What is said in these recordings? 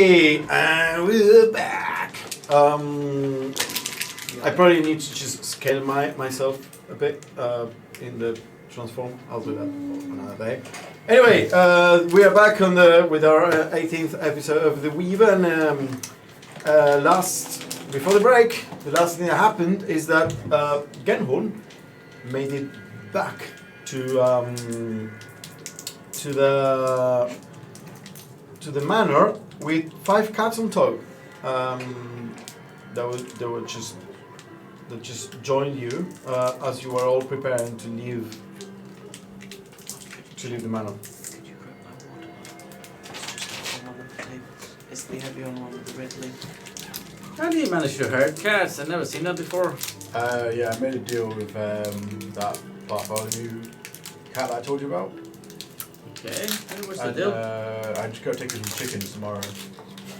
Hey, and we're back. I probably need to just scale myself a bit in the transform. I'll do that another day. Anyway, we are back on with our 18th episode of the Weaver, and before the break, the last thing that happened is that Genhorn made it back to the manor with 5 cats on top. They just joined you as you were all preparing to leave the manor. Could you grab my water bottle? It's just on one of the tables. It's the heavy on one with the red lid. How do you manage to herd cats? I've never seen that before. Yeah, I made a deal with that Bartholomew cat that I told you about. Okay, and what's the And, deal? I just go take some chickens tomorrow.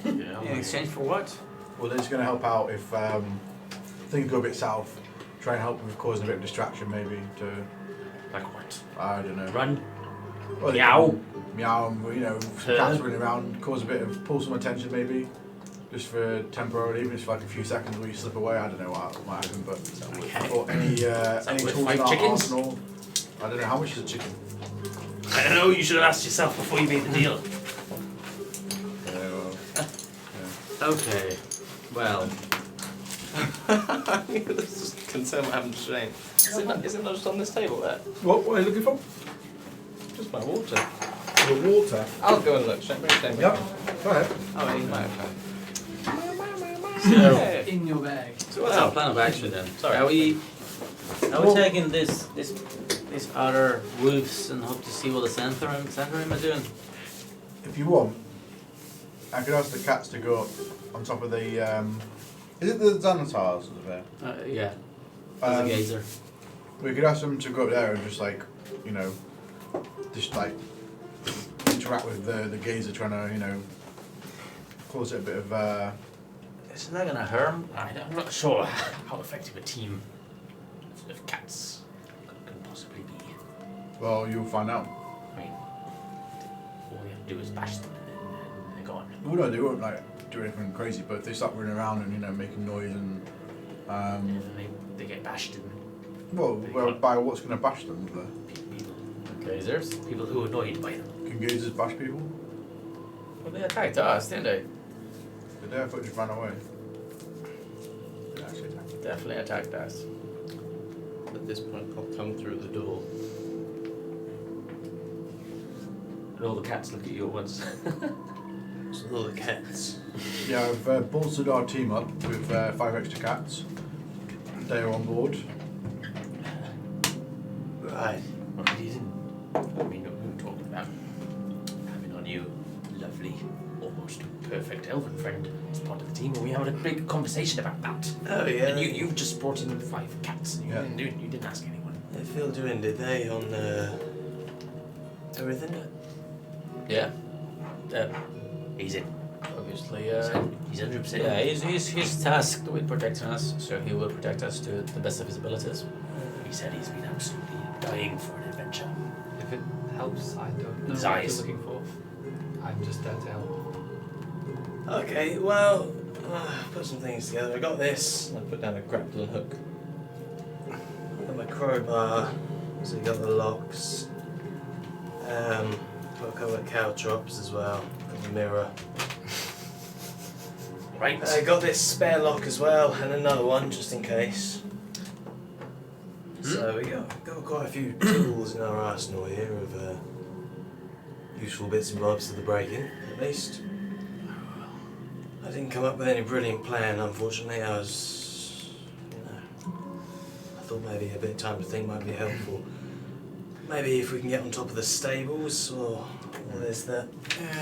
In exchange for what? Well, they're just going to help out if things go a bit south. Try and help with causing a bit of distraction, maybe. Like what? I don't know. Run. Well, Meow. Meow, some cats running around, pull some attention, maybe. Just for temporarily, even if it's for like a few seconds where you slip away. I don't know what might happen, but or any with tools 5 in our chickens? arsenal. I don't know how much is a chicken. I don't know, you should have asked yourself before you made the deal. Okay. Well, This is concern what happened to Shane. Is it not just on this table there? What are you looking for? Just my water. The water. I'll go and look. Shane, bring Shane with Yep. me. Go ahead. Oh, he might have. so In your bag. So what's our plan of action then? Sorry. Are we taking these other roofs and hope to see what the center room is doing? If you want, I could ask the cats to go up on top of the. Is it the Xanatars over there? Yeah. As a gazer. We could ask them to go up there and just interact with the gazer, trying to cause it a bit of. Isn't that gonna harm? I'm not sure how effective a team of cats can possibly be. Well, you'll find out. I mean, all we have to do is bash them and they're gone. Well, no, they won't do anything crazy, but if they start running around and making noise and. And then they get bashed and By what's going to bash them? people Gazers? who are annoyed by them. Can gazers bash people? Well, they attacked us, didn't they? The dare foot just ran away. They actually attacked. Definitely attacked us. At this point, I'll come through the door. And all the cats look at you at once. So all the cats. Yeah, I've bolstered our team up with 5 extra cats. They are on board. Right. Well, it isn't. I mean, we were talking about having our new, lovely, almost perfect elven friend as part of the team, and we had a big conversation about that. Oh yeah. And you've just brought in 5 cats, and you Yeah. didn't ask anyone. They filled you in, did they, on everything? Yeah. He's in. Obviously, He's 100%. yeah, he's tasked with protecting us, so he will protect us to the best of his abilities. He said he's been absolutely dying for an adventure. If it helps, I don't know His what eyes. you're looking for. I'm just there to help. Okay, well, put some things together. I got this. I put down a grappling hook. Got my crowbar. So you got the locks. Got a couple of caltrops as well. Got the mirror. Right. I got this spare lock as well, and another one just in case. So we got quite a few tools in our arsenal here of useful bits and bobs to the break-in, at least. I didn't come up with any brilliant plan, unfortunately. I thought maybe a bit of time to think might be helpful. Maybe if we can get on top of the stables, or there's that.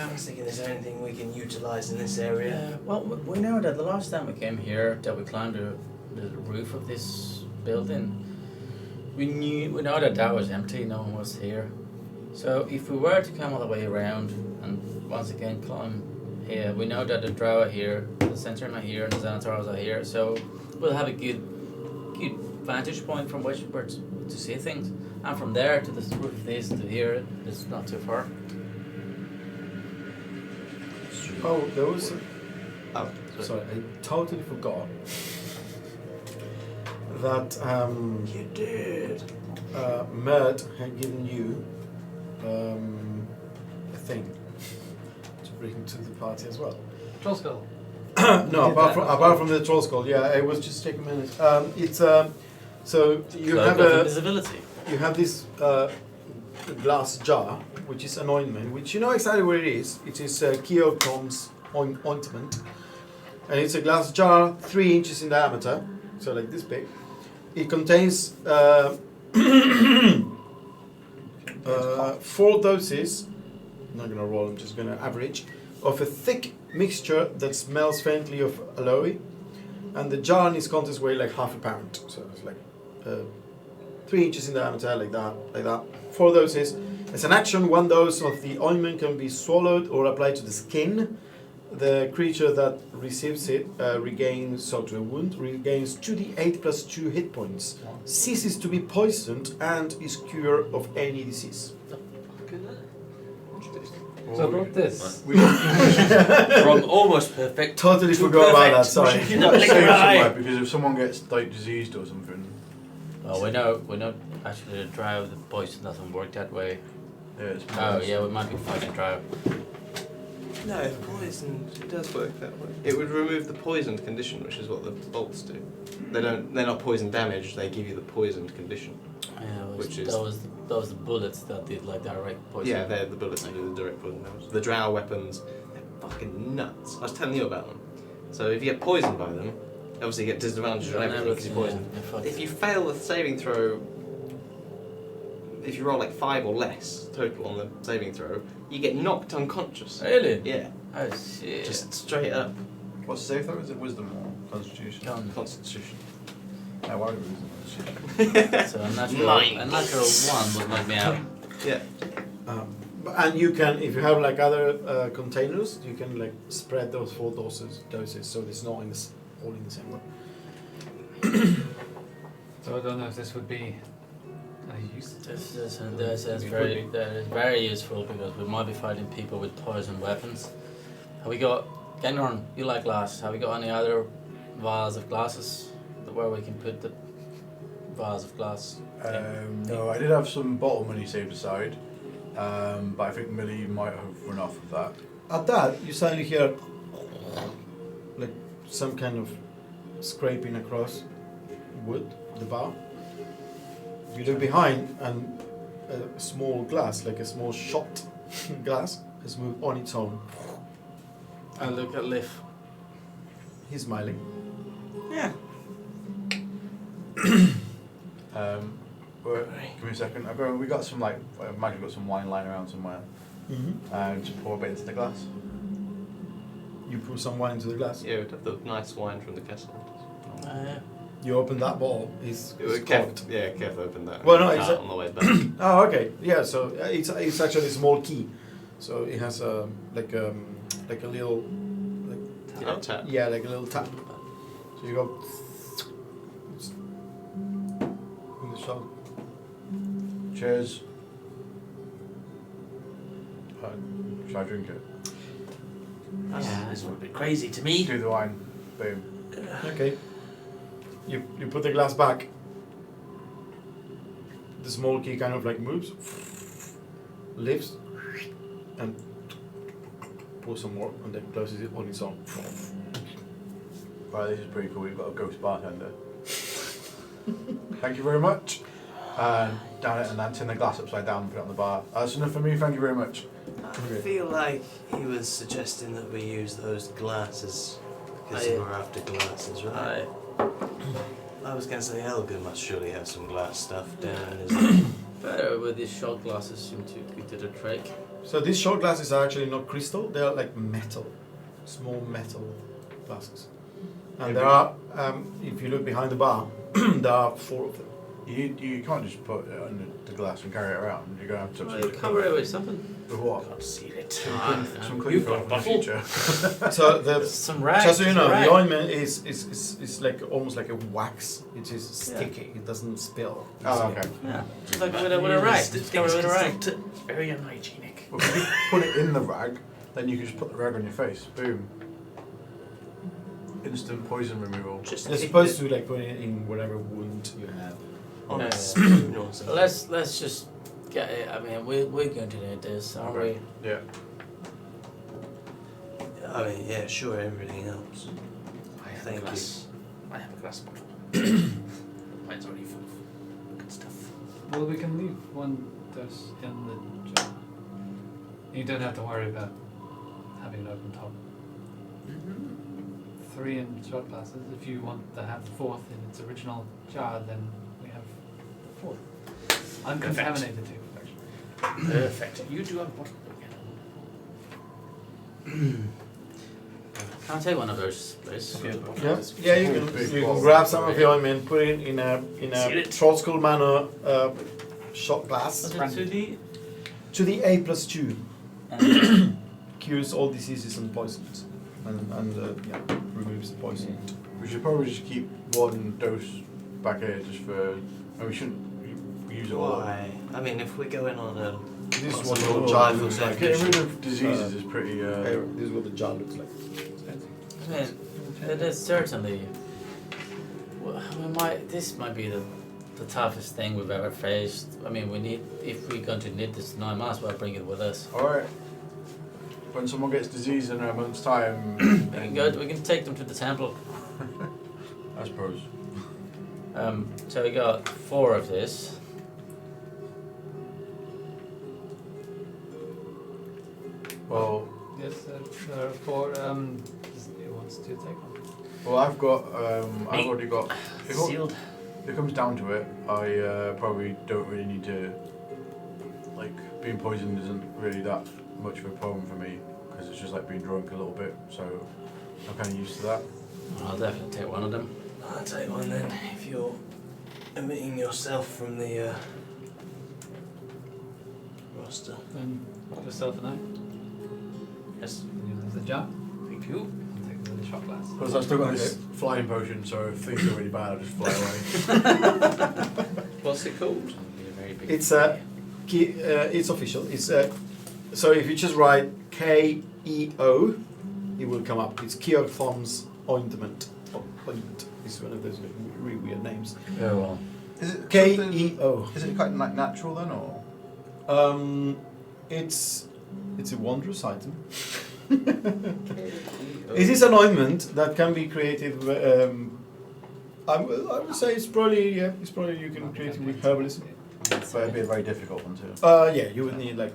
I was thinking, is there anything we can utilise in this area? Well, we know that the last time we came here, that we climbed the roof of this building, we know that was empty, no one was here. So if we were to come all the way around and once again climb here, we know that the Drow are here, the Centurion are here, and the Xanatars are here, so we'll have a good vantage point from which we're to see things. And from there to the roof of this to here, it's not too far. Oh, there was. Oh, Sorry, I totally forgot that You did. Mert had given you a thing to bring to the party as well. Troll skull. No, did apart that from the troll skull, yeah, I was just taking a minute. It's so you Cloak have of a invisibility. you have this glass jar, which is an ointment, which you know exactly what it is. It is Keocom's ointment, and it's a glass jar, 3 inches in diameter, so like this big. It contains 4 doses. I'm not gonna roll. I'm just gonna average of a thick mixture that smells faintly of aloe, and the jar and its contents weigh like half a pound. So it's like 3 inches in diameter, like that. 4 doses. As an action, 1 dose of the ointment can be swallowed or applied to the skin. The creature that receives it regains 2d8 plus 2 hit points, ceases to be poisoned, and is cured of any disease. So I brought this. From almost perfect. Totally to forgot about that, perfect. sorry. In the blink of an eye. Because if someone gets like diseased or something, Well, we know actually the drow, the poison doesn't work that way. yeah, it's Oh yeah, we might be fighting drow. No, poison. It does work that way. It would remove the poisoned condition, which is what the bolts do. They're not poison damage. They give you the poisoned condition. Yeah, Which is- that was the bullets that did like direct poison. Yeah, they're the bullets that do the direct poison damage. The drow weapons, they're fucking nuts. I was telling you about them. So if you get poisoned by them, obviously you get disadvantage on everything because you're poisoned. If you fail the saving throw, if you roll like 5 or less total on the saving throw, you get knocked unconscious. Really? Yeah, Oh shit. just straight up. What's safe though? Is it wisdom or constitution? Con- Constitution. No, why would it be wisdom? So a natural 1 would knock me out. Yeah. And you can, if you have like other containers, you can like spread those 4 doses, so it's not in all in the same one. So I don't know if this would be a use. This is very useful because we might be fighting people with poison weapons. Have we got, Genron, you like glass, have we got any other vials of glasses where we can put the vials of glass? No, I did have some bottle money saved aside, but I think Millie might have run off of that. At that, you suddenly hear like some kind of scraping across wood, the bar. You look behind, and a small glass, like a small shot glass, has moved on its own. I look at Liv. He's smiling. Yeah. Give me a second. We got some like, I imagine we've got some wine lying around somewhere. Just pour a bit into the glass. You pour some wine into the glass. Yeah, we'd have the nice wine from the castle. Yeah. You open that bottle. It's corked. Kev opened that. Well, no, Cut it's a- on the way back. Oh, okay. Yeah. So it's actually a small key. So it has like a little Tap. yeah, like a little tap. So you go in the shop. Cheers. Should I drink it? This would be crazy to me. Do the wine. Boom. Okay. You put the glass back. The small key kind of like moves, lifts, and pours some more, and then closes it on its own. Right, this is pretty cool. We've got a ghost bartender. Thank you very much. And down it and then turn the glass upside down and put it on the bar. That's enough for me. Thank you very much. I feel like he was suggesting that we use those glasses because we're after glasses, right? I was going to say Helga must surely have some glass stuff down in his... Better with these shot glasses seem to be to the trick. So these shot glasses are actually not crystal; they are like metal, small metal glasses. And there are, if you look behind the bar, there are 4 of them. You can't just put it under the glass and carry it around. You're going to have to touch Well, it. cover it with something. With what? Can't see it. Some clean You've got a for the bottle. future. So the Some rags. just so you know, some the rags. ointment is like almost like a wax. It is sticky. It doesn't spill. Oh, okay. Yeah. Like with a rag. Just cover it with a rag. It's very unhygienic. But if you put it in the rag, then you can just put the rag on your face. Boom. Instant poison removal. Just You're supposed to like put it in whatever wound you have. on Yeah. a spoon or something. Let's just get it. I mean, we're going to need this, aren't Okay. Yeah. I mean, yeah, sure, everything helps. I have Thank a you. glass. I have a glass bottle. Mine's already full of good stuff. Well, we can leave one dose in the jar. You don't have to worry about having an open top. 3 in shot glasses. If you want to have the 4th in its original jar, then we have the 4th. Uncontaminated to perfection. Perfect. You do have a bottle again. Can I take one of those, please? Yeah, you can grab some of the ointment, put it in Seal a it. troll school manner shot glass Was it to the A+2. and Cures all diseases and poisons, and yeah, removes the poison. We should probably just keep one dose back here just for. Oh, we shouldn't use it all. Why? I mean, if we're going on a This is What's what the the rule? jar Life looks and like. Getting rid of diseases is pretty. This is what the jar looks like. I mean, it is certainly. Well, this might be the toughest thing we've ever faced. I mean, if we're going to need this now, I might as well bring it with us. Alright. When someone gets disease in a month's time, We can take them to the temple. I suppose. So we got 4 of this. Well, Yes, there are 4. Who wants to take one? well, I've already got. Sealed. If it comes down to it, I probably don't really need to. Like, being poisoned isn't really that much of a problem for me because it's just like being drunk a little bit. So I'm kind of used to that. I'll definitely take one of them. I'll take one then, if you're omitting yourself from the roster. Then yourself and I. Yes. And you have the jar. Thank you. I'll take the shot glass. Plus, I've still got this flying potion, so if things are really bad, I'll just fly away. What's it called? It'll be a very big It's fire. it's official. It's so if you just write KEO, it will come up. It's Keogh Thumb's ointment. Ointment. It's one of those really weird names. Very well. Is it KEO. Is it quite like natural then, or? It's a wondrous item. It is an ointment that can be created. I would say it's probably you can create it with herbalism. But it'd be a very difficult one too. Yeah, you would need like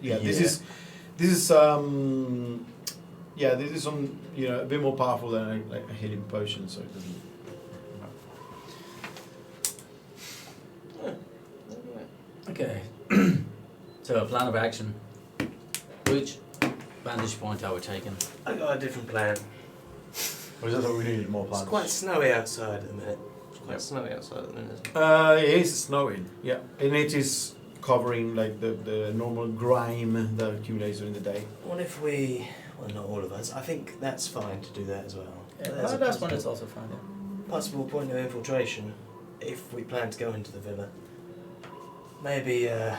This is this is on a bit more powerful than a healing potion, so it doesn't. Okay. So a plan of action. Which vantage point are we taking? I got a different plan. Or is that what we needed more It's plants? quite snowy outside at the minute. It's quite snowy outside at the minute. It is snowing, yeah, and it is covering like the normal grime that accumulates during the day. What if we, well, not all of us, I think that's fine to do that as well. Yeah, There's a that's one that's also fine. possible point of infiltration if we plan to go into the villa. Maybe the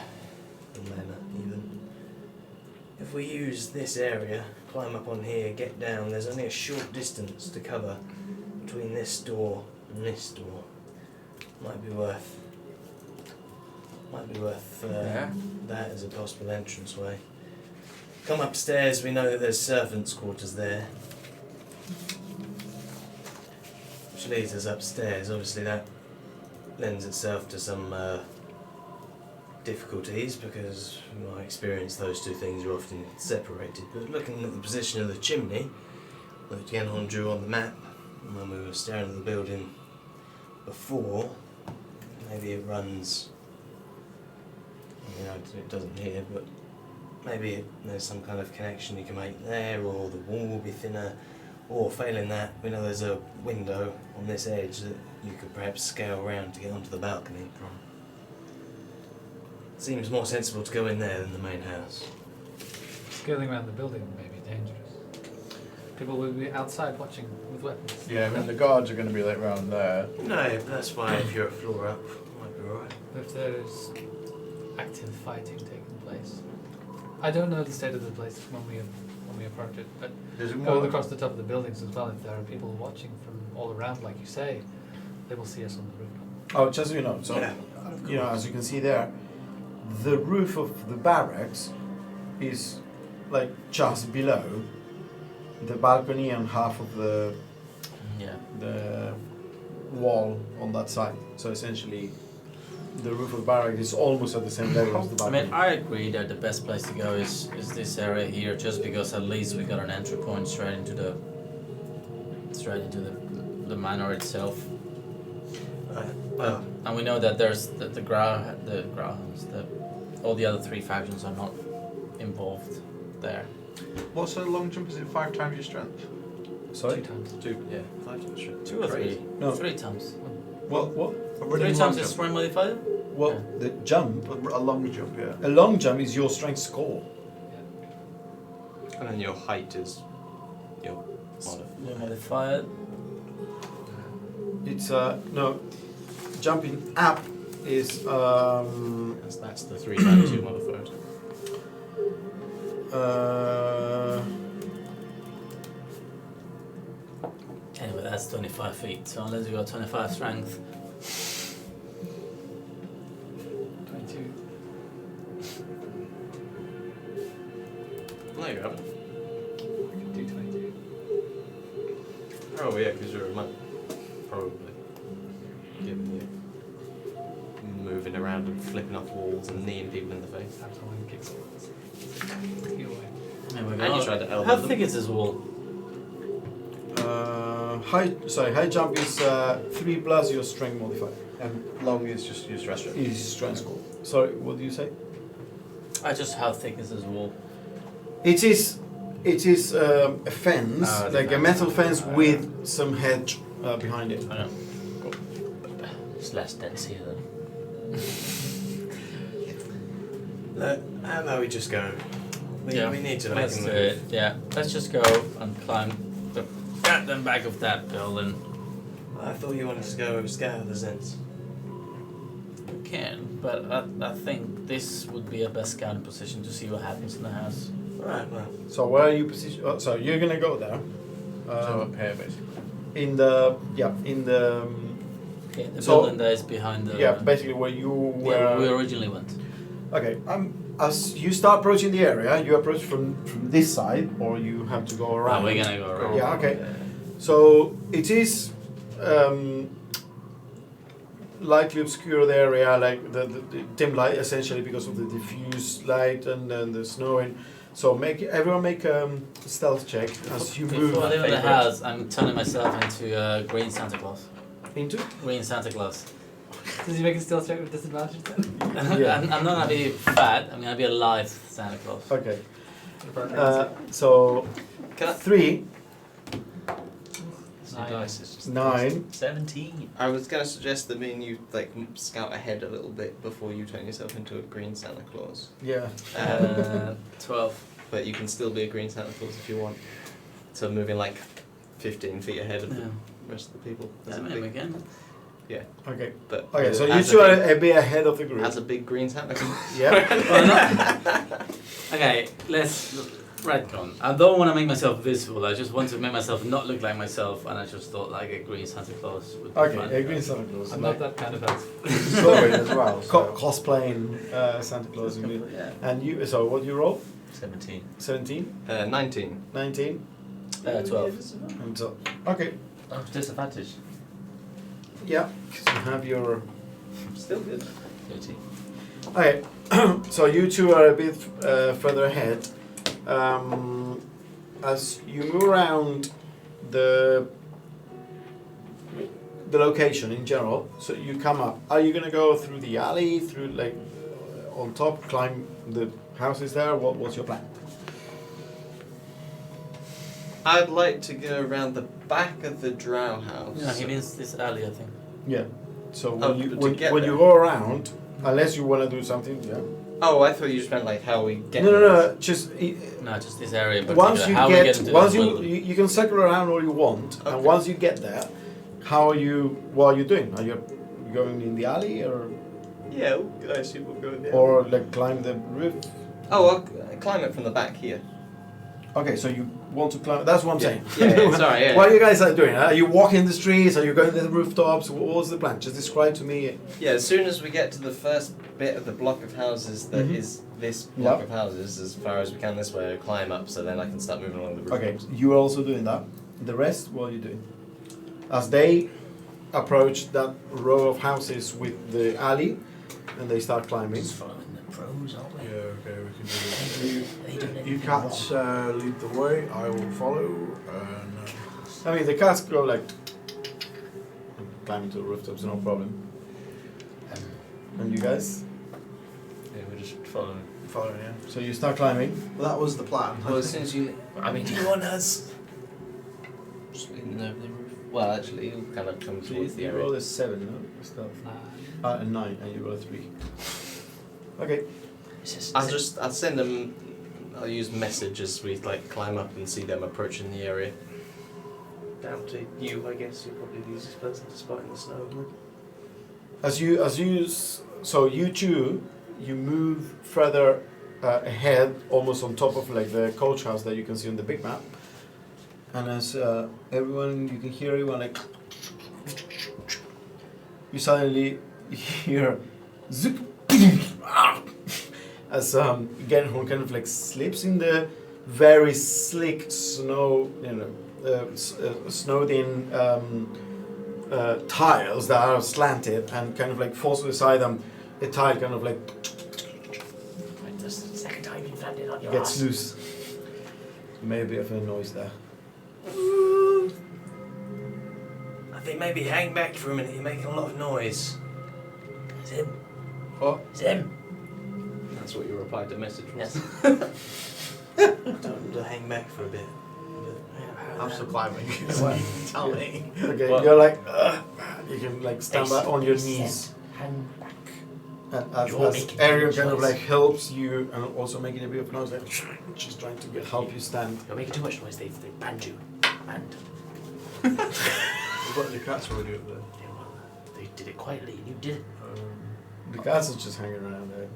manor even. If we use this area, climb up on here, get down, there's only a short distance to cover between this door and this door. Might be worth Yeah. that as a possible entranceway. Come upstairs, we know that there's servants' quarters there. Which leads us upstairs. Obviously that lends itself to some difficulties because in my experience those two things are often separated. But looking at the position of the chimney, that Genhon drew on the map when we were staring at the building before, maybe it runs, it doesn't here, but maybe there's some kind of connection you can make there, or the wall will be thinner, or failing that, we know there's a window on this edge that you could perhaps scale around to get onto the balcony from. Seems more sensible to go in there than the main house. Scaling around the building may be dangerous. People will be outside watching with weapons. Yeah, I mean the guards are going to be like round there. No, but that's why if you're a floor up, it might be alright. If there is active fighting taking place. I don't know the state of the place when we we approach it. But There's go more. across the top of the buildings as well. If there are people watching from all around, like you say, they will see us on the rooftop. Oh, just so you know, so Yeah, you know, as you can see there, the roof of the barracks is like just below the balcony and half of the wall on that side. So essentially, the roof of the barracks is almost at the same level as the I balcony. mean, I agree that the best place to go is this area here, just because at least we got an entry point straight into the manor itself. Well, And we know that there's the Grahams, all the other 3 factions are not involved there. What's a long jump? Is it 5 times your strength? Sorry? 2 times. 2, yeah, 5 times strength. 2 or 3? No. 3 times. What? 3 times is strength modifier? Well, Yeah. the jump, A long jump, yeah. a long jump is your strength score. And then your height is your Modifier. It's no, jumping up is That's the 3 times your modifiers. Anyway, that's 25 feet. So unless you got 25 strength, 22. No, you haven't. I can do 22. Oh yeah, because you're a monk. Probably. Given you moving around and flipping off walls and kneeing people in the face. That's one kicks it. Either way. I mean, we're And you tried to elbow How them. thick is this wall? high jump is 3 plus your strength modifier. And long is just your stress. Is strength score. Sorry, what do you say? How thick is this wall? It is a fence, Ah, like a defense. metal fence with some hedge behind it. I know. Cool. It's less dense here then. How about we just go? We need to make Let's a do move. it. Yeah, let's just go and climb the goddamn back of that building. I thought you wanted to go over scout the Zens. We can, but I think this would be a best scouting position to see what happens in the house. Right, well. So where are you positioned? Oh, so you're gonna go there. So up here, basically. In the Okay, the So- building that is behind the. basically where you where we were. originally went. Okay. As you start approaching the area, you approach from this side, or you have to go around. Oh, we're gonna go around. Yeah. Okay. So it is lightly obscured area, like the dim light, essentially because of the diffuse light and then the snowing. So everyone make a stealth check as you move. Before I leave the house, I'm turning myself into Green Santa Claus. Into? Green Santa Claus. Does he make a stealth check with disadvantage then? Yeah. I'm not gonna be fat. I'm gonna be a live Santa Claus. Okay. So Can I- 3, So dice is just 9. 17. I was going to suggest that me and you scout ahead a little bit before you turn yourself into a green Santa Claus. Yeah. 12. But you can still be a green Santa Claus if you want. So moving like 15 feet ahead of Yeah. the rest of the people. As I a mean, big, we can. Okay. but Okay. So you as two a are big, a bit ahead of the group. as a big green Santa Claus. Yeah. Well, okay, let's retcon. I don't want to make myself visible. I just want to make myself not look like myself, and I just thought like a green Santa Claus would be Okay. fun. A green Santa Claus. I'm not that kind of elf. Sorry as well. So. Cosplaying Santa Claus. You mean. Yeah. And you. So what do you roll? 17. 17, 19. 19, 12. and so. Okay. Oh, disadvantage. Yeah. So you have your. Still good. 30. Okay. So you two are a bit further ahead. As you move around the location in general, so you come up. Are you gonna go through the alley, through like on top, climb the houses there? What's your plan? I'd like to go around the back of the drow house. No, he means this alley, I think. Yeah. So when Oh, you to when get you there. go around, unless you wanna do something, yeah. Oh, I thought you just meant like how we get No, no, there. no. Just No, just this area. In once particular. you How we get, into once this you, building. you can circle around all you want, and Okay. once you get there, how are you? What are you doing? Are you going in the alley or Yeah, I assume we'll go there. like climb the roof? Oh, I'll climb it from the back here. Okay, so you want to climb. That's what I'm saying. Yeah, sorry, yeah. What are you guys doing? Are you walking the streets? Are you going to the rooftops? What's the plan? Just describe to me. Yeah, as soon as we get to the first bit of the block of houses that Mhm. is this block Yeah. of houses, as far as we can this way, I climb up so then I can start moving along the rooftops. Okay, you are also doing that. The rest, what are you doing? As they approach that row of houses with the alley, and they start climbing. Just following the pros, aren't we? Yeah, okay, we can do Are this. they doing You anything cats lead the way, I will follow, and I mean, the cats go like climbing to the rooftops, no problem. And you guys? Yeah, we're just following. following you. So you start climbing. Well, that was the plan. Well, as soon as you. I mean, Do you want us? Just leaning over the roof. Well, actually, you'll kind of come So towards the you area. roll a 7, no? Stuff. A 9, and you roll a 3. Okay. it's just, I'll send them. I'll use message as we like climb up and see them approaching the area. Down to you, I guess. You're probably the easiest person to spot in the snow. So you two, you move further ahead, almost on top of like the coach house that you can see on the big map. And as everyone, you can hear everyone like, you suddenly hear zip, as Genhorn kind of like slips in the very slick snow, snowed-in tiles that are slanted and kind of like falls to the side, and the tile kind of like That's the second time you've landed on your gets ass. loose. Maybe of a noise there. I think maybe hang back for a minute, you're making a lot of noise. It's him. What? It's him. That's what your reply to message was. I told him to hang back for a bit. I'm still climbing. Tell me. Okay, What? you're like, you can like stand back on your They knees, said, hang back. and You're as making Ariel too kind much of noise. like helps you, and also making a bit of noise, like she's trying to help you stand. You're making too much noise. They've banned you. Banned. We've got the cats already up there. Yeah, well, they did it quietly, and you did it. The cats are just hanging around there.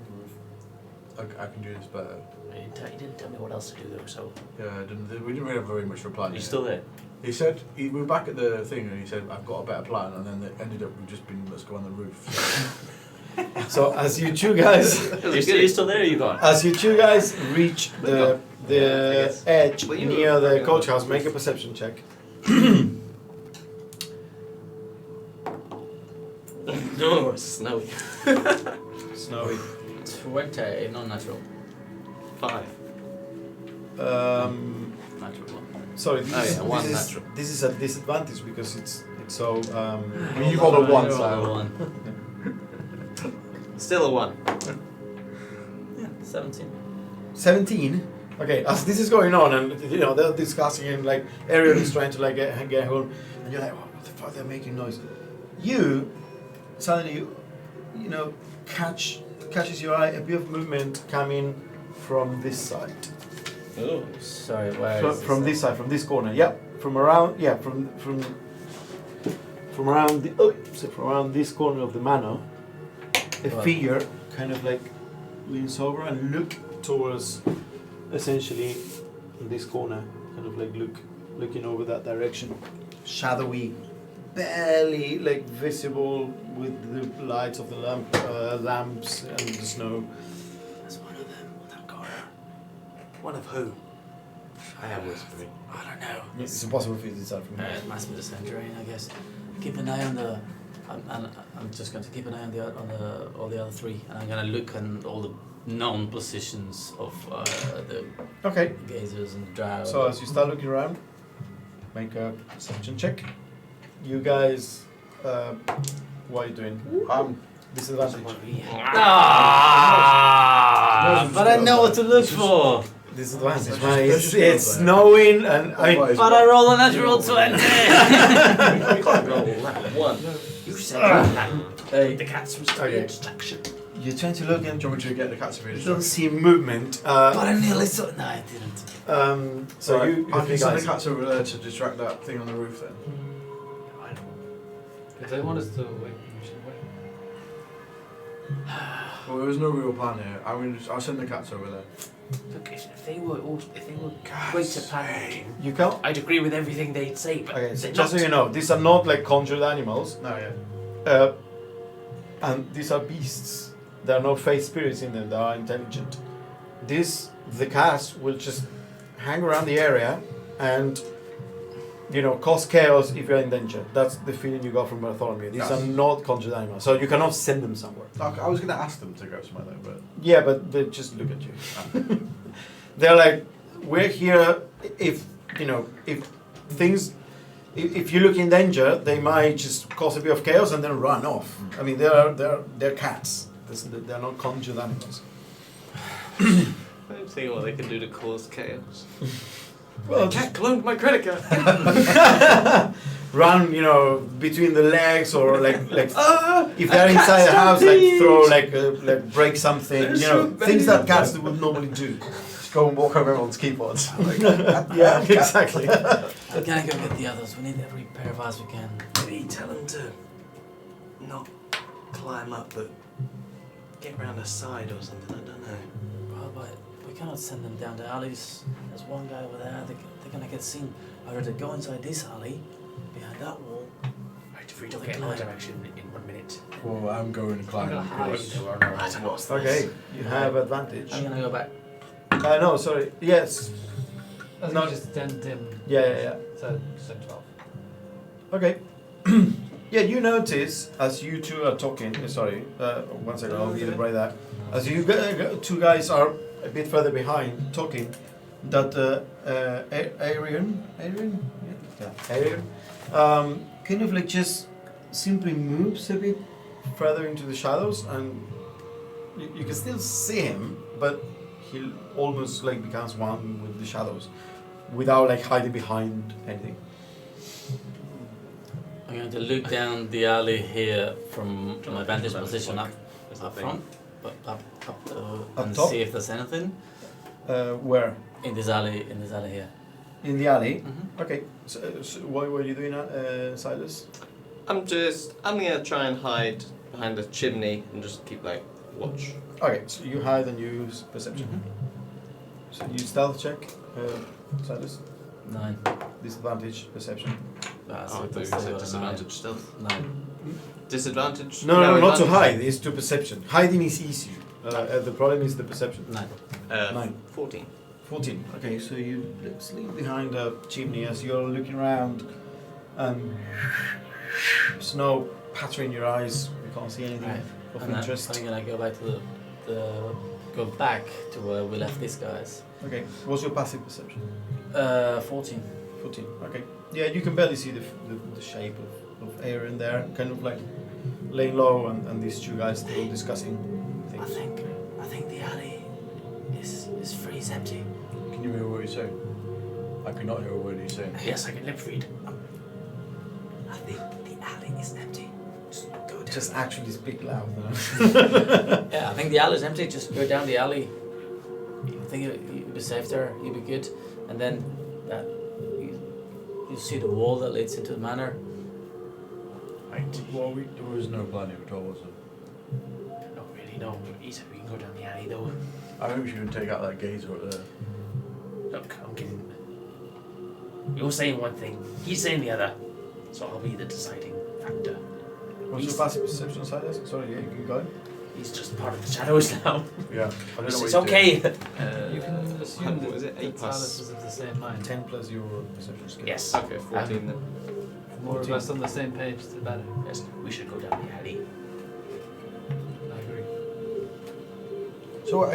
I can do this better. You didn't tell me what else to do though. So Yeah, we didn't really have very much of a plan. You yet. still there? He said, we were back at the thing and he said, I've got a better plan, and then it ended up we've just been, let's go on the roof. So as you two guys, you're still there. Or you gone? as you two guys reach the Yeah, I guess. edge Well, you near were the working coach on house, the make a roof. perception check. No, it's snowy. Snowy. 20, non-natural. 5. Natural one. Sorry, this, Oh, is, yeah, one this, is, natural. this is a disadvantage because it's so. Well, you rolled a 1, so. Still a 1. Yeah, 17. 17. Okay, as this is going on, and they're discussing, and like Ariel is trying to like get home, and you're like, what the fuck? They're making noise. You suddenly, catches your eye a bit of movement coming from this side. Oh. Sorry, where is From this side, from this corner. Yep, from around. Yeah, from around from around this corner of the manor, a Right. figure kind of like leans over and look towards, essentially, this corner, kind of like looking over that direction, shadowy, barely like visible with the lights of the lamps and the snow. There's one of them on that corner. One of who? I am whispering. I don't know. It's impossible for you to decide from here. It must be the Centurion, I guess. Keep an eye on the. I'm just going to keep an eye on all the other three, and I'm going to look on all the known positions of the Okay. gazers and the drow. So as you start looking around, make a perception check. You guys, what are you doing? Disadvantage. Ah, but I know what to look for. Disadvantage. Man, it's snowing, and I mean, But I roll a natural 20. You can't roll that 1. You said that. Hey. The cats was to be Okay. a distraction. you're trying to look, and Do you want me to get the cats to be you don't distracted? see movement. But I nearly saw. No, I didn't. So Right, you I can you send the guys. cats over there to distract that thing on the roof then. I don't. If they want us to wait, we should wait. Well, there was no real plan here. I'll send the cats over there. Look, if they were great at planning, You can't. I'd agree with everything they'd say, but Okay, so they're just not. so you know, these are not like conjured animals, No, yeah. and these are beasts. There are no fey spirits in them. They are intelligent. The cats will just hang around the area and, cause chaos if you're in danger. That's the feeling you got from Bartholomew. These are not conjured animals, so you cannot send them somewhere. I was going to ask them to go somewhere though, but Yeah, but they just look at you. They're like, we're here. If if you look in danger, they might just cause a bit of chaos and then run off. I mean, they're cats. They're not conjured animals. I'm seeing what they can do to cause chaos. Well, Cat cloned my credit card. run, between the legs, or like if they're inside the house, like throw, break something, things that cats would normally do. just go and walk over everyone's keyboards. Yeah, exactly. We gotta go get the others. We need every pair of eyes we can. Maybe tell them to not climb up, but get round the side or something. I don't know. Well, but we cannot send them down the alleys. There's one guy over there. They're gonna get seen. I'd rather go inside this alley, behind that wall. Right, if we don't get in our direction in 1 minute, Well, I'm going to climb. I'm gonna because- there are no I don't know what's Okay, you have advantage. I'm gonna go back. No, sorry. Yes. I think No. just dim. Yeah. So 12. Okay. Yeah, you notice as you two are talking. Sorry, 1 second. I'll get it right there. As you two guys are a bit further behind talking, that Arian, kind of like just simply moves a bit further into the shadows, and you can still see him, but he almost like becomes one with the shadows, without like hiding behind anything. I'm going to look down the alley here from my vantage position up front, but up and top? see if there's anything Where? in this alley here. In the alley. Mm-hmm. Okay. So what were you doing, Silas? I'm gonna try and hide behind the chimney and just keep watch. Okay, so you hide and use perception. Mm-hmm. So you stealth check, Silas. 9. Disadvantage perception. That's Oh, I it, thought you that's said it, disadvantage stealth. 9. Disadvantage? No, not to advantage. hide. It's to perception. Hiding is easy. The problem is the perception. 9. 9. 14. 14. Okay, so you sleep behind a chimney as you're looking around, and snow pattering your eyes. You can't see anything Right. of And interest. I'm gonna go back to go back to where we left these guys. Okay, what's your passive perception? 14. 14. Okay. Yeah, you can barely see the shape of Aaron there, kind of like laying low, and these two guys still discussing I things. think the alley is free, is empty. Can you hear what he's saying? I cannot hear a word he's saying. yes, I can lip read. I think the alley is empty. Just go down. Just actually speak loud. Yeah, I think the alley is empty. Just go down the alley. I think you'll be safe there. You'll be good. And then that you see the wall that leads into the manor. Well, there was no plan here at all, was there? Not really, no. He said we can go down the alley though. I hope you would take out that gazer up there. Look, I'm kidding. You're saying one thing, he's saying the other. So I'll be the deciding factor. What's your passive perception, Silas? Sorry, yeah, you can go. He's just part of the shadows now. Yeah, I don't know what It's he's okay. You can assume what is it? 8 that plus? Silas is of the same mind. 10 plus your perception skill. Yes. Okay, 14 then. The more of us on the same page, the better. Yes, we should go down the alley. I agree. So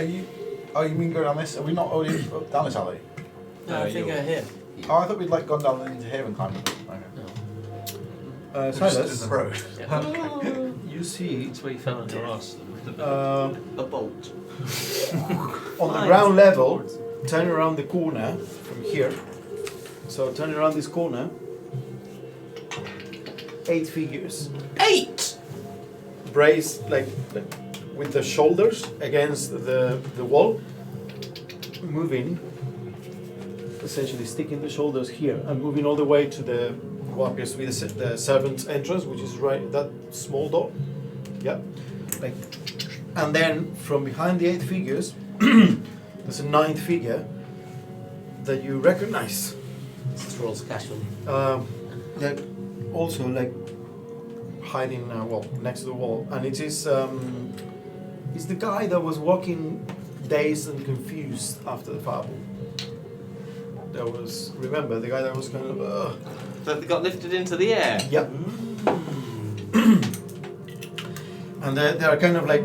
you mean go down this? Are we not already down this alley? No, I think here. Oh, I thought we'd gone down into here and climbed up. Okay. No. Silas, the road. you see That's where you fell on your ass. um, A bolt. on the ground level, turn around the corner from here. So turn around this corner. 8 figures. 8! Brace like with the shoulders against the wall, moving. Essentially sticking the shoulders here and moving all the way to the what appears to be the servant's entrance, which is right that small door. Yeah, like And then from behind the 8 figures, there's a 9th figure that you recognize. This rolls casually. That also like hiding next to the wall, and it is it's the guy that was walking dazed and confused after the fireball. There was, remember, the guy that was kind of That got lifted into the air. yep. And they are kind of like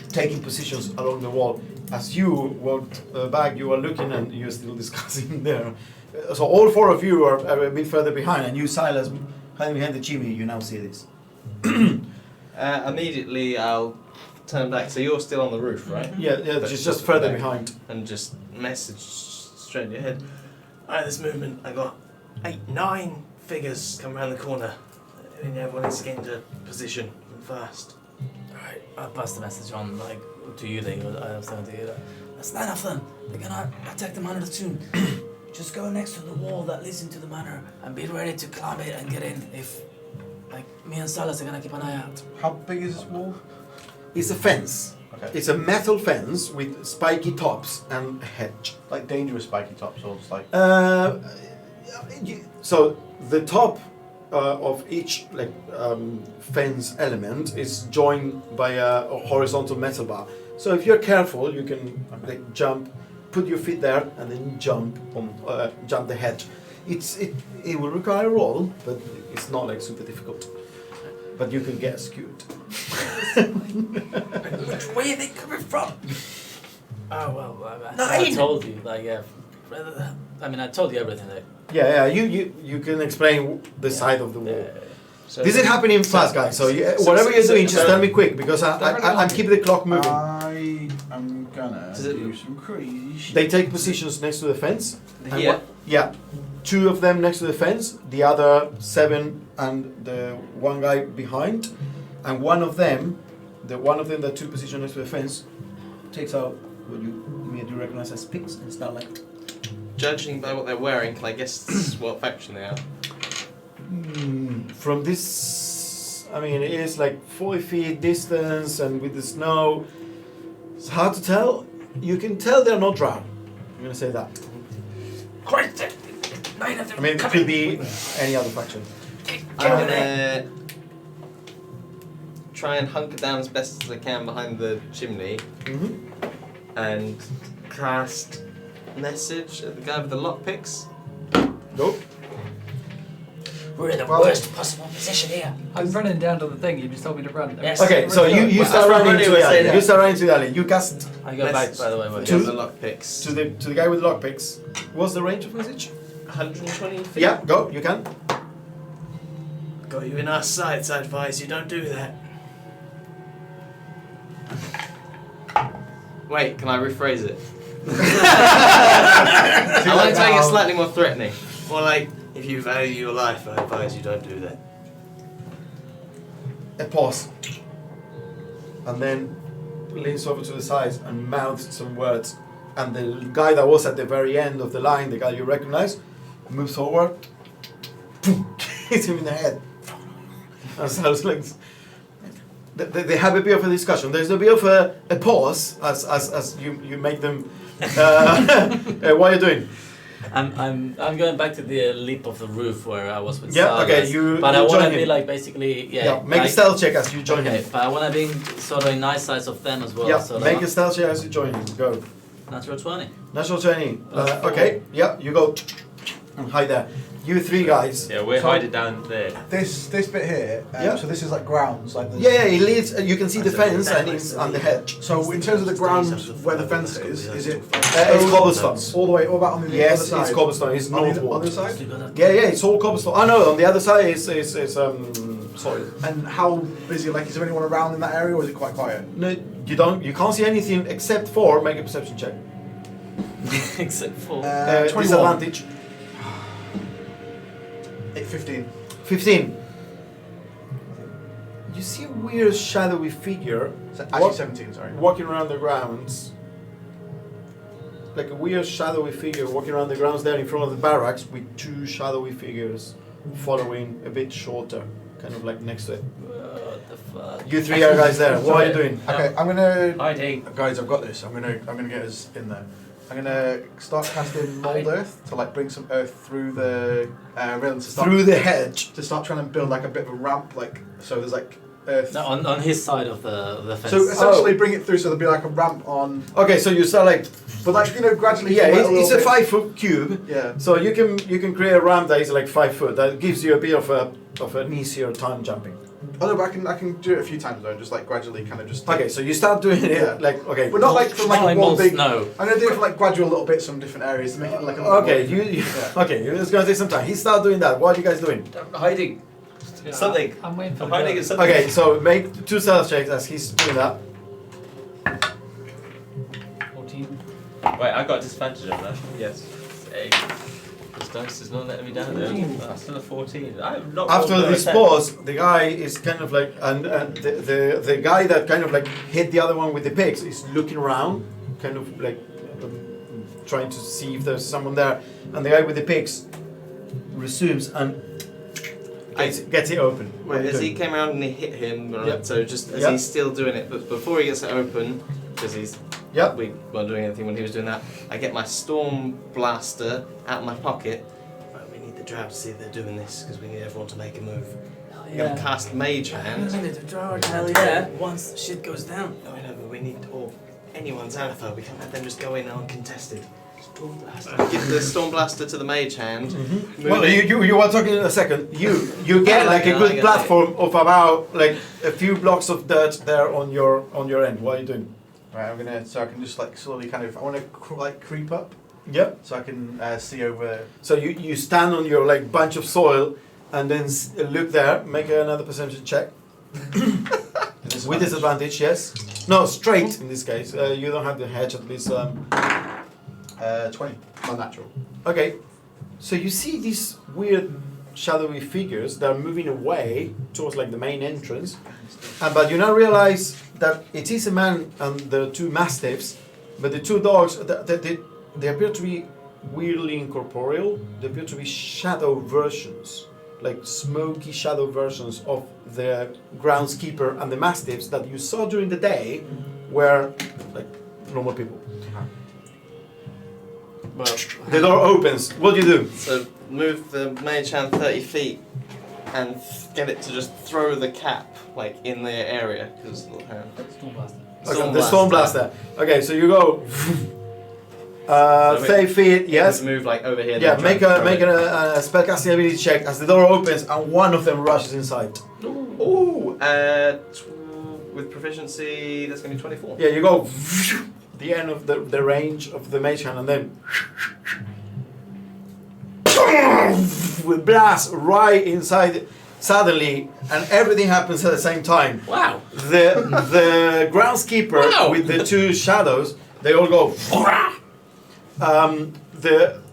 taking positions along the wall. As you walked back, you are looking and you're still discussing there. So all 4 of you are a bit further behind, and you, Silas, hiding behind the chimney, you now see this. Immediately, I'll turn back. So you're still on the roof, right? Yeah, But just further back behind. And just message straight in your head. Alright, this movement, I got 8, 9 figures come around the corner. And everyone needs to get into position and fast. Alright, I'll pass the message on, like, to you, I was saying to you. There's 9 of them. They're gonna attack the manor soon. Just go next to the wall that leads into the manor and be ready to climb it and get in if, like, me and Silas are gonna keep an eye out. How big is this wall? It's a fence. Okay. It's a metal fence with spiky tops and a hedge. Like dangerous spiky tops, or just like. So the top of each fence element is joined by a horizontal metal bar. So if you're careful, you can like jump, put your feet there, and then jump the hedge. It will require a roll, but it's not like super difficult. But you can get skewed. Where are they coming from? Oh well, I told you, like, yeah. I mean, I told you everything. Like, Yeah. You can explain the side of the wall. So This is happening fast, guys. So whatever you're doing, just tell me quick because I'm keeping the clock moving. I am gonna Does it- do some crazy shit. They take positions next to the fence. And Here? Yeah. 2 of them next to the fence, the other 7 and the one guy behind. And one of them that took position next to the fence, takes out what you immediately recognize as picks and start like. Judging by what they're wearing, can I guess what faction they are? From this, I mean, it is like 40 feet distance, and with the snow, it's hard to tell. You can tell they're not drow. I'm gonna say that. great! 9 of them. I mean, it could be any other faction. I'm gonna try and hunker down as best as I can behind the chimney Mm-hmm. and cast message at the guy with the lockpicks. Go. We're in the Well- worst possible position here. I'm running down to the thing. You just told me to run. Yes. Okay, so you Well, start that's running what to I the would say alley. that. You start running to the alley. You cast I go back, Message by the way. for With the you. guy with the lockpicks. to the guy with lockpicks. What's the range of message? 120 feet. Yeah, go. You can. Got you in our sights. I advise you don't do that. Wait, can I rephrase it? I want to make it slightly more threatening. More like, if you value your life, I advise you don't do that. A pause. And then leans over to the side and mouths some words. And the guy that was at the very end of the line, the guy you recognize, moves forward, hits him in the head. And starts like. They have a bit of a discussion. There's a bit of a pause as you make them. What are you doing? I'm going back to the lip of the roof where I was with Yeah, Silas. okay, But you I want to join be him. like basically, yeah. Make a like, stealth check as you join Okay, him. but I want to be sort of in eyesight of them as well. Yeah, so make like, a stealth check as you join him. Go. natural 20. Natural 20. Plus Okay, yeah, you go and hide there. You 3 guys. Yeah, we're So- hiding down there. This bit here. Yeah. So this is like grounds, like. Yeah, it leads. You can see the That's a fence bit and it's on the hedge. So in terms of the ground where the fence is it? It's cobblestone. All the way, all about on the other Yes, side. it's cobblestone. It's On the northward. other side. Yeah, it's all cobblestone. Oh no, on the other side is soil. And how busy? Like, is there anyone around in that area, or is it quite quiet? No, you can't see anything except for make a perception check. Except for. 21. Disadvantage. 15. 15. You see a weird shadowy figure So actually What? 17. Sorry. walking around the grounds. Like a weird shadowy figure walking around the grounds there in front of the barracks with 2 shadowy figures following a bit shorter, kind of like next to it. What the You three are guys there. What are you doing? Okay, I'm gonna. Hiding. Guys, I've got this. I'm gonna get us in there. I'm gonna start casting mold earth to like bring some earth through the railings to start Through the hedge. to start trying to build like a bit of a ramp, like so there's like earth. No, on his side of the fence. So essentially, bring it through so there'll be like a ramp on, Okay, so you start like, but like gradually. yeah, fill it it's a little 5 foot cube. bit. Yeah. So you can create a ramp that is like 5 foot. That gives you a bit of an easier time jumping. Oh no, but I can do it a few times though, just like gradually, kind of just. Okay, so you start doing it Yeah. like okay. But not like from like one Molds, big. no. I'm gonna do it from like gradual little bits from different areas to make it like a. Okay, you Yeah. okay. It's gonna take some time. He start doing that. What are you guys doing? Hiding. Yeah, Something. I'm waiting for I'm the hiding go. in something. Okay, so make 2 stealth checks as he's doing that. 14. Wait, I got disadvantage on that. Yes. Hey. This dice is not letting me down there. Oh, still a 14. I'm not After rolled this a 10. pause, the guy is kind of like, and the guy that kind of like hit the other one with the pigs is looking around, kind of like trying to see if there's someone there, and the guy with the pigs resumes and gets it open. What are Wait, you as he doing? came around and he hit him, right? Yep. So just as Yep. he's still doing it, but before he gets it open, because he's Yep. we weren't doing anything when he was doing that, I get my storm blaster out of my pocket. Right, we need the drow to see if they're doing this because we need everyone to make a move. I'm gonna cast Mage Hand. Hell yeah. Once shit goes down. No, I know, but we need or anyone's Xanathar. We can't let them just go in uncontested. Storm Blaster. Give the Storm Blaster to the Mage Hand. Move Well, it. you were talking in a second. You get I like a like good it. platform of about like a few blocks of dirt there on your end. What are you doing? Right, I'm gonna so I can just like slowly kind of I want to like creep up Yep. so I can see over. So you stand on your like bunch of soil and then look there. Make another perception check. With disadvantage, yes. No, straight in this case. You don't have the hedge at least. 20, unnatural. Okay. So you see these weird shadowy figures that are moving away towards like the main entrance, but you now realize that it is a man and the 2 mastiffs, but the 2 dogs they appear to be weirdly incorporeal. They appear to be shadow versions, like smoky shadow versions of the groundskeeper and the mastiffs that you saw during the day, were like normal people. Well, The door opens. What do you do? so move the Mage Hand 30 feet and get it to just throw the cap like in their area because little hand. Storm Blaster. Okay, the storm blaster. Okay, so you go. So 30 feet. Yes. Move like over here. Yeah. then Make try a and make throw a spellcasting ability check as the door opens and one of them rushes inside. it. Ooh, with proficiency, that's gonna be 24. Yeah, you go. The end of the range of the mage hand and then with blast right inside suddenly, and everything happens at the same time. Wow. The groundskeeper Wow. with the 2 shadows, they all go.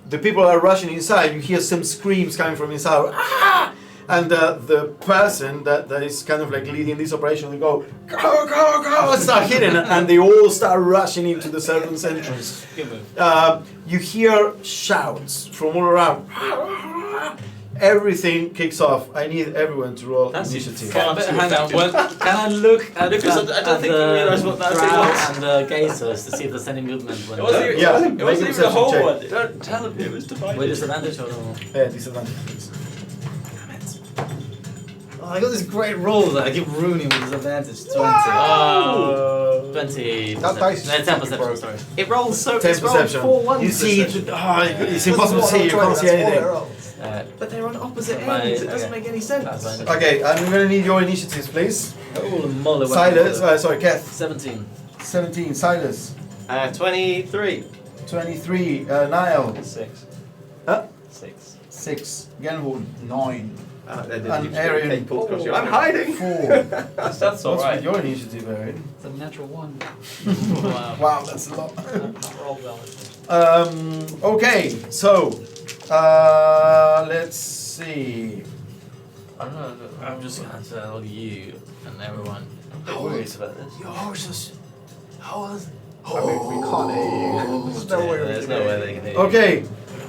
The people are rushing inside. You hear some screams coming from inside. Ah! And the person that is kind of like leading this operation, they go go, and start hitting, and they all start rushing into the servants' entrance. Good move. You hear shouts from all around. Everything kicks off. I need everyone to roll That's initiative. far But too hang on, effective. well, can I look at, Because I don't think we realised what that thing drow was. and the gazers to see if there's any movement when It wasn't even, Yeah, it wasn't, make it wasn't a even a whole perception one. Don't tell him it was divided. with disadvantage or no? Disadvantage, please. Oh, I got this great roll that I keep ruining with disadvantage. 20. Oh. 20. That dice is 10 fucking perception, broken. sorry. It rolls so 10 it's rolled perception. 4 ones. You this see, session. it's impossible to see. You can't see anything. But they're on opposite My- ends. It doesn't okay. make any sense. That's fine. Okay, I'm gonna need your initiatives, please. Oh, Muller. Silas, sorry, Keth. 17. 17. Silas. 23. 23. Niall. 6. Huh? 6. 6. Genhorn. 9. And Arian. I'm hiding. 4. That's What's alright. with your initiative, Arian? It's a natural 1. Wow. Wow, that's a lot. Not rolled well. Okay, so let's see. I don't know. I'm just gonna tell you and everyone. I'm a bit worried about this. Your horses. Horses. I mean, we can't hear you. There's no way we There's can no hear way you. they can hear you. Okay,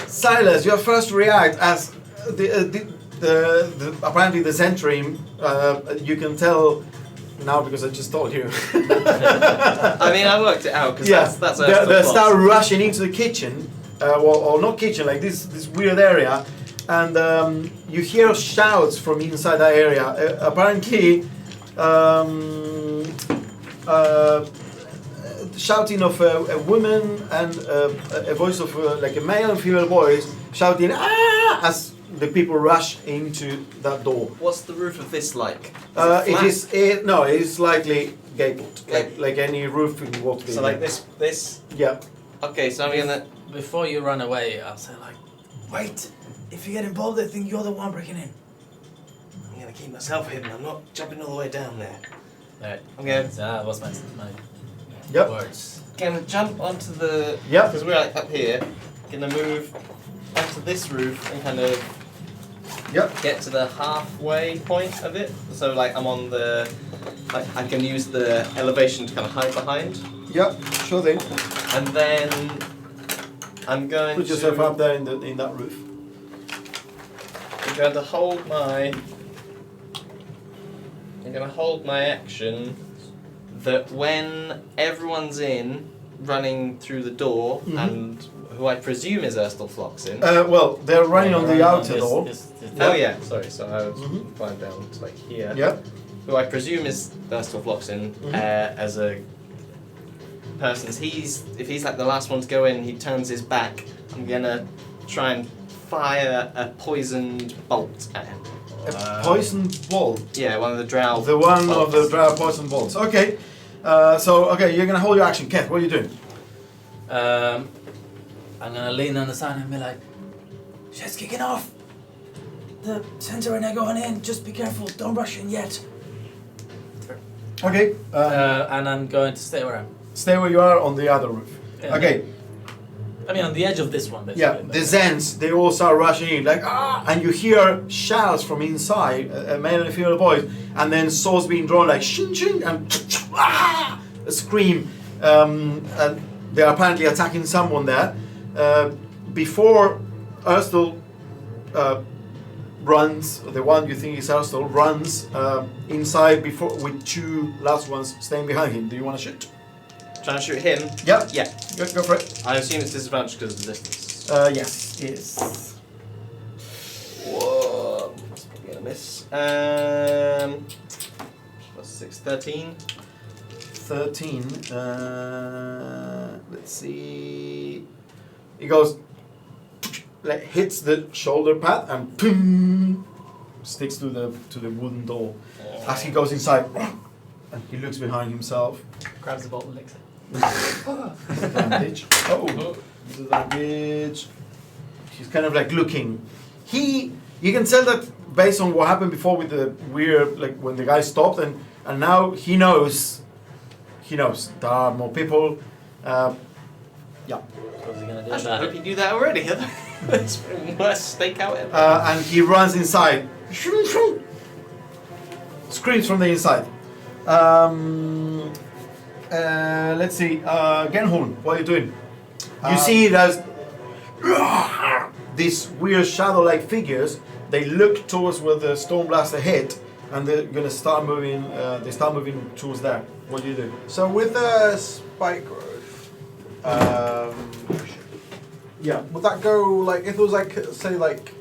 Silas, you're first to react as the apparently the Zentrim. You can tell now because I just told you. I mean, I worked it out because that's they start rushing into the kitchen, or not kitchen, like this weird area, and you hear shouts from inside that area. Apparently, shouting of a woman and a voice of like a male and female voice shouting "ah!" as the people rush into that door. What's the roof of this like? It is slightly gabled, like any roof in what we So like this. Yeah. Okay, so I'm gonna. Before you run away, I'll say like, wait, if you get involved, they think you're the one breaking in. I'm gonna keep myself hidden. I'm not jumping all the way down there. Right. Okay. That was my Yep. words. Gonna jump onto the. Yep. Because we're like up here. Gonna move onto this roof and kind of Yep. get to the halfway point of it. So like I'm on the. Like I can use the elevation to kind of hide behind, Yep. Sure thing. and then I'm going Put to. yourself up there in that roof. I'm going to hold my. I'm going to hold my action that when everyone's in, running through the door, Mhm. and who I presume is Erstal Floxin. Well, they're running on the outer door. Oh yeah, sorry. So I was Mhm. flying down to like here. Yep. Who I presume is Erstal Floxin Mhm. as a person. If he's like the last one to go in, he turns his back. I'm gonna try and fire a poisoned bolt at him. A poison bolt. Yeah, one of the drow. The one of the bolts. dry poison bolts. Okay. Okay, you're gonna hold your action. Keth, what are you doing? I'm gonna lean on the side and be like, shit's kicking off. The sensor and they're going in. Just be careful. Don't rush in yet. Okay. And I'm going to stay where I am. Stay where you are on the other roof. Yeah. Okay. I mean, on the edge of this one, basically. Yeah, the Zens, they all start rushing in, like, ah! And you hear shouts from inside, a male and a female voice, and then swords being drawn, like, shing, shing, and ah! A scream. And they're apparently attacking someone there. Before Erstal runs, the one you think is Erstal, runs inside before with two last ones staying behind him. Do you want to shoot? Trying to shoot him. Yep. Yeah. Go for it. I assume it's disadvantage because of the distance. Yes, it is. Whoa. That's probably gonna miss. What's 6? 13? 13. Let's see. He goes, like, hits the shoulder pad and boom, sticks to the wooden door. As he goes inside, and he looks behind himself. Grabs the bolt and licks it. Disadvantage. Oh, disadvantage. He's kind of like looking. You can tell that based on what happened before with the weird, like when the guy stopped, and now he knows. He knows there are more people. Yeah. What's he gonna do I about hope it? you knew that already. It's the worst stakeout ever. And he runs inside. Screams from the inside. Let's see. Genhorn, what are you doing? You see there's these weird shadow-like figures. They look towards where the Stormblaster hit, and they're gonna start moving. They start moving towards there. What do you do? So with spike growth, Yeah. would that go like if it was like say like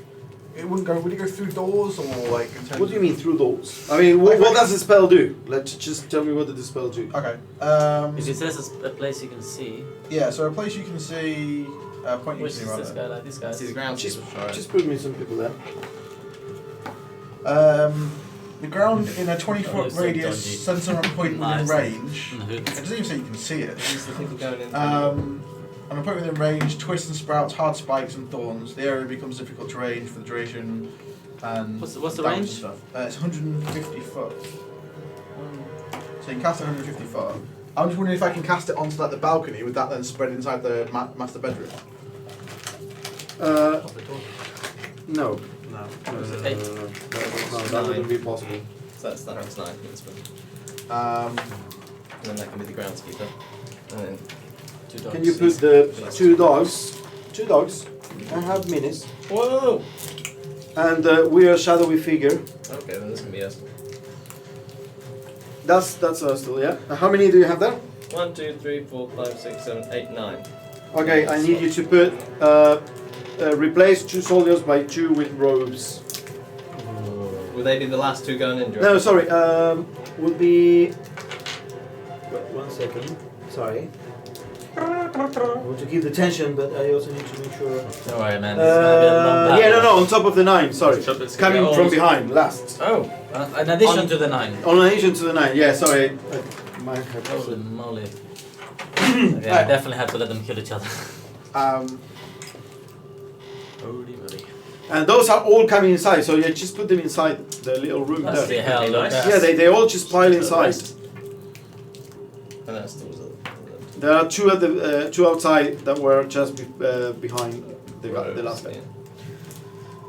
it wouldn't go? Would it go through doors or like? In terms What do you mean through doors? I mean, what does the spell do? Let's just tell me what did the spell do. Okay. If it says a place you can see, Yeah. So a place you can see. Point you which can see is right this there. guy, like this guy. See the ground. Just put me some people there. The ground in a 20-foot Oh, so radius, dodgy. sensor and point within Nice. range. In the hood. It doesn't even say you can see it. These are the people going in. And a point within range, twists and sprouts, hard spikes and thorns. The area becomes difficult terrain for the duration. And What's the damage range? and stuff. It's 150 foot. So you can cast it 150 foot. I'm just wondering if I can cast it onto like the balcony. Would that then spread inside the master bedroom? No. No. Eight. That wouldn't be possible. So that's 9. That's good. Um, And then that can be the groundskeeper. And then 2 dogs. Can you put the two dogs? I have minis. whoa! And we are a shadowy figure. Okay, then this can be us. That's us still, yeah. How many do you have there? 1, 2, 3, 4, 5, 6, 7, 8, 9. Okay, I need you to put replace 2 soldiers by 2 with robes. Will they be the last 2 going in? No, sorry. Would be. Wait, 1 second. Sorry. I want to keep the tension, but I also need to make sure. Don't worry, man. This is gonna be a long battle. Yeah, no, on top of the 9. Sorry, So it's coming gonna be from almost- behind, last. Oh, in addition On- to the 9. On addition to the 9. Yeah, sorry. My Holy moly. Okay, I definitely have to let them kill each other. Holy moly. And those are all coming inside, so you just put them inside the little room That's there. the hell, look. Yeah, they all just pile inside. And that's still There are 2 at the 2 outside that were just behind the last guy.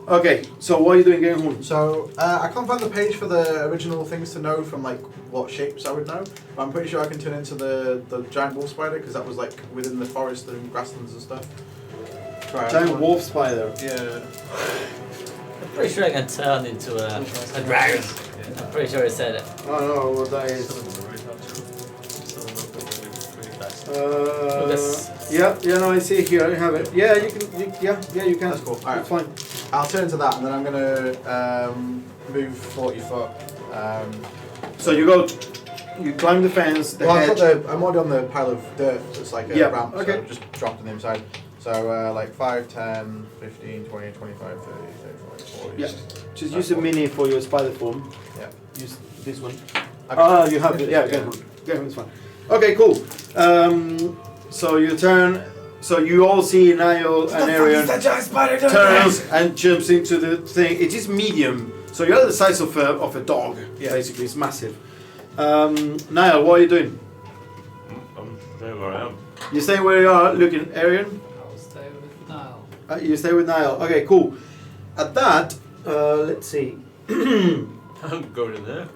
Okay, so what are you doing, Genghorn? So I can't find the page for the original things to know from like what shapes I would know, but I'm pretty sure I can turn into the giant wolf spider because that was like within the forest and grasslands and stuff. Try Giant wolf spider. Yeah. I'm pretty sure I can turn into a dragon. I'm pretty sure I said it. I don't know what that is. Yeah, no, I see it here. I have it. Yeah, you can. Yeah, you can. That's cool. Alright. It's fine. I'll turn into that and then I'm gonna move 40 foot. So you go. You climb the fence. The Well, hedge. I'm already on the pile of dirt, so it's like a Yeah, ramp, okay. so just dropped on the inside. So like 5, 10, 15, 20, 25, 30, 35, 40. Yeah. Just use a mini for your spider form. Yeah. Use this one. Okay. You have it. Yeah, Genghorn. It's fine. Okay, cool. So you turn. So you all see Niall and Arian turns and jumps into the thing. It is medium, so you're the size of a dog. Yeah. Basically, it's massive. Niall, what are you doing? I'm staying where I am. You stay where you are, looking. Arian, I'll stay with Niall. you stay with Niall. Okay, cool. At that, let's see. I'm going in there.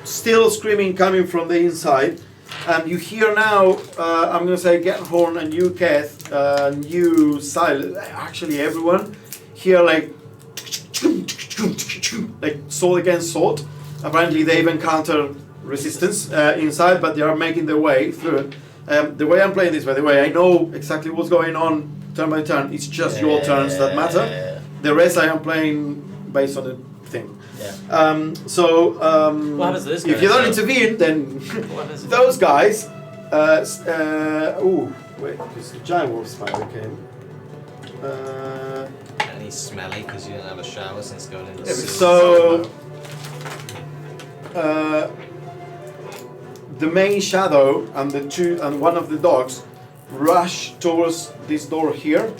Still screaming coming from the inside, and you hear now. I'm gonna say Genghorn and you, Keth, and you, Silas. Actually, everyone hear like sword against sword. Apparently, they've encountered resistance inside, but they are making their way through. The way I'm playing this, by the way, I know exactly what's going on turn by turn. It's just your turns that matter. The rest I am playing based on the thing. Yeah. What happens to this guy? if you don't intervene, then What happens to those guys. Wait, because the giant wolf spider came. And he's smelly because you didn't have a shower since going in the So, the main shadow and the 2 and one of the dogs rush towards this door here.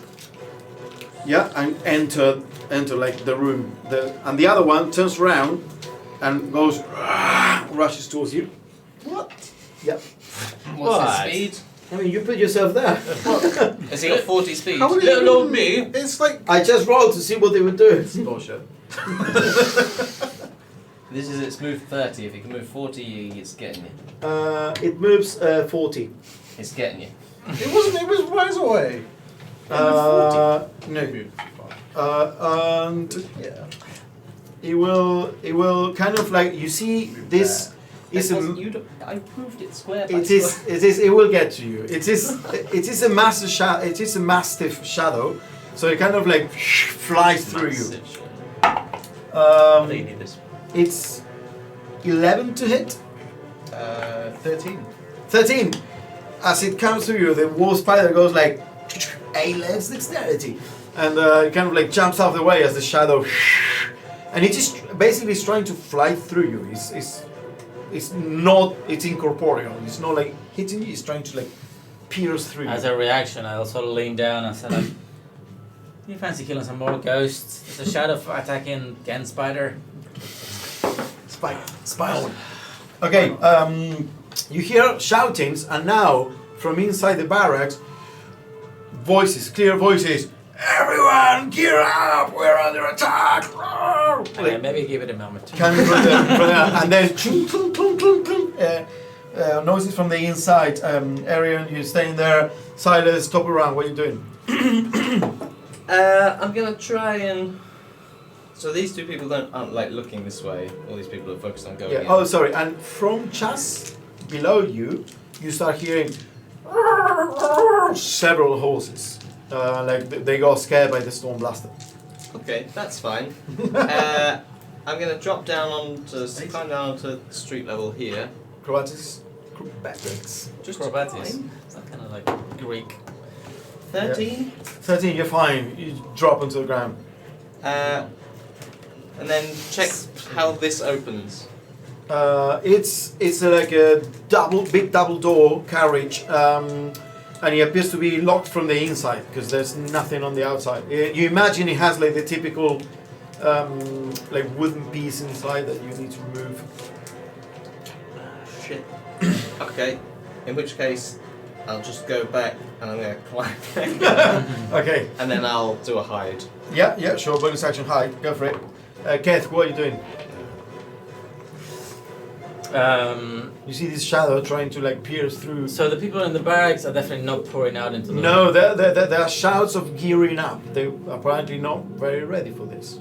Yeah, and enter like the room. And the other one turns around and goes rushes towards you. What? Yep. What's What? his speed? I mean, you put yourself there. Has he got 40 speed? How would he Little old even- me. It's like I just rolled to see what they would do. bullshit. This is its move 30. If you can move 40, it's getting you. It moves 40. It's getting you. It wasn't. It was miles away. No. And Yeah. it will kind of like you see this is a I proved it square by it will get to you. It is a mastiff shadow, so it kind of like flies through you. I think you need this. It's 11 to hit. 13. 13. As it comes through you, the wolf spider goes like A-levels dexterity, and it kind of like jumps out of the way as the shadow, and it is basically trying to fly through you. It's incorporeal. It's not like hitting you. It's trying to like pierce through As you. a reaction, I also lean down and said, "You fancy killing some more ghosts? Is the shadow attacking Gen Spider?" Spy. Okay. You hear shoutings, and now from inside the barracks, voices, clear voices. Everyone, gear up! We're under attack! Okay, maybe give it a moment. Coming from the and then chunk, clunk, clunk, clunk, clunk, noises from the inside. Arian, you're staying there. Silas, top around. What are you doing? I'm gonna try and So these two people aren't like looking this way. All these people are focused on going. Yeah. in. Oh, sorry. And from just below you, you start hearing several horses. They got scared by the storm blaster. Okay, that's fine. I'm gonna drop down climb down onto street level here. Acrobatics. Acrobatics. Just Acrobatics. fine. Is that kind of like Greek? 13. 13. You're fine. You drop onto the ground. And then check how this opens. It's like a big double door carriage, and it appears to be locked from the inside because there's nothing on the outside. You imagine it has like the typical like wooden piece inside that you need to remove. Shit. Okay. In which case, I'll just go back and I'm gonna climb. Okay. And then I'll do a hide. Yeah, sure. Bonus action hide. Go for it. Keth, what are you doing? You see this shadow trying to like pierce through. So the people in the barracks are definitely not pouring out into the. No, there are shouts of gearing up. They're apparently not very ready for this.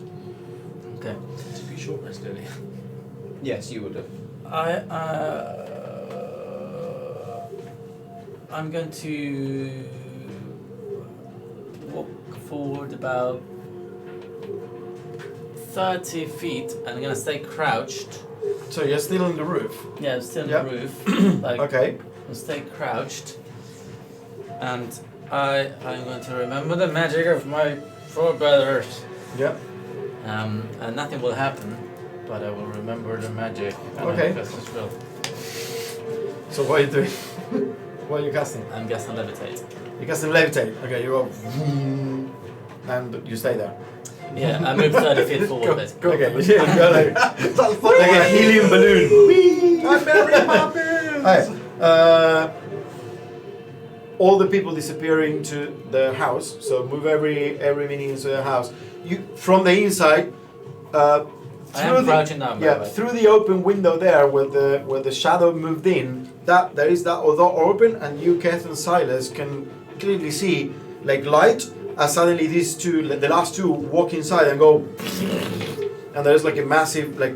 Okay. Took you short rest earlier. Yes, you would have. I'm going to walk forward about 30 feet and I'm going to stay crouched. So you're still on the roof. Yeah, I'm still Yeah. on the roof. Like, Okay. I'll stay crouched. And I'm going to remember the magic of my forebrothers. Yeah. And nothing will happen, but I will remember the magic. And Okay. I cast a spell. So what are you doing? What are you casting? I'm guessing levitate. You casting levitate. Okay, you go vroom, and you stay there. Yeah, I moved 30 feet forward basically. Okay, yeah, you go like, That's funny. like a helium balloon. I'm Mary Poppins. Alright. All the people disappear into the house. So move every minute into the house. You from the inside. I am crouching down, by the Yeah, way. through the open window there, where the shadow moved in. There is that door open, and you, Keth and Silas, can clearly see like light. As suddenly these two, the last two, walk inside and go, and there's like a massive like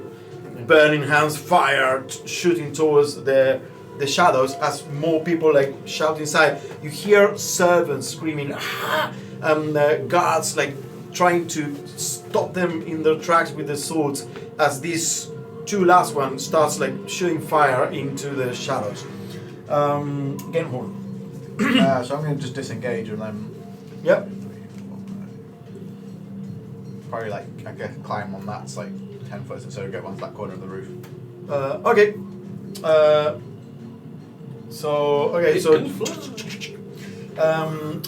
burning hands fire shooting towards the shadows as more people like shout inside. You hear servants screaming, ah! And guards like trying to stop them in their tracks with the swords as these two last ones starts like shooting fire into the shadows. Genhorn. So I'm going to just disengage and then Yep. probably like I guess climb on that. It's like 10 foot, so get onto that corner of the roof. Okay.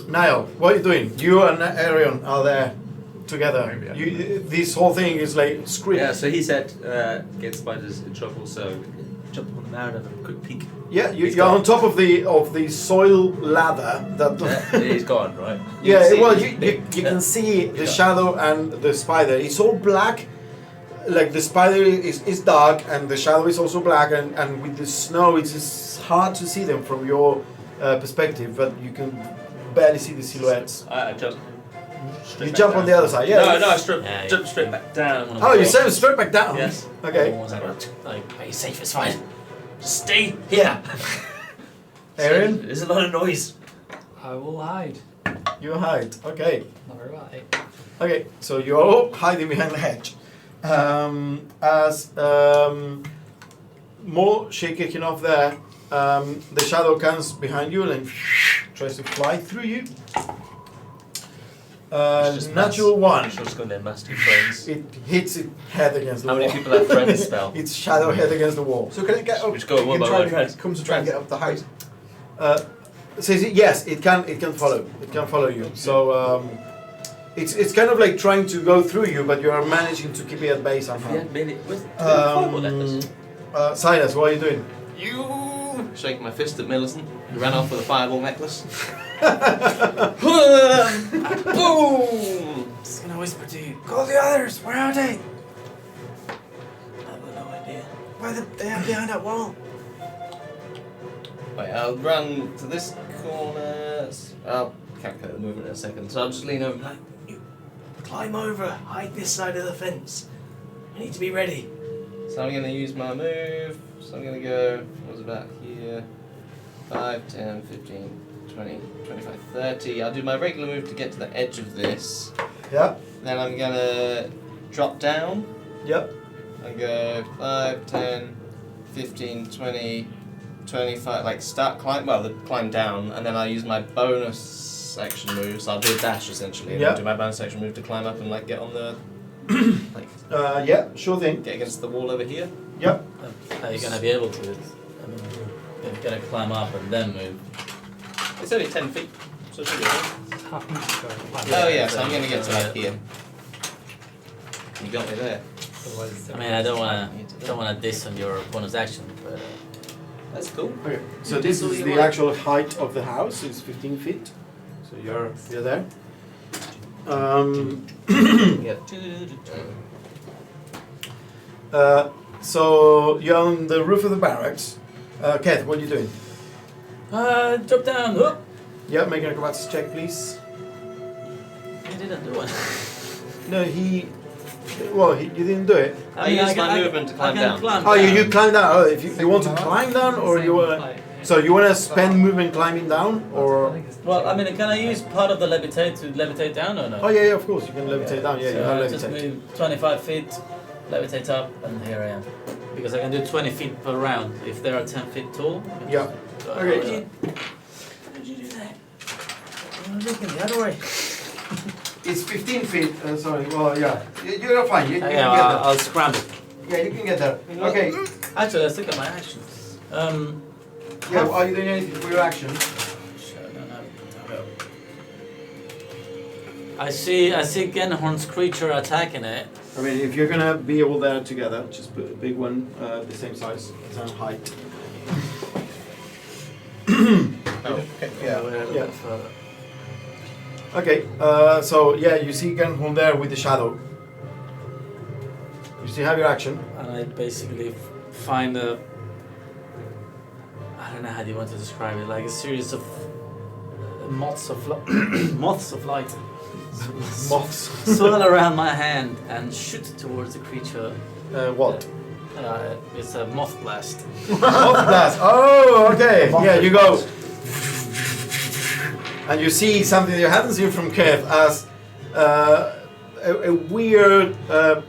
Niall, what are you doing? You and Arion are there together. Maybe, This whole thing is like screaming. Yeah, so he said get spiders in trouble, so jump on the mound and have a quick peek. Yeah, He's you're gone. on top of the soil ladder that. He's gone, right? Yeah, see well, the you big- can see the Yeah. shadow and the spider. It's all black. Like the spider is dark and the shadow is also black, and with the snow it's just hard to see them from your perspective, but you can barely see the silhouettes. I jump. You jump on the other side, yeah. No, I Yeah, jump straight back down. Oh, you send him straight back down? Yes. Okay. Like, Are you safe? It's fine. Just stay here. Aaron, There's a lot of noise. I will hide. you hide. Okay. Not very well. Okay, so you're all hiding behind the hedge. As more shake kicking off there, the shadow comes behind you and tries to fly through you. It's just Natural one. I'm sure it's going to be master friends. It hits its head against the How wall. many people have friends spell? Its shadow head against the wall. So can it get up? Just go one by one. It comes to try and get up the height. Says yes, it can follow. It can follow you. So it's kind of like trying to go through you, but you are managing to keep it at bay somehow. Yeah, maybe. Fireball necklace. Silas, what are you doing? You shake my fist at Millicent, who ran off with a fireball necklace. Boom! just gonna whisper to you, call the others, where are they? I've got no idea. Why are they behind that wall? Wait, I'll run to this corner. I'll calculate the movement in a second, so I'll just lean over and be like, climb over, hide this side of the fence. We need to be ready. So I'm going to use my move. So I'm going to go, what was about here? 5, 10, 15, 20, 25, 30. I'll do my regular move to get to the edge of this. Yeah. Then I'm going to drop down. Yep. And go 5, 10, 15, 20, 25, like start climb, climb down, and then I'll use my bonus action move, so I'll do a dash essentially, and Yeah. then do my bonus action move to climb up and like get on the, like Yeah, sure thing. get against the wall over here. Yep. How are you gonna be able to? I mean, you're gonna climb up and then move. It's only 10 feet, so it should be okay. It's half movement. Oh yeah, so I'm going to get to like here. You got me there. Otherwise, I mean, I don't wanna diss on your bonus action, but That's cool. Okay. So this is the actual height of the house. It's 15 feet. So you're there. Yeah. So you're on the roof of the barracks. Keth, what are you doing? drop down. Oh, Yeah, make an acrobatics check, please. I didn't do it. No, you didn't do it. I use my movement to climb down. Oh, you climb down. Oh, if you want to climb down, or you want. So you want to spend movement climbing down, or? Well, I mean, can I use part of the levitate to levitate down or no? Oh yeah, of course you can levitate down. Yeah, so you have I just levitate. move 25 feet, levitate up, and here I am. Because I can do 20 feet per round. If they are 10 feet tall. I can Yeah. just go Okay. over there. How did you do that? I'm looking the other way. It's 15 feet. Sorry. Well, yeah. You're fine. You can Yeah, get there. I'll scramble. Yeah, you can get there. Okay. Actually, let's look at my actions. Yeah. Are you doing anything for your action? No. I see Genhorn's creature attacking it. I mean, if you're gonna be all there together, just put a big one, the same size, same height. Yeah. Okay. So yeah, you see Genhorn there with the shadow. You still have your action. And I basically find a. I don't know how do you want to describe it, like a series of moths of light Moths. swirl around my hand and shoot towards the creature. What? It's a moth blast. Moth blast. Oh, okay. Yeah, you go. And you see something you haven't seen from Kev as a weird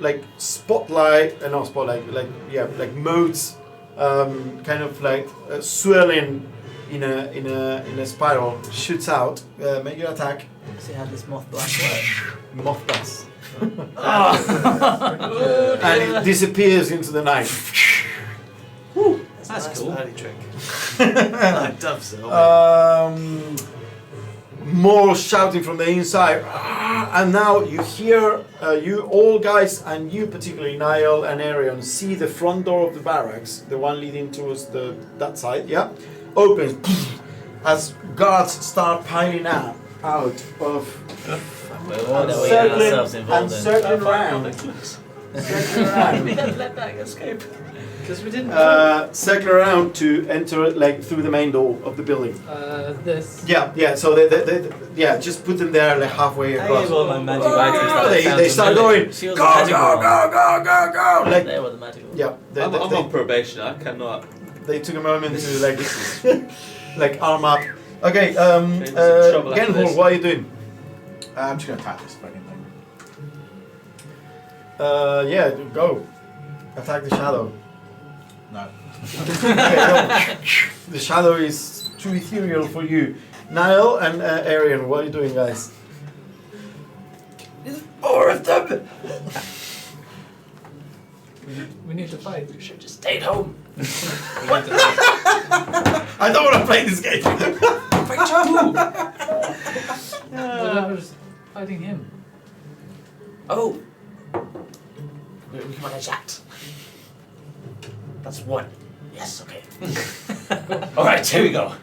like spotlight, not spotlight, like motes, kind of like swirling in a spiral, shoots out. Make your attack. See how this moth blast works? Moth blast. And it disappears into the night. That's Nice cool. party trick. Like doves though. More shouting from the inside, and now you hear, you all guys, and you particularly, Niall and Arion, see the front door of the barracks, the one leading towards that side, yeah, opens as guards start piling out of circling around. We didn't let that escape. Because we didn't. Circle around to enter like through the main door of the building. This. Yeah. So they just put them there like halfway I across. gave all my magic items that I found They in start the going. village. She Go, was go, a magic go, wand. go. Like They were the magic wand. yeah, I'm on probation. I cannot. they took a moment to like like arm up. Okay, There's some trouble after Genhorn, this. what are you doing? I'm just gonna attack this fucking thing. Yeah, go. Attack the shadow. No. Okay, no. The shadow is too ethereal for you. Niall and Arion, what are you doing, guys? There's 4 of them! We need to fight. You should just stayed home. I don't want to play this game! Whatever's fighting him. Oh. We want to chat. That's one. Yes, okay. Alright, here we go.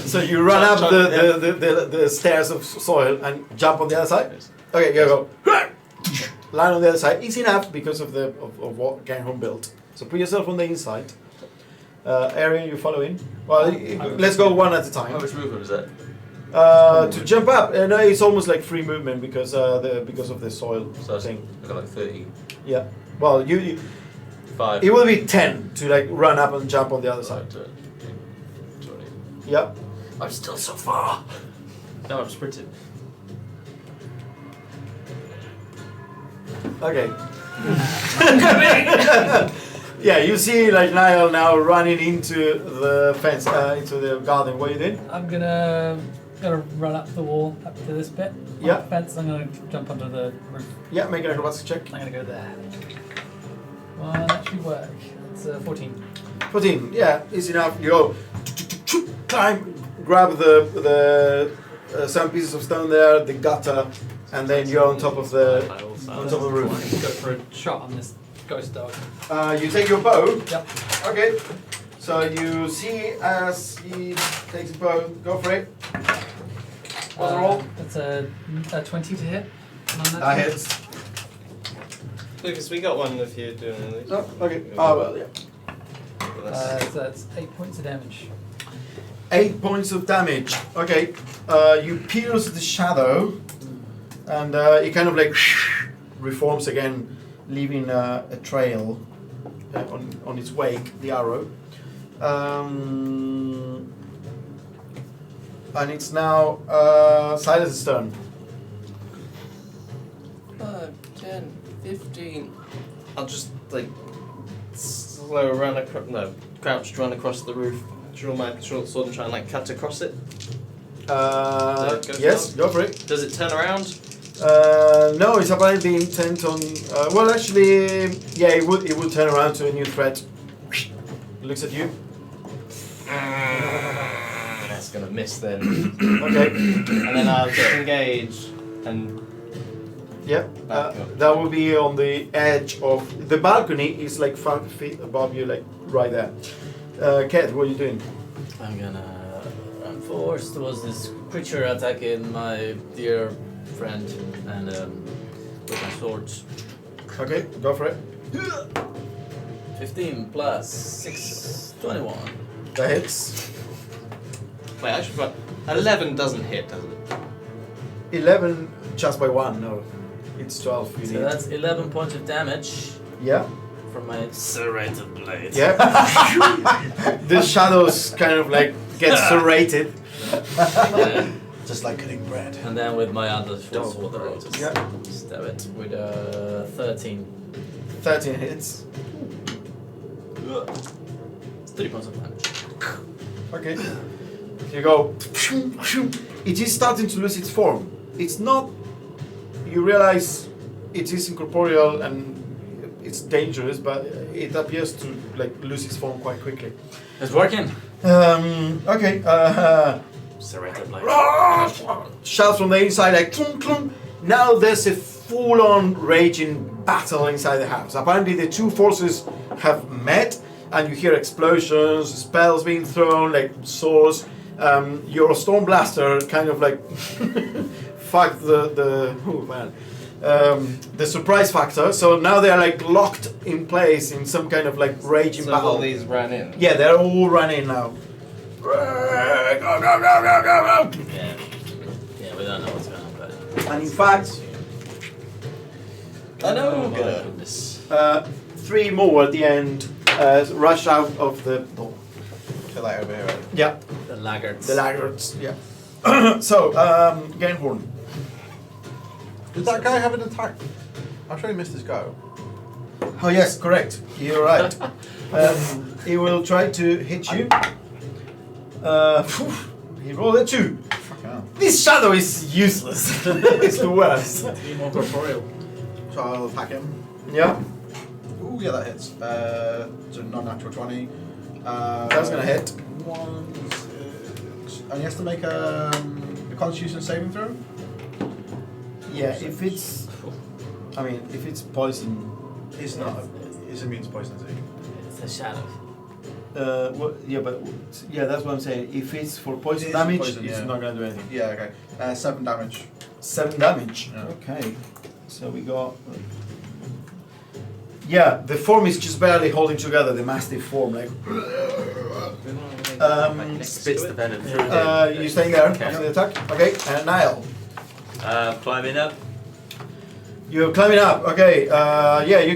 So you run up the stairs of soil and jump on the other side? Okay, go. Line on the other side. Easy enough because of what Genhorn built. So put yourself on the inside. Arion, you follow in. Well, let's go one at a How time. much movement is that? To jump up, no, it's almost like free movement because of the soil So thing. I got like 30. Yeah. Well, you 5. it will be 10 to like run up and jump on the other side. 20. Yeah. I'm still so far. No, I'm sprinting. Okay. Yeah, you see like Niall now running into the fence, into the garden. What are you doing? I'm gonna run up the wall up to this bit. On Yeah. the fence. I'm gonna jump onto the roof. Yeah, make an acrobatics check. I'm gonna go there. Well, that should work. It's 14. 14. Yeah, easy enough. You go, climb, grab the some pieces of stone there, the gutter, and then you're on top of the roof. Go for a shot on this ghost dog. You take your bow. Yep. Okay. So you see as he takes his bow. Go for it. What's the roll? That's a 20 to hit. That hits. Lucas, we got one if you're doing these. Oh, okay. Oh well, yeah. So that's 8 points of damage. 8 points of damage. Okay. You pierce the shadow, and it kind of like reforms again, leaving a trail on its wake. The arrow. And it's now Silas's turn. 5, 10, 15. I'll just like slow run across. No, crouch, run across the roof. Draw my short sword and try and like cut across it. Yes, go for it. Does it turn around? No, it's apparently intent on. Well, actually, yeah, it would turn around to a new threat. It looks at you. That's gonna miss then. Okay. And then I'll disengage and Yeah. back up. That will be on the edge of the balcony. Is like 5 feet above you, like right there. Kat, what are you doing? I'm gonna run force towards this creature attacking my dear friend and with my swords. Okay, go for it. 15 plus 6, 21. That hits. Wait, actually, but 11 doesn't hit, does it? 11 just by 1. No, it's 12. You So need. that's 11 points of damage Yeah. from my serrated blade. Yeah. The shadows kind of like get serrated. Yeah. Just like cutting bread. And then with my other short sword, I'll just Yeah. stab it with 13. 13 hits. It's 3 points of damage. Okay. You go. It is starting to lose its form. It's not. You realize it is incorporeal and it's dangerous, but it appears to like lose its form quite quickly. It's working. Okay. Serrated blade. Shouts from the inside like clunk clunk. Now there's a full-on raging battle inside the house. Apparently the two forces have met, and you hear explosions, spells being thrown, like swords. Your storm blaster kind of like fucked the oh man. The surprise factor. So now they are like locked in place in some kind of like raging So battle. all these ran in. Yeah, they're all running now. Go, go, go, go, go, go. Yeah. Yeah, we don't know what's going on, but. And in fact, I know. Oh my Good. goodness. 3 more at the end rush out of the door. Feel like over here, right? Yeah, The laggards. the laggards. Yeah. So, Gainhorn. Did that guy have an attack? I'm sure he missed his go. Oh yes, correct. You're right. He will try to hit you. He rolled a 2. Fucking hell. This shadow is useless. It's the worst. Be more corporeal. So I'll attack him. Yeah, Ooh, yeah, that hits. It's a non-natural 20. that's gonna hit. 1, 6. And he has to make a Constitution saving throw? Yeah, if it's, I mean, if it's poison, He's not. He's immune to poison, is he? It's a shadow. yeah, but yeah, that's what I'm saying. If it's for poison It is damage, poison, it's yeah. not gonna do anything. Yeah, okay. 7 damage. 7 damage. Yeah. Okay, so we got. Yeah, the form is just barely holding together. The mastiff form, like. Spits the venom through You staying there Okay. after the attack? Okay, Niall. Climbing up. You're climbing up. Okay. Yeah, you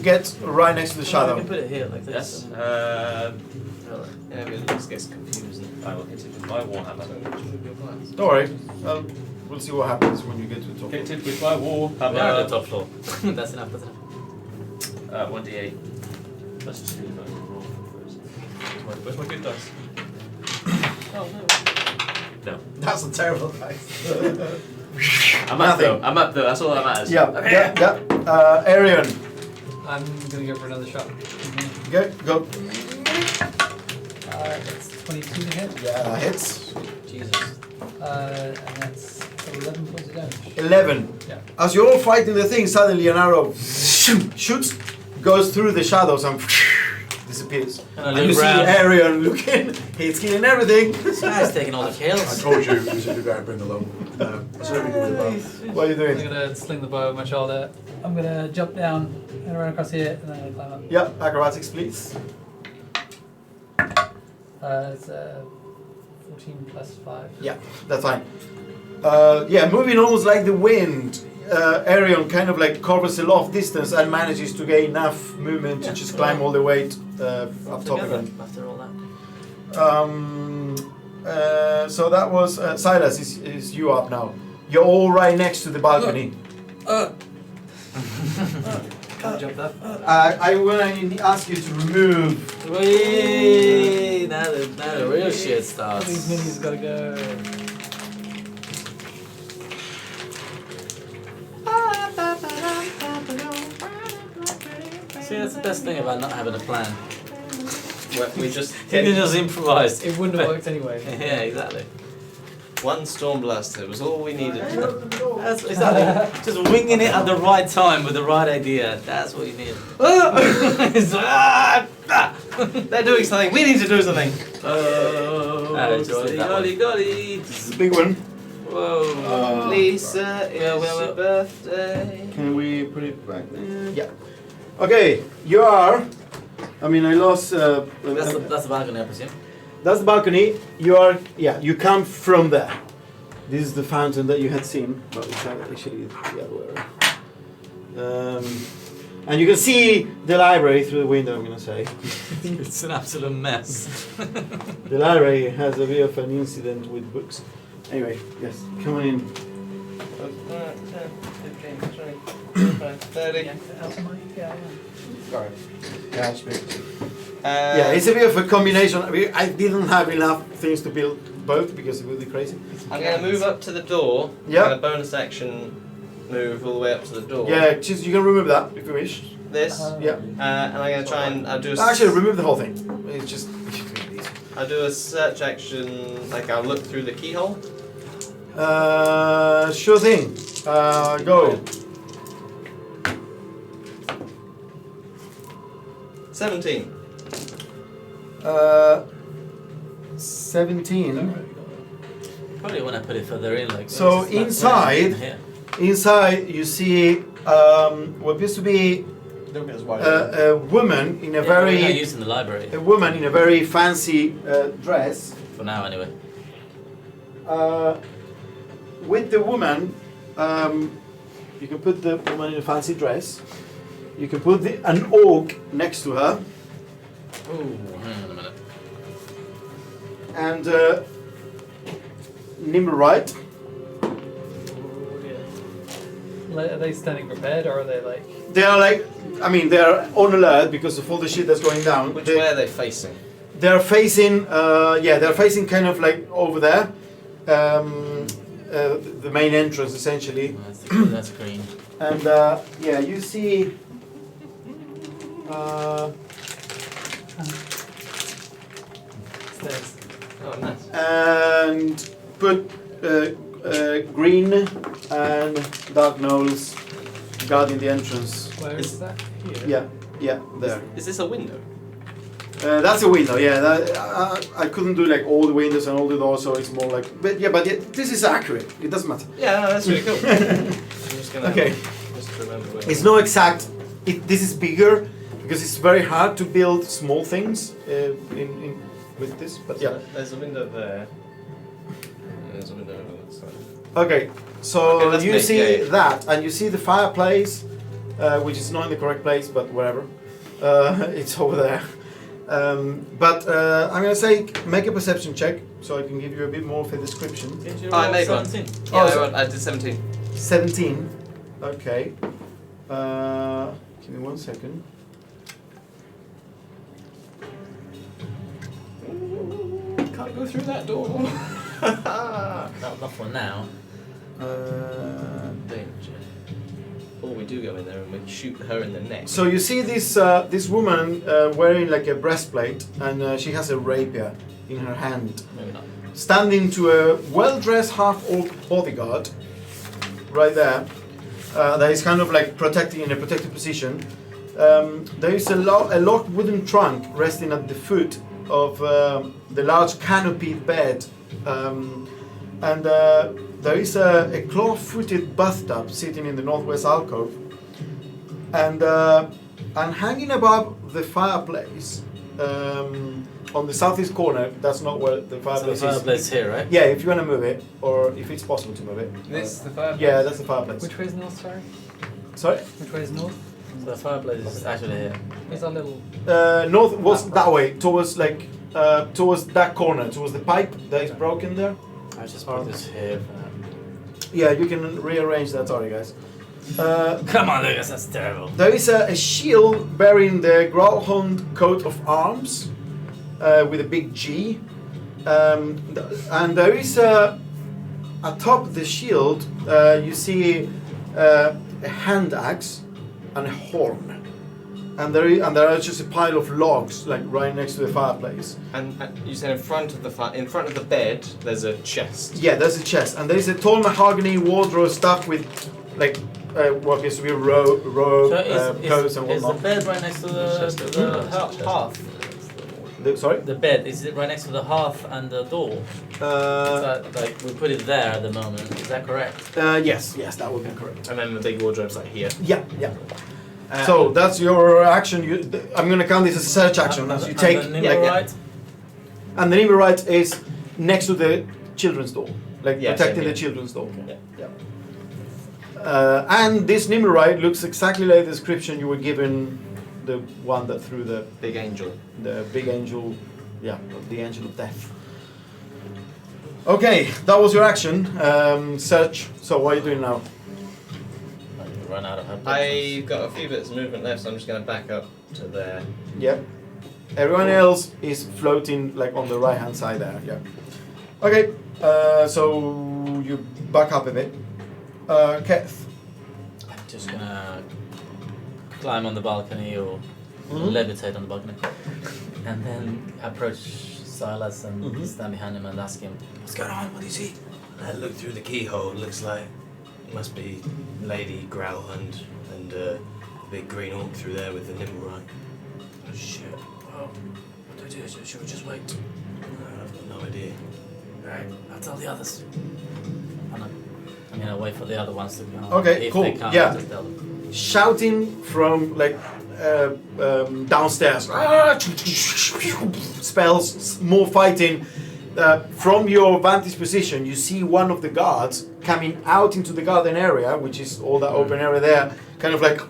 get right next to the You shadow. can put it here like Yes. this. Yeah, it just gets confusing. I will hit it with my warhammer. Don't worry. We'll see what happens when you get to the top. Hit it with my We're on the warhammer. top floor. That's enough, that's enough. 1d8 plus 2 if I can roll first. Where's my good dice? Oh no. That's a terrible dice. I'm up Nothing. though. I'm up though. That's all that matters. Yeah. Arian. I'm gonna go for another shot. Okay, go. That's 22 to hit. Yeah, hits. Jesus. And that's 11 points of damage. 11. Yeah. As you're all fighting the thing, suddenly an arrow shoots, goes through the shadows and disappears. And I And you look see round. Arian looking, he's killing everything. This guy's taking all the I kills. told you this is the guy I bring along. That's what we do with the bow. What are you I'm doing? gonna sling the bow over my shoulder. I'm gonna jump down and run across here, and then I'm gonna climb up. Yeah, acrobatics, please. It's 14 plus 5. Yeah, that's fine. Yeah, moving almost like the wind. Arion kind of like covers a lot of distance and manages to gain enough movement to just climb all the way up top Together again. after all that. So that was Silas. Is you up now? You're all right next to the balcony. Can't jump that. I want to ask you to remove. Whee! Now the real shit All starts. these minis gotta go. See, that's the best thing about not having a plan. We just You can hit just improvise. It wouldn't have worked anyway. Yeah, exactly. one storm blast. It was all we needed. That's exactly. Just winging it at the right time with the right idea. That's what you need. They're doing something. We need to do something. Just leave that one. golly. This is a big one. Whoa. Lisa, it's Yeah, your birthday. Can we put it back there? Yeah. Okay, you are. I mean, I lost. That's the balcony, I presume. That's the balcony. You are. Yeah, you come from there. This is the fountain that you had seen, but it's actually the other way around. And you can see the library through the window. I'm gonna say It's an absolute mess. the library has a bit of an incident with books. Anyway, yes, come on in. 10, 15, 20, 25, 30. Sorry. Yeah, I'll speak. Yeah, it's a bit of a combination. I didn't have enough things to build both because it would be crazy. I'm going to move up to the door. Yeah. I'm going to bonus action move all the way up to the door. Yeah, just you can remove that if you wish. This. Yeah. And I'm going to try and I'll do a Actually, remove the whole thing. It's just. I'll do a search action. Like I'll look through the keyhole. Sure thing. Go. 17. 17. Probably when I put it further in, like. So it's not inside- here. Inside, you see what appears to be Don't get as wide. a woman in a Yeah, we're not very using the library fancy dress. for now, anyway. With the woman, you can put the woman in a fancy dress. You can put an orc next to her, Ooh, hang on a minute. and Nimrite. Are they standing prepared, or are they like? They are like, I mean, they are on alert because of all the shit that's going down. Which They- way are they facing? They're facing, they're facing kind of like over there, the main entrance essentially. That's green. And yeah, you see. Stairs. Oh, nice. And put green and dark gnolls guarding the entrance. Where is that? Here. Yeah, there. Is this a window? That's a window. Yeah, I couldn't do like all the windows and all the doors, so it's more like. But this is accurate. It doesn't matter. Yeah, no, that's really cool. I'm just gonna Okay. just remember where. It's no exact. This is bigger because it's very hard to build small things in with this, but yeah. There's a window there. There's a window over that side. Okay, so Okay, let's you make see a- that, and you see the fireplace, which is not in the correct place, but whatever. It's over there. But I'm gonna say make a perception check, so I can give you a bit more of a description. Did you Oh, I roll made one. 17? Yeah, Oh, I did 17. 17. Okay. Give me 1 second. Can't go through that door. Not for now. Danger. Or we do go in there and we shoot her in the neck. So you see this woman wearing like a breastplate, and she has a rapier in her hand, Maybe not. standing to a well-dressed half-orc bodyguard right there. That is kind of like protecting in a protected position. There is a locked wooden trunk resting at the foot of the large canopied bed, and there is a claw-footed bathtub sitting in the northwest alcove, and hanging above the fireplace on the southeast corner. That's not where the So the fireplace fireplace is. here, right? Yeah, if you want to move it, or if it's possible to move it. This the fireplace. Yeah, that's the fireplace. Which way is north? Sorry. Sorry. Which way is north? So the fireplace is actually here. It's a little. North was that way, towards like towards that corner, towards the pipe that is broken there. I just put this here for now. Yeah, you can rearrange that. Sorry, guys. Come on, Lucas, that's terrible. There is a shield bearing the Growlhound coat of arms with a big G, and there is atop the shield you see a hand axe and a horn. And there are just a pile of logs like right next to the fireplace. And you said in front of the bed, there's a chest. Yeah, there's a chest, and there's a tall mahogany wardrobe stuffed with like what appears to be rope, So coats and is the whatnot. bed right next to the hearth? Sorry. The bed, is it right next to the hearth and the door? Is that, like, we put it there at the moment, is that correct? Yes, that would be correct. And then the big wardrobe's like here. Yeah. So that's your action. I'm going to count this as a search action. As you take, And the right? and the neighbor right is next to the children's door, like Yeah, protecting same the here. children's door. Yeah. And this Nimrite looks exactly like the description you were given, the one that threw the Big angel. big angel, the angel of death. Okay, that was your action. Search. So what are you doing now? Run out of her. I've got a few bits of movement left, so I'm just going to back up to there. Yep. Everyone else is floating like on the right hand side there. Yeah. Okay. So you back up a bit. Keth. I'm just gonna climb on the balcony or Mhm. levitate on the balcony, and then approach Silas and Mhm. stand behind him and ask him, "What's going on? What do you see?" I look through the keyhole, it looks like it must be Lady Growlhund and the big green orc through there with the Nimblewright. Oh shit! Well, what do we do? Should we just wait? I've got no idea. Right, I'll tell the others. I'm gonna wait for the other ones to come. Okay, if cool, They come, yeah. I'll just tell them. Shouting from like downstairs. Spells, more fighting. From your vantage position, you see one of the guards coming out into the garden area, which is all that open area there, kind of like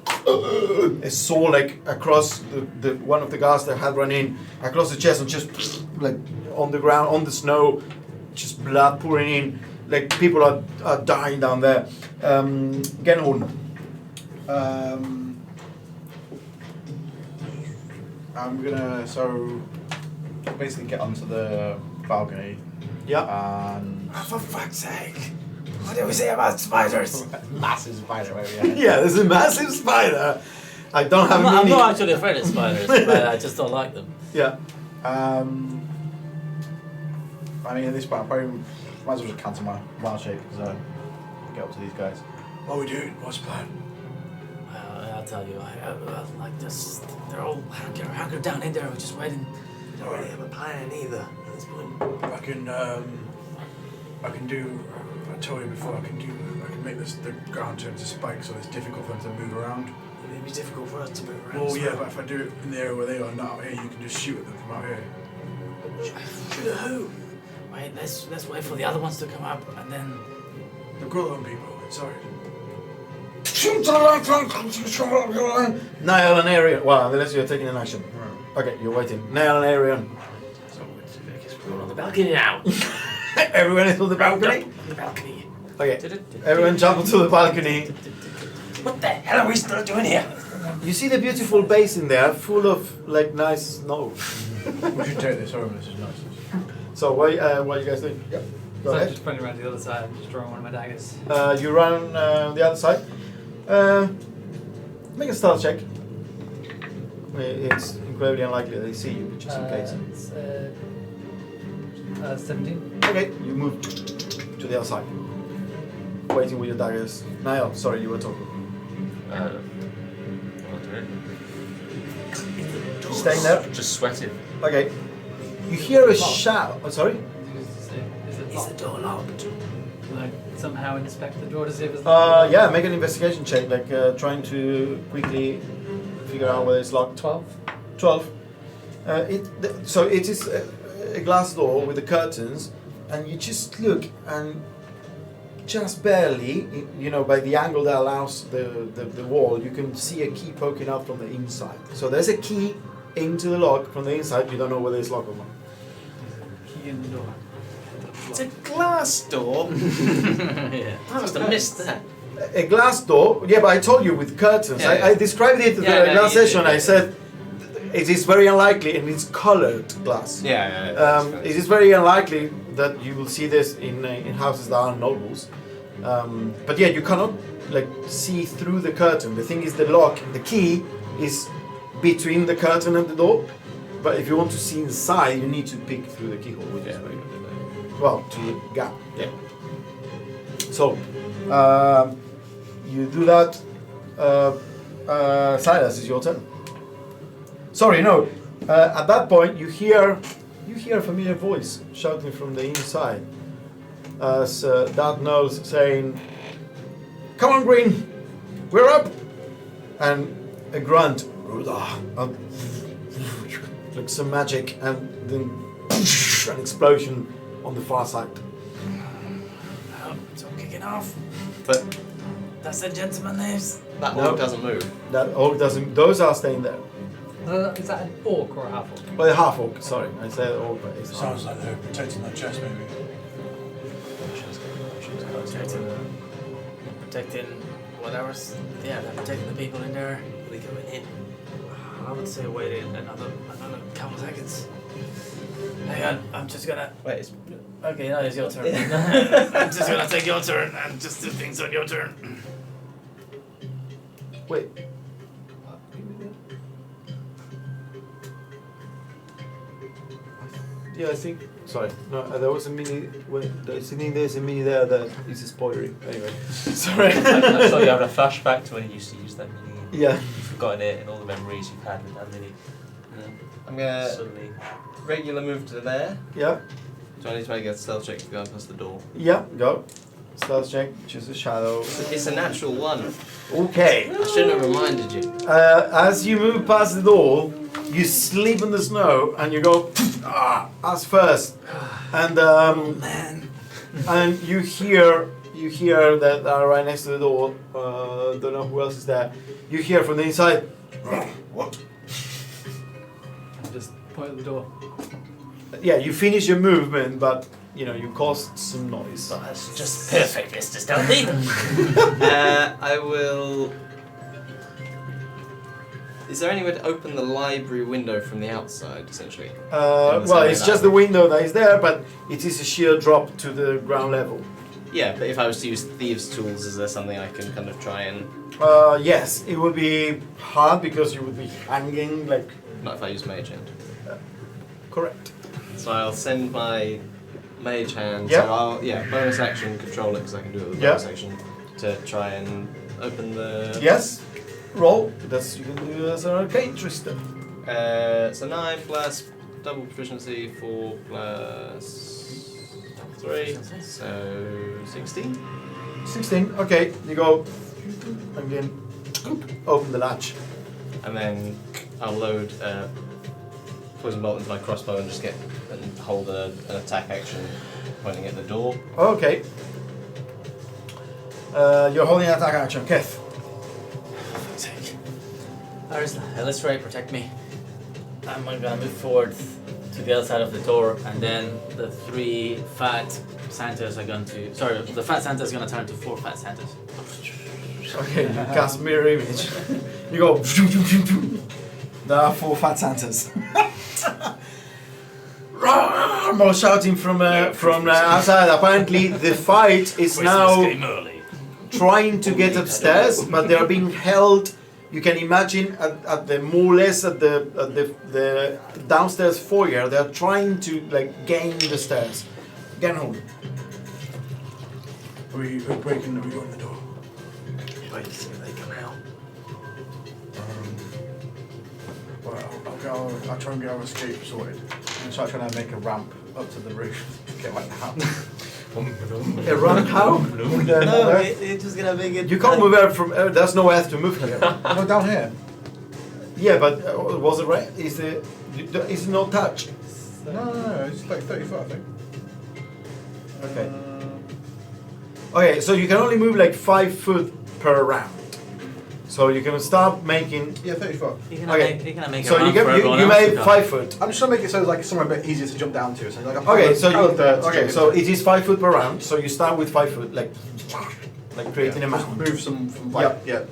a saw like across the one of the guards that had run in across the chest and just like on the ground, on the snow, just blood pouring in. Like people are dying down there. Genhorn. I'm gonna basically get onto the balcony Yeah. and For fuck's sake! What do we say about spiders? massive spider over here. Yeah, there's a massive spider. I don't have I'm many. not actually afraid of spiders, but I just don't like them. Yeah. I mean, at this point, I probably might as well just cancel my wild shape because I get up to these guys. What are we doing? What's the plan? Well, I'll tell you, I like this. They're all hunkered down in there, we're just waiting. We don't really have a plan either at this point. I can do. I told you before. I can make the ground turn to spikes, so it's difficult for them to move around. It'd be difficult for us to move around. Well, as yeah, but if I do it in the area where they are, not out here, you can just shoot at them from out here. Shoot who? Wait, let's wait for the other ones to come up and then. The Grothan people, sorry. Niall and Arian. Well, unless you're taking an action. Okay, you're waiting. Niall and Arian. So I guess we're going on the balcony now. Everyone is on the balcony? On the balcony. Okay, everyone jump onto the balcony. What the hell are we still doing here? You see the beautiful basin there, full of like nice snow. We should take this home, this is nice. So what are you guys doing? Yep. Go So I'm ahead. just running around to the other side and just drawing one of my daggers. You run the other side. Make a stealth check. It's incredibly unlikely that they see you, but just in case. It's 17. Okay, you move to the other side. Waiting with your daggers. Niall, sorry, you were talking. Staying there? Just sweating. Okay. You hear a shout. Oh, sorry? Is the door locked? Like somehow inspect the door to see if it's Yeah, make an investigation check, like trying to quickly figure out whether it's locked. 12. 12. So it is a glass door with the curtains, and you just look and just barely, by the angle that allows the wall, you can see a key poking out from the inside. So there's a key into the lock from the inside. You don't know whether it's locked or not. Key in the door. It's a glass door. Yeah. I must have missed that. A glass door, yeah, but I told you with curtains. Yeah, I described it in the Yeah, no, last you did, session. yeah. I said it is very unlikely, and it's colored glass. Yeah. It is very unlikely that you will see this in houses that are nobles. But yeah, you cannot see through the curtain. The thing is, the lock, the key is between the curtain and the door. But if you want to see inside, you need to peek through the keyhole, which is very good. Well, to the gap. Yeah. So, you do that. Silas, it's your turn. Sorry, no. At that point, you hear a familiar voice shouting from the inside. As Dad knows, saying, "Come on, Green, we're up!" And a grunt, like some magic, and then an explosion on the far side. Well, it's all kicking off. But That's the gentleman names. that No. orc doesn't move. That orc doesn't. Those are staying there. Is that an orc or a half orc? Well, the half orc. Sorry, I said orc, but it's Sounds like they're protecting that chest, maybe. Protecting whatever's. Yeah, they're protecting the people in there. We going in. I would say wait another couple seconds. Hang on, I'm just gonna. Wait, it's Okay, no, it's your turn. I'm just gonna take your turn and just do things on your turn. Wait. Yeah, I think. Sorry, no. There was a mini. Wait, there's a mini there that is spoilery. Anyway, sorry. I saw you having a flashback to when you used to use that mini. Yeah. You've forgotten it and all the memories you've had with that mini. I'm gonna Suddenly. regular move to there. Yeah. Do I need to make a stealth check to go past the door? Yeah. Go. Stealth check. Choose a shadow. It's a natural one. Okay. I shouldn't have reminded you. As you move past the door, you slip in the snow and you go as first, and and you hear that right next to the door. Don't know who else is there. You hear from the inside. What? And just point at the door. Yeah, you finish your movement, but you caused some noise. Well, that's just perfect, Mr. Stealthy. I will. Is there any way to open the library window from the outside, essentially? Well, it's just the window that is there, but it is a sheer drop to the ground level. Yeah, but if I was to use thieves' tools, is there something I can kind of try and? Yes, it would be hard because you would be hanging like. Not if I use mage hand. Correct. So I'll send my mage hand. Yeah. So I'll bonus action control it because I can do it with Yeah. bonus action to try and open the. Yes. Roll. That's you can do as an arcane trister. So 9 plus double proficiency, 4 plus 3, so 16. 16. Okay. You go. Again. Open the latch. And then I'll load poison bolt into my crossbow and just hold an attack action pointing at the door. Okay. You're holding an attack action. Keth. Illustrate, protect me. I'm gonna move forward to the other side of the door, and then the 3 fat Santas are going to. Sorry, the fat Santa's gonna turn to 4 fat Santas. Okay, you cast mirror image. You go. There are 4 fat Santas. More shouting from outside. Apparently, the fight is now trying to get upstairs, but they are being held. You can imagine at the more or less at the downstairs foyer. They are trying to like gain the stairs. Get home. Are we breaking the door? Wait till they come out. Well, I'll try and get our escape sorted. And start trying to make a ramp up to the roof to get like out. A ramp how? No, it's just gonna make it. You can't move out from. There's no earth to move here. No, down here. Yeah, but was it right? Is it not touched? No, it's like 30 foot, I think. Okay. Okay, so you can only move like 5 foot per round. So you can start making. Yeah, 30 foot. You're Okay. gonna make So a you run you made 5 foot. I'm just trying to make it so like it's somewhere a bit easier to jump down to. So like a Okay, so okay, so it is 5 foot per round. So you start with 5 foot, like creating a just mound. move some from like yeah.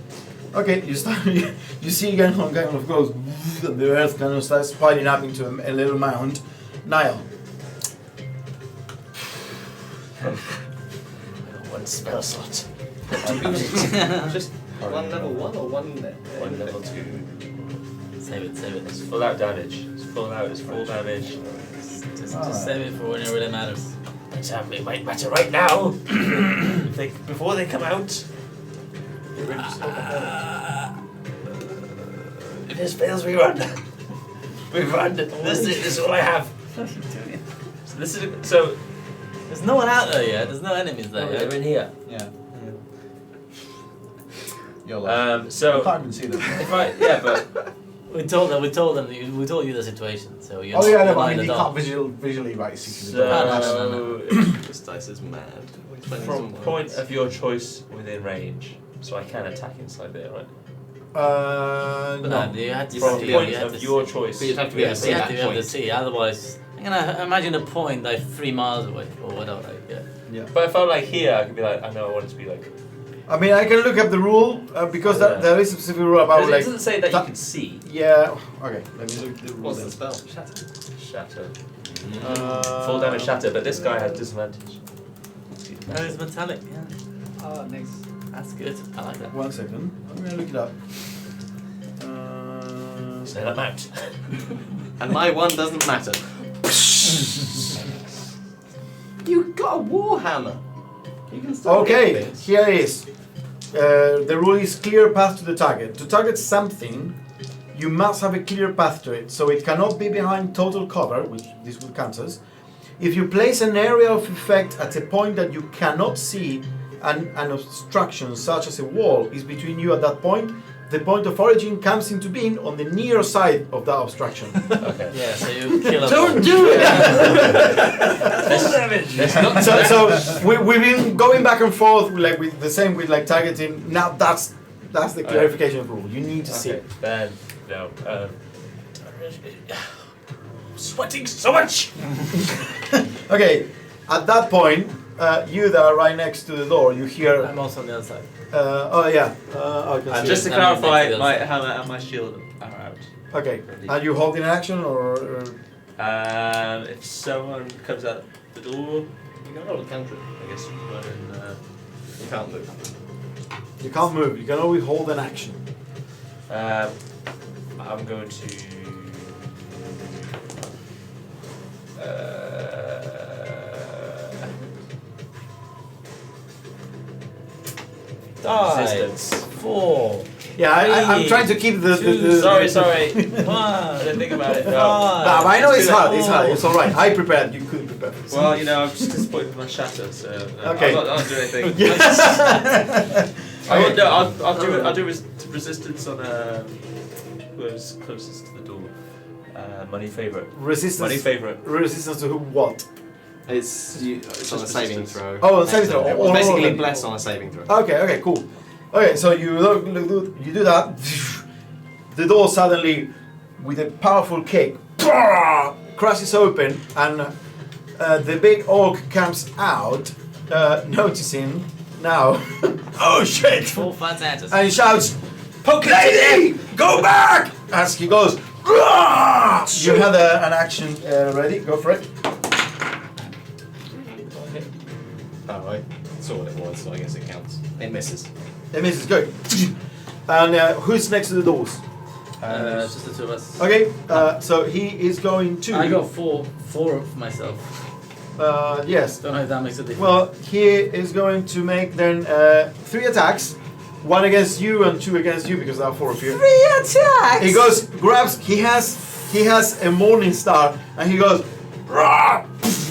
Okay, you start. You see again how kind of goes, and the earth kind of starts piling up into a little mound. Niall. One spell slot. Just one level 1 or one level 2? Save it. It's full out damage. It's full damage. Just save it for when it really matters. It might matter right now. Before they come out. Get rid of yourself. If this fails, we run. We run. This is all I have. So There's no one out there yet. There's no enemies there yet. they're in here. Yeah. You're like, you So can't even see them. but We told you the situation. So you're Oh yeah, no, you're but not I in mean the you dark. can't visually right see through the door. so This dice is mad. from point of your choice within range, so I can attack inside there, right? But No. no, you had to From see. point you had of to your see. choice. But you'd have to be Yeah, able to so see you have that to be able to point. see. Otherwise, I'm gonna imagine a point like 3 miles away or whatever. Like, yeah. But if I'm like here, I could be like, I know I want it to be like. I mean, I can look up the rule because Yeah. there is a specific rule about It like. doesn't say that you can see. Yeah. Okay. Let me look at the rule. What's then. the spell? Shatter. Uh, Full damage shatter, but this guy has disadvantage. That is metallic. Yeah, Oh, nice. that's good. I like that. 1 second. I'm gonna look it up. Say that out. And my one doesn't matter. You got a warhammer. You can still Okay, hit things. here it is. The rule is clear path to the target. To target something, you must have a clear path to it. So it cannot be behind total cover, which this will count as. If you place an area of effect at a point that you cannot see, and an obstruction such as a wall is between you at that point, the point of origin comes into being on the near side of that obstruction. Okay. Yeah, so you kill a Don't do it! That's not So we've been going back and forth like with the same with like targeting. Now that's the clarification of rule. You need to see Okay, it. then no. Sweating so much. Okay, at that point, you that are right next to the door, you hear. I'm also on the other side. Oh yeah. I can And see just it. to I mean, clarify, next to my the- hammer and my shield are out. Okay. Are you holding an action or? If someone comes out the door, You can roll a cantrip. I guess we're in. You can't move. You can't move. You can only hold an action. I'm going to. Resistance. 4. Yeah, I'm trying to keep the. Sorry. I didn't think about it. No. Nah, but I know it's too late. hard. It's hard. It's all right. I prepared. You couldn't prepare. For this. Well, you know, I'm just disappointed with my shatter, so Okay. I'm not doing anything. Yeah. I'll do resistance on whoever's closest to the door. Money favourite. Money Resistance. favourite. Resistance to who? What? It's on a saving throw. Oh, saving throw. It's Oh, basically oh, bless on a saving throw. Okay, cool. Okay, so you you do that. The door suddenly, with a powerful kick, crashes open, and the big orc comes out, noticing now. Oh shit! Full fat at us. And he shouts, "Lady, go back!" As he goes. You had an action ready. Go for it. Oh, I saw what it was, so I guess it counts. It misses. It misses. Go. And who's next to the doors? Just the two of us. Okay, so he is going to. I got four for myself. Yes. Don't know if that makes a difference. Well, he is going to make then 3 attacks. 1 against you and 2 against you because there are 4 of you. 3 attacks. He goes, grabs. He has a morning star, and he goes. "Rah!"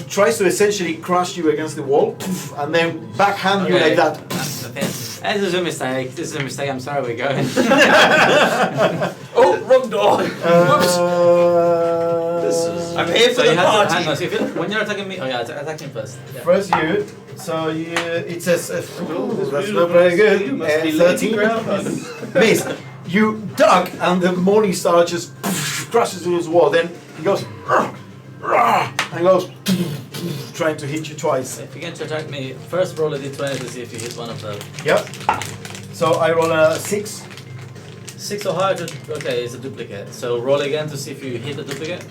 Tries to essentially crush you against the wall, and then backhand you like that. That's the thing. This is a mistake. This is a mistake. I'm sorry. We're going. Oh, wrong door! I'm here for So the you have to party. hang on. So if when you're attacking me, oh yeah, attack him first. Yeah. First you, so you, it says, that's not very good. You must be 13. Lady Miss, you duck and the morning star just crashes into his wall. Then he goes, and goes, trying to hit you twice. If you're going to attack me, first roll a d20 to see if you hit one of them. Yep. So I roll a 6. 6 or higher. Okay, it's a duplicate. So roll again to see if you hit the duplicate.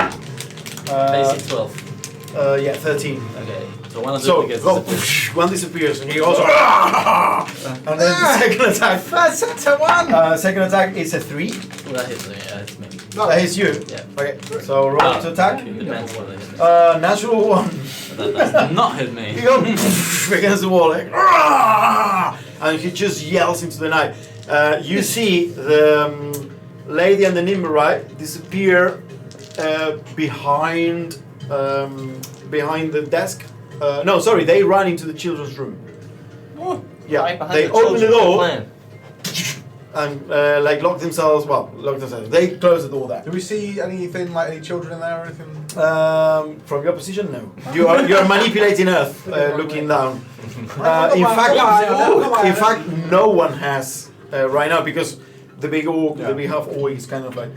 Basic 12. Yeah, 13. Okay, so one of the So duplicates go, disappears. one disappears and he goes, and then the second attack. That's a 1! Second attack is a 3. Oh, that hits me. Yeah, it's me. That hits you. Yeah. Okay, so roll to attack. Depends what it hits. Natural 1. That does not hit me. He goes against the wall, like, and he just yells into the night. You see the lady and the Nimrite disappear behind the desk. No, sorry, they run into the children's room. Yeah, Right behind they the open the children. door Plan. and like lock themselves. Well, lock themselves. They close the door there. Do we see anything like any children in there or anything? From your position, no. You are manipulating Earth, looking down. In fact, no one has right now because the big orc, the big half orc is kind of like.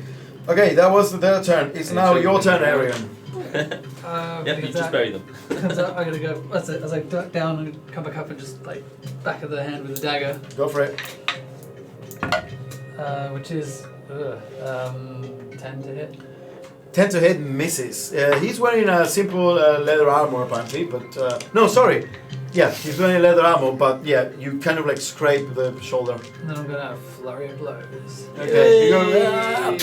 Okay, that was their turn. It's now your turn, Arian. Yep, you just bury them. Turns out I'm gonna go as I duck down and come back up and just like back of the hand with a dagger, Go for it. which is 10 to hit. 10 to hit misses. He's wearing a simple leather armor apparently, but no, sorry. Yeah, he's wearing leather armor, but yeah, you kind of like scrape the shoulder. And then I'm gonna have flurry of blows. Okay, you go.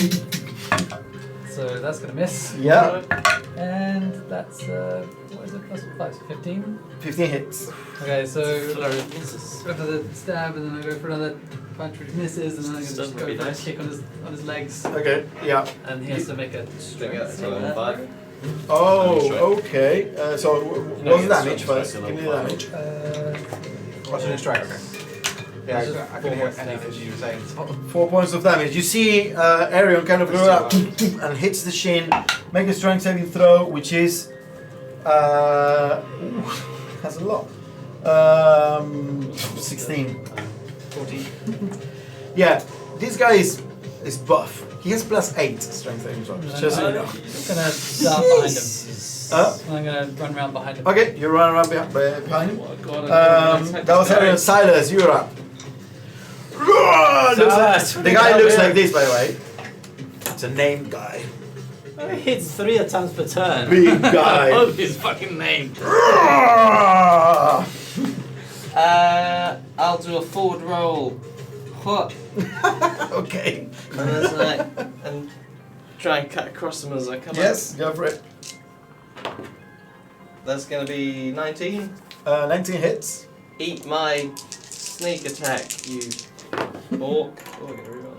So that's gonna miss. Yeah, And that's what is it? Plus 5, so 15. 15 hits. Okay, so Flurry of misses. go for the stab, and then I go for another punch which misses, and then I'm gonna Doesn't just go be for a nice. kick on his legs, Okay, yeah. and he has to make a strength. So save. 5. Oh, Sure. okay. So No, what's the it's damage strike first? below Give me the five. damage. What's your strike? Okay. Yeah, It's just I couldn't hear 4 anything damage. you were saying. 4 points of damage. You see Arion kind of go up and hits the shin, make a strength saving throw, which is has a lot. 16. 14. Yeah, this guy is buff. He has +8 strength saving throw. Just so you know. I'm gonna dart behind him. I'm gonna run around behind him. Okay, you run around behind him. Oh god, That was Arion. Silas, you're up. The guy looks like this, by the way. It's a named guy. He hits 3 attempts per turn. Big guy. I love his fucking name. I'll do a forward roll. What? Okay. And that's like, and try and cut across them as I come Yes, go for it. up. That's going to be 19. 19 hits. Eat my sneak attack, you orc. Oh, I gotta reroll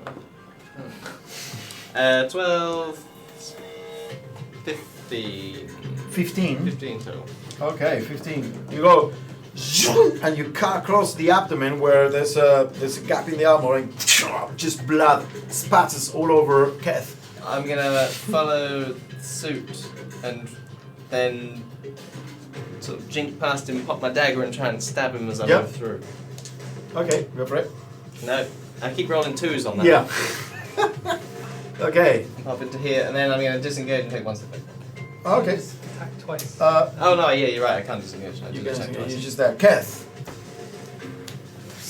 that. 12, 15. 15. 15 total. Okay, 15. You go zoom, and you cut across the abdomen where there's a gap in the armor and just blood spatters all over Keth. I'm gonna follow suit and then sort of jink past him, pop my dagger, and try and stab him as I Yep. move through. Okay, go for it. No, I keep rolling 2s on that. Yeah. Okay. Pop into here, and then I'm gonna disengage and take 1 step back. Okay. Attack twice. Oh no, yeah, you're right. I can't disengage. I You just guys, attack you're twice. just there. Keth.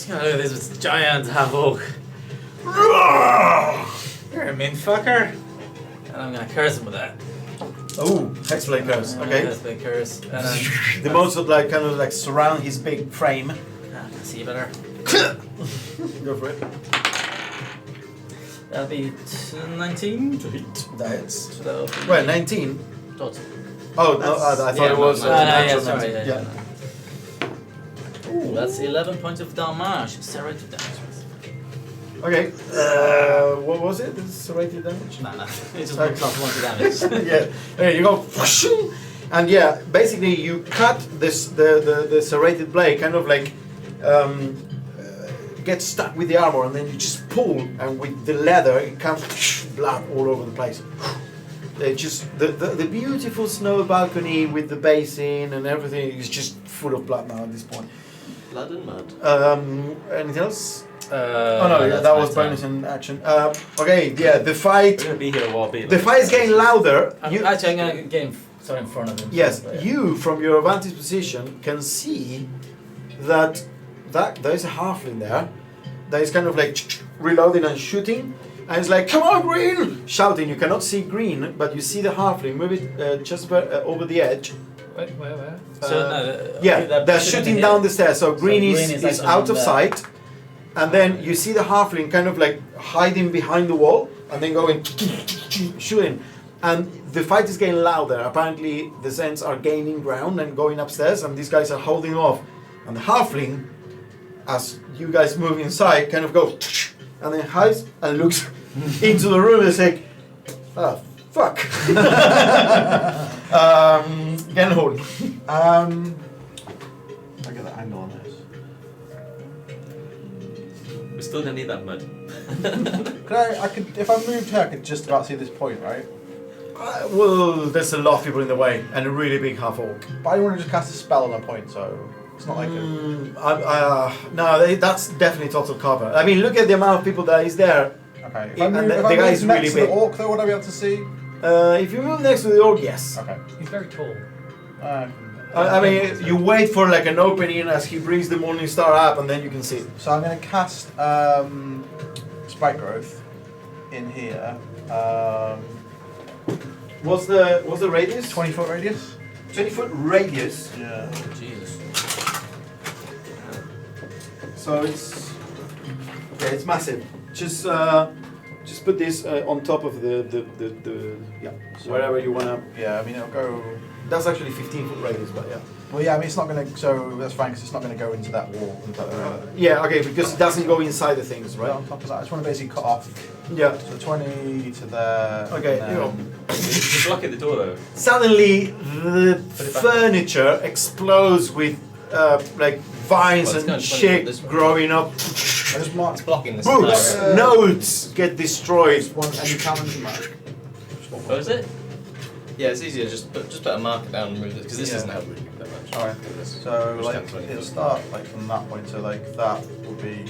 Look at this with giant half-orc. You're a mean fucker. And I'm gonna curse him with that. Oh, hexblade curse. Okay. Hexblade curse. And then The monster like kind of like surround his big frame. I can see better. Go for it. That'll be 19. That's So that'll be well, 19. total. Oh, no, I thought yeah, it was. no, natural yeah, sorry, 19. yeah. Ooh, that's 11 points of damage. Serrated damage. Okay. What was it? This is serrated damage. Nah. It's just Okay. plus 1 to damage. Yeah. There you go. And yeah, basically you cut this the serrated blade, kind of like gets stuck with the armor, and then you just pull, and with the leather it comes blood all over the place. Just the beautiful snow balcony with the basin and everything is just full of blood now at this point. Blood and mud. Anything else? Oh Oh no, yeah, that was bonus in action. Okay, yeah, the fight. We're gonna be here a while. Be The fight is getting louder. I'm You, gonna get in front of him. yes, But, yeah. you from your advantage position can see that there's a halfling there that is kind of like reloading and shooting, and it's like, "Come on, Green!" shouting. You cannot see Green, but you see the halfling move it just over the edge. Where? So, Yeah, they're shooting down the stairs. So Green Green is is out of there. sight, and then you see the halfling kind of like hiding behind the wall, and then going shooting. And the fight is getting louder. Apparently, the Zens are gaining ground and going upstairs, and these guys are holding off. And the halfling, as you guys move inside, kind of goes and then hides and looks into the room and is like, "Ah, fuck." Genhold. I get the angle on this. We're still gonna need that mud. I could, if I moved here, I could just about see this point, right? Well, there's a lot of people in the way, and a really big half orc. But I want to just cast a spell on a point, so it's not like a... No, that's definitely total cover. I mean, look at the amount of people that is there. Okay. If And I move, the if I guy move is next really to big. the orc, though, would I be able to see? If you move next to the orc, yes. Okay. He's very tall. I mean, you wait for like an opening as he brings the morning star up, and then you can see. So I'm going to cast Spike Growth in here. What's the radius? 20-foot radius? 20-foot radius. Yeah. Jesus. So it's massive. Just put this on top of the yeah, wherever you wanna. Yeah, I mean, it'll go... That's actually 15-foot radius, but yeah. Well, yeah, I mean, it's not going to... So that's fine, because it's not going to go into that wall. Yeah, okay, because it doesn't go inside the things, Right right? on top of that, I just want to basically cut off. Yeah. So 20 to there. Okay, and you know. You're blocking the door though. Suddenly, the it back. furniture explodes with like vines Well, it's and kind of funny shit with this one. growing up. I just marked It's blocking this Books, entire- notes get destroyed. one any challenge mark. What is it? Yeah, it's easier. Just put a marker down and move it because this Yeah. doesn't help really that much. Alright. This- So Which like counts 20 it'll foot. start like from that point. So like that will be,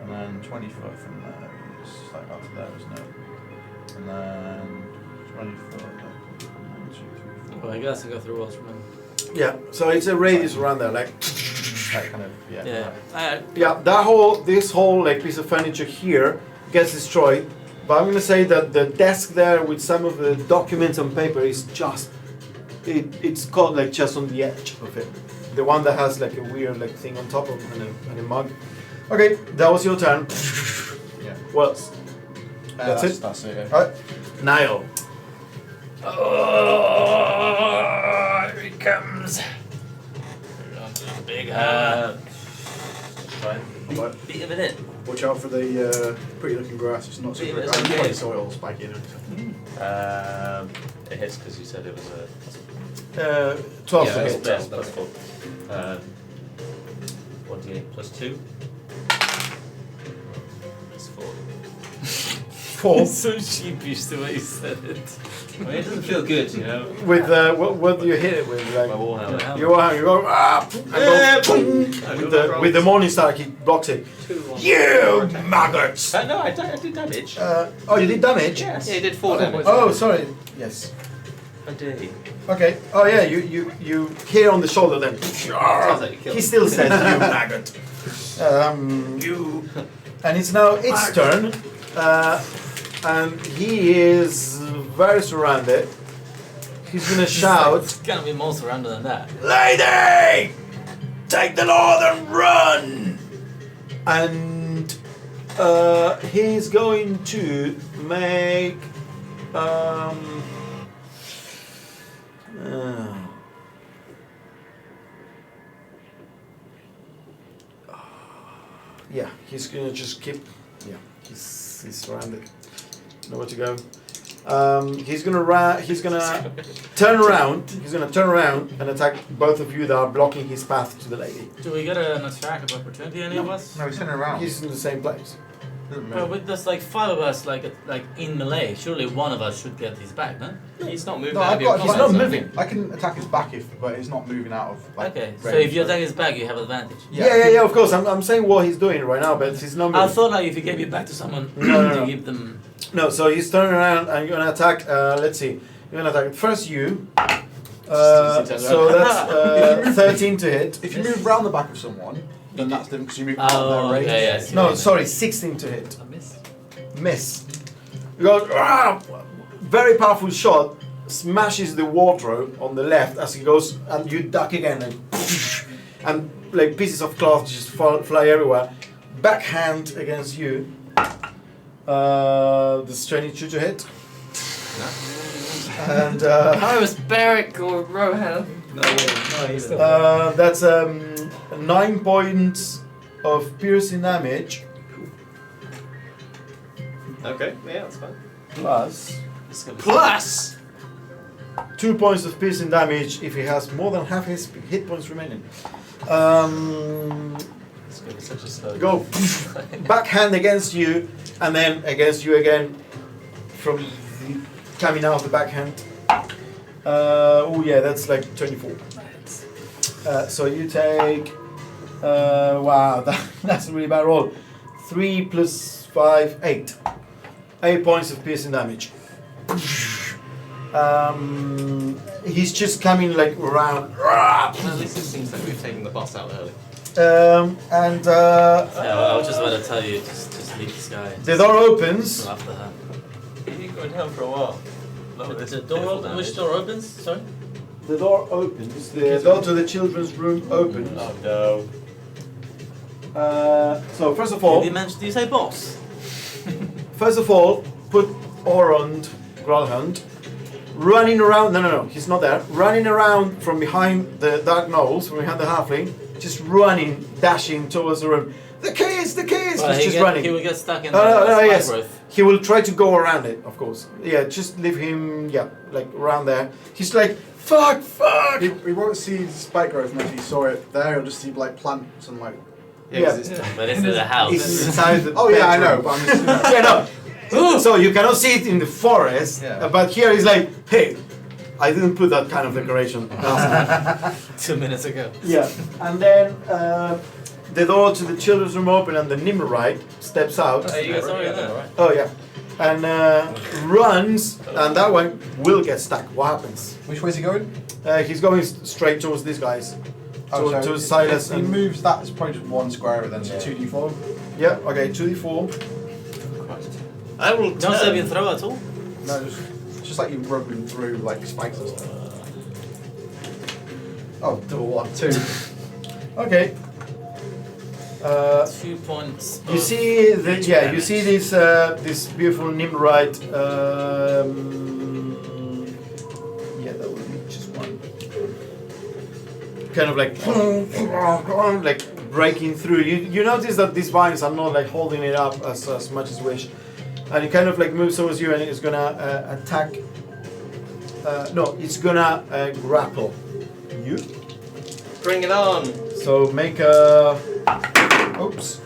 and then 20 foot from there is like up to there, isn't it? And then 20 foot. Like, 1, 2, 3, 4. Well, I guess I go through walls from him. Yeah, so it's a radius around there, like. Like kind of Yeah. Yeah, this whole like piece of furniture here gets destroyed. But I'm gonna say that the desk there with some of the documents and paper is just, it's caught like just on the edge of it. The one that has like a weird like thing on top of and a mug. Okay, that was your turn. Yeah. What else? That's it? That's it. Yeah. Alright, Niall. Oh, here he comes. Big Fine. Beat him in it. Watch out for the pretty looking grass. It's not Yeah, super. it's I okay. mean, soil spiky and everything. It hits because you said it was a 12 Yeah, to that's hit. best. that's full. 1d8 plus 2. That's 4. 4. So sheepish the way you said it. I mean, it doesn't feel good, you know. With what do you hit it with? Like My warhammer. you go and go boom, with the morning star he blocks it. 2 on You maggots! No, I did damage. Oh, you did damage? Yes. Yeah, he did 4 damage. Oh, sorry. Yes. I did. Okay. Oh yeah, you hit on the shoulder then. Sounds like you killed He him. still says you maggot. And it's now its turn, and he is very surrounded. He's gonna shout, It's gonna be more surrounded than that. "Lady, take the northern run!" And he's going to make. Yeah, he's gonna just keep. Yeah, he's surrounded. Nowhere to go. He's gonna turn around. He's gonna turn around and attack both of you that are blocking his path to the lady. Do we get an attack of opportunity, any of us? No, he's turning around. He's in the same place. Doesn't Well, move. with there's like 5 of us, like in melee. Surely one of us should get his back, no? He's not moving No, out I've of your got- He's combat not zone. moving. I can attack his back but it's not moving out of like. Okay, so range, if you attack his back, you have advantage. Yeah. Of course, I'm saying what he's doing right now, but he's not I moving. thought like if you gave it back to someone, No. you give them. No, so he's turning around and you're gonna attack. Let's see. You're gonna attack first you. So that's 13 to hit. If you move round the back of someone, then that's different because you move out Oh, of their range. okay, yes. No, sorry, 16 to hit. A miss. Miss. You go, "Ah!" Very powerful shot, smashes the wardrobe on the left as he goes, and you duck again, and like pieces of cloth just fly everywhere. Backhand against you. Does 22 to hit? And I was Beric or Rohan. that's 9 points of piercing damage Okay, yeah, that's fine. plus. Plus! 2 points of piercing damage if he has more than half his hit points remaining. It's gonna be such a slow. Go backhand against you, and then against you again from coming out of the backhand. Oh yeah, that's like 24. So you take. Wow, that's a really bad roll. 3 plus 5, 8. 8 points of piercing damage. He's just coming like around. At least it seems like we've taken the boss out early. And Yeah, I was just about to tell you, just leave this guy. the door opens. Go after her. You've been going down for a while. The door opens. Which door opens? Sorry. The door opens. The door to the children's room opens. Oh no. So first of all, Did you say boss? put Orond Gralhund running around. No, he's not there. Running around from behind the dark gnolls, from behind the halfling, just running, dashing towards the room. The keys. Well, He's just he running. will get stuck in No, the spike yes. growth. He will try to go around it, of course. Yeah, just leave him. Yeah, like around there. He's like, fuck. He won't see spike growth, and if he saw it there, he'll just see like plants and like. Yeah. 'cause it's But it's in the house. He's inside the. Oh yeah, I know, bedroom. but I'm just. Yeah, no. So you cannot see it in the forest, Yeah. but here he's like, hey, I didn't put that kind of decoration. 2 minutes ago. Yeah, and then the door to the children's room open and the Nimrite steps out. Hey, you guys already there, right? Oh yeah, and runs, and that one will get stuck. What happens? Which way's he going? He's going straight towards these guys. To Silas If he and moves that, it's probably just one square, then so 2d4. yeah. Okay, 2d4. I will No turn. saving throw at all? No, just like you rubbing through like spikes and stuff. Oh, double one, 2. Okay. 2 points. You of see the yeah. You damage. see this beautiful Nimrite. Yeah, that would be just one. Kind of like breaking through. You notice that these vines are not like holding it up as much as wish, and it kind of like moves towards you and it's gonna attack. No, it's gonna grapple you. Bring it on. So make a. Oops.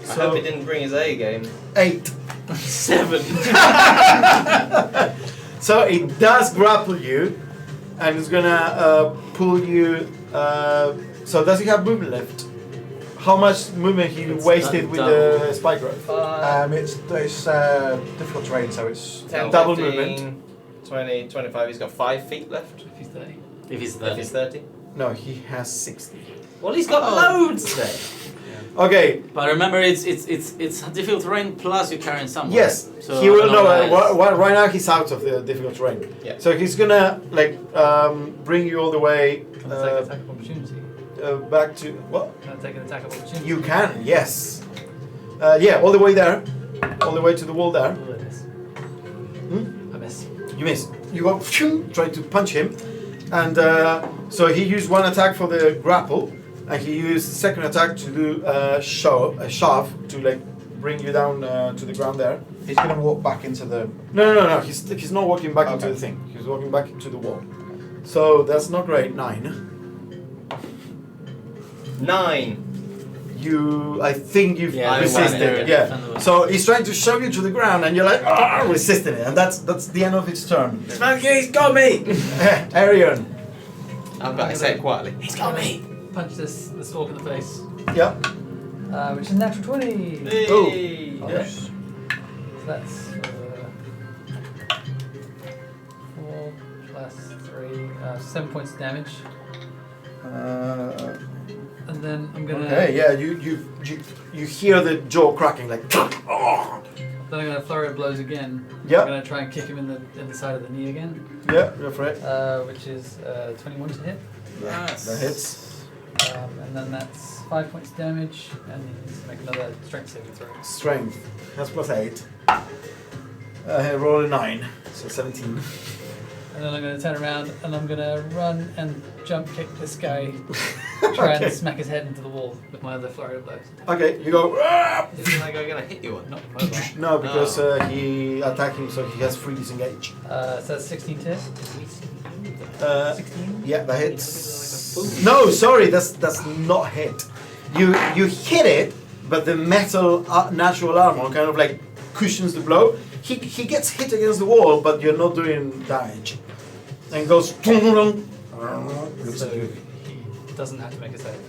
I hope he didn't bring his A game. 8 7. So it does grapple you, and it's gonna pull you. So does he have movement left? How much movement he It's wasted done with double. the spike growth? It's difficult terrain, so it's 10, Double 15, 20, 25. He's got 5 feet left. If he's 30. If he's If 30. he's 30. No, he has 60. Well, he's got loads there. Okay. But remember, it's difficult terrain plus you're carrying someone. Yes, So he will know. otherwise- Right now he's out of the difficult terrain. Yeah. So he's gonna like bring you all the way Can I take an attack of opportunity? back to what? Can I take an attack of opportunity? You can, yes. Yeah, all the way there, all the way to the wall there. Oh, I miss. Hmm? I miss. You miss. You go try to punch him, and so he used one attack for the grapple, and he used the second attack to do a shove to like bring you down to the ground there. he's going to walk back into the. No. He's not walking back into Okay. the thing. He's walking back into the wall. So that's not great. 9. 9. I think you've Yeah, resisted. yeah. Yeah. So he's trying to shove you to the ground, and you're like resisting it, and that's the end of its turn. This monkey's got me! Arian. I say it quietly. He's got me! Punch this orc in the face. Yeah. Which is natural 20. Hey. Okay. So that's 4 plus 3, 7 points of damage. And then I'm gonna. Okay. Yeah. You hear the jaw cracking like. Then I'm gonna flurry of blows again. Yeah. I'm gonna try and kick him in the side of the knee again. Yeah. Go for it. Which is 21 to hit. Yes. That hits. And then that's 5 points of damage, and he needs to make another strength saving throw. Strength. That's +8. Roll a 9. So 17. And then I'm going to turn around and I'm going to run and jump kick this guy, try Okay. and smack his head into the wall with my other flurry of blows. Okay. You go. "Ah!" Isn't that guy gonna hit you one? Not mobile. No, because he attacked him, so he has free disengage. So that's 16 to hit. 16? Yeah, that hits. No, sorry, that's not hit. You hit it, but the metal natural armor kind of like cushions the blow. He gets hit against the wall, but you're not doing damage, and goes. Looks So at you. he doesn't have to make a save.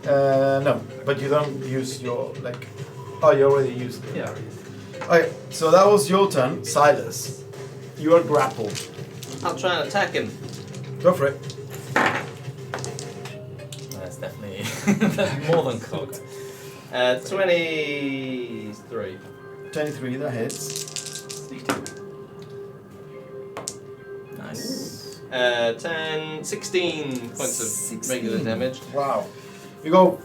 No, but you don't use your like. Oh, you already used it. Yeah. Okay, so that was your turn, Silas. You are grappled. I'll try and attack him. Go for it. That's definitely that's more than cocked. 23. 23, that hits. Nice. 10, 16 points of 16. regular damage. Wow. You go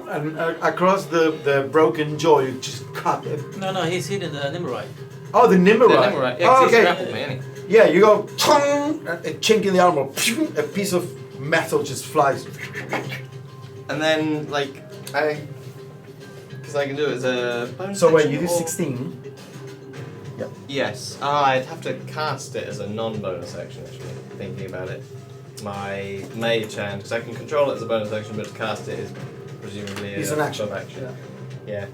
and across the broken jaw, you just cut it. No, he's hitting the Nimrite. Oh, the Nimmerite. Nimmerite. Yeah, Oh, 'cause he's okay. grappled me, ain't Yeah, you go a chink in the armor, a piece of metal just flies. he? And then, like, because I can do it as a bonus So wait, action you do or- 16. Yes. I'd have to cast it as a non-bonus action, actually, thinking about it. My mage hand, because I can control it as a bonus action, but to cast it is presumably It's a an action. full action. Yeah.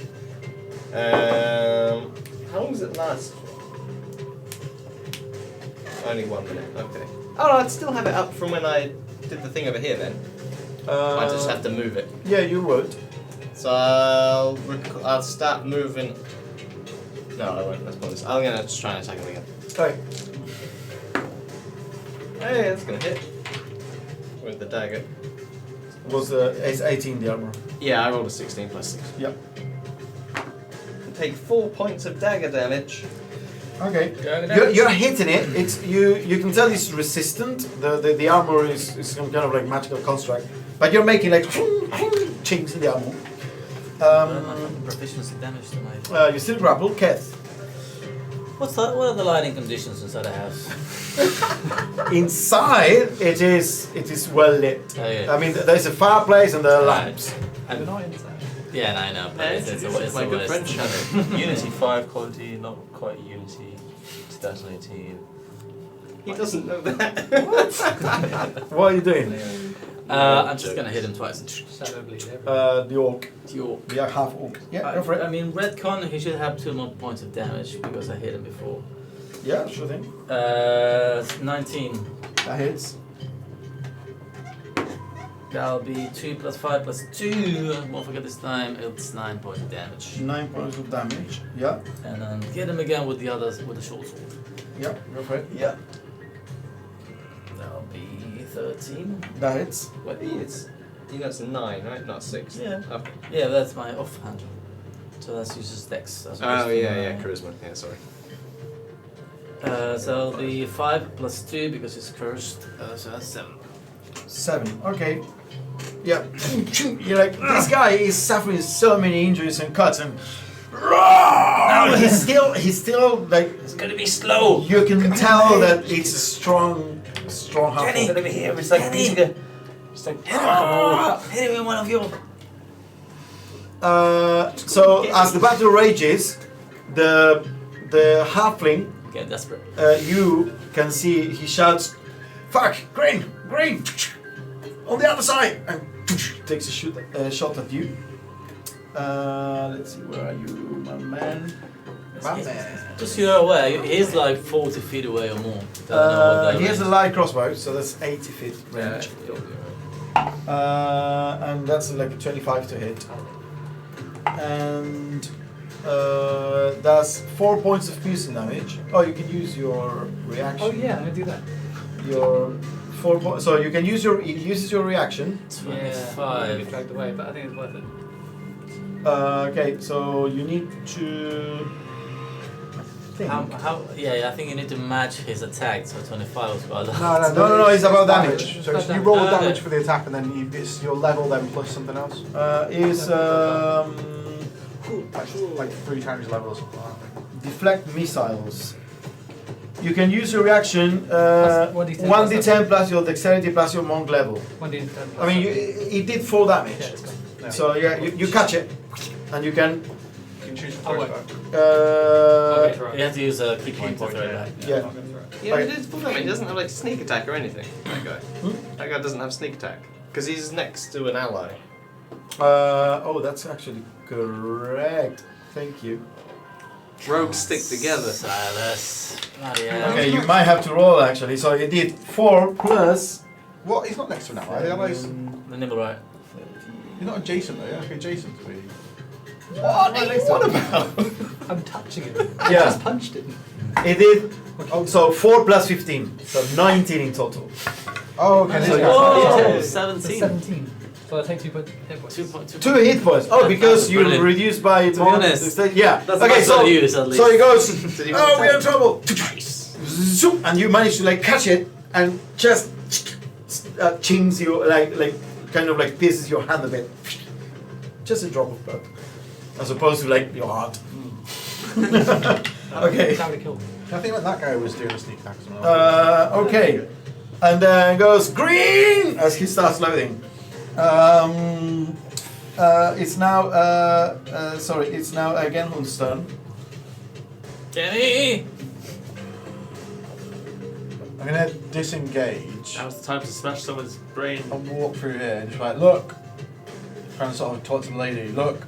How long does it last? Only 1 minute. Okay. Oh, no, I'd still have it up from when I did the thing over here. Then I just have to move it. Yeah, you would. So I'll start moving. No, I won't. Let's put this. I'm gonna just try and attack him again. Okay. Hey, that's gonna hit with the dagger. Was it's 18 the armor? Yeah, I rolled a 16 plus 6. Yep. Take 4 points of dagger damage. Okay. You're hitting it. It's you can tell it's resistant. The armor is some kind of like magical construct, but you're making like chinks in the armor. Proficiency damage to my. You still grapple, Keth. What are the lighting conditions inside the house? Inside, it is well lit. Oh, yeah. I mean, there's a fireplace and there are Right. lamps. We're not inside. Yeah, no, I know. But it's my good always- friend Shannon. Unity 5 quality, not quite Unity 2018. He doesn't know that. What are you doing? I'm just gonna hit him twice. Shadow bleed everywhere. The orc. The orc. The half orc. Yeah, go for it. I mean, Redcon, he should have 2 more points of damage because I hit him before. Yeah, sure thing. 19. That hits. That'll be 2 plus 5 plus 2. Won't forget this time. It's 9 points of damage. 9 points of damage. Yeah. And then get him again with the others with the short sword. Yeah, go for it. Yeah. That'll be 13. That hits. What it's it's 9, right? Not 6. Yeah. Okay. Yeah, that's my offhand. So that's uses dex. That's Oh yeah, charisma. Yeah, sorry. So it'll be 5 plus 2 because it's cursed. So that's 7. 7. Okay. Yeah. You're like, this guy is suffering so many injuries and cuts and now he's still like, It's gonna be slow. you can tell that it's a strong half Kenny, orc. over here. It's like beating a. It's like hit him with one of your. So as the battle rages, the halfling, Get desperate. you can see he shouts, "Fuck, green, on the other side!" and takes a shot at you. Let's see, where are you, my man? Batman. Just so you're aware, he's like 40 feet away or more. Don't know what that He has a is. light crossbow, so that's 80 feet range. And that's like a 25 to hit. And that's 4 points of piercing damage. Oh, you can use your reaction. Oh yeah, I do that. Your 4 points. So you can use your. It uses your reaction. Yeah, I get 25. dragged away, but I think it's worth it. Okay, so you need to. Think. Yeah, I think you need to match his attack, so 25 was about No, it's about damage. So you roll Okay. damage for the attack, and then it's your level then plus something else. Is Like 3 times your level or something like that. deflect missiles. You can use your reaction Plus 1d10 1d10 plus your dexterity plus your monk level. 1d10. I mean, it did 4 damage. Yeah, it's gone. Yeah. So yeah, you catch it, and you can. You can choose to Oh, throw wait. it back. Okay, throw You it. have to use a key point to throw it back. Yeah. I'm gonna throw it. Yeah, but it's full damage. He doesn't have like sneak attack or anything. That guy. That guy doesn't have sneak attack because he's next to an ally. Oh, that's actually correct. Thank you. Rogues stick together. Silas. Bloody hell. Okay, you might have to roll actually. So you did 4 plus. What? He's not next to an ally. The allies. The nibble right. You're not adjacent though. You're not adjacent to me. What about? I'm touching it. I Yeah. just punched it. It did. So 4 plus 15, so 19 in total. Oh, okay. So this you- guy. Whoa, It's 17. 17. So I take 2 hit points. 2.2. 2 hit points. Oh, because you Brilliant. reduced by To be honest, yeah. That's Okay, so so use at least. so he goes. Did he Oh, want we're in to trouble. Zoom, and you manage to like catch it and just chings you like kind of like pierces your hand a bit. Just a drop of blood, as opposed to like your heart. Okay. That would have killed me. I think that guy was doing a sneak attack as well. Okay, and then goes green as he starts loading. It's now sorry, it's now again Hun's turn. Kenny! I'm gonna disengage Now's the time to smash someone's brain. and walk through here and just like, look, trying to sort of talk to the lady. Look,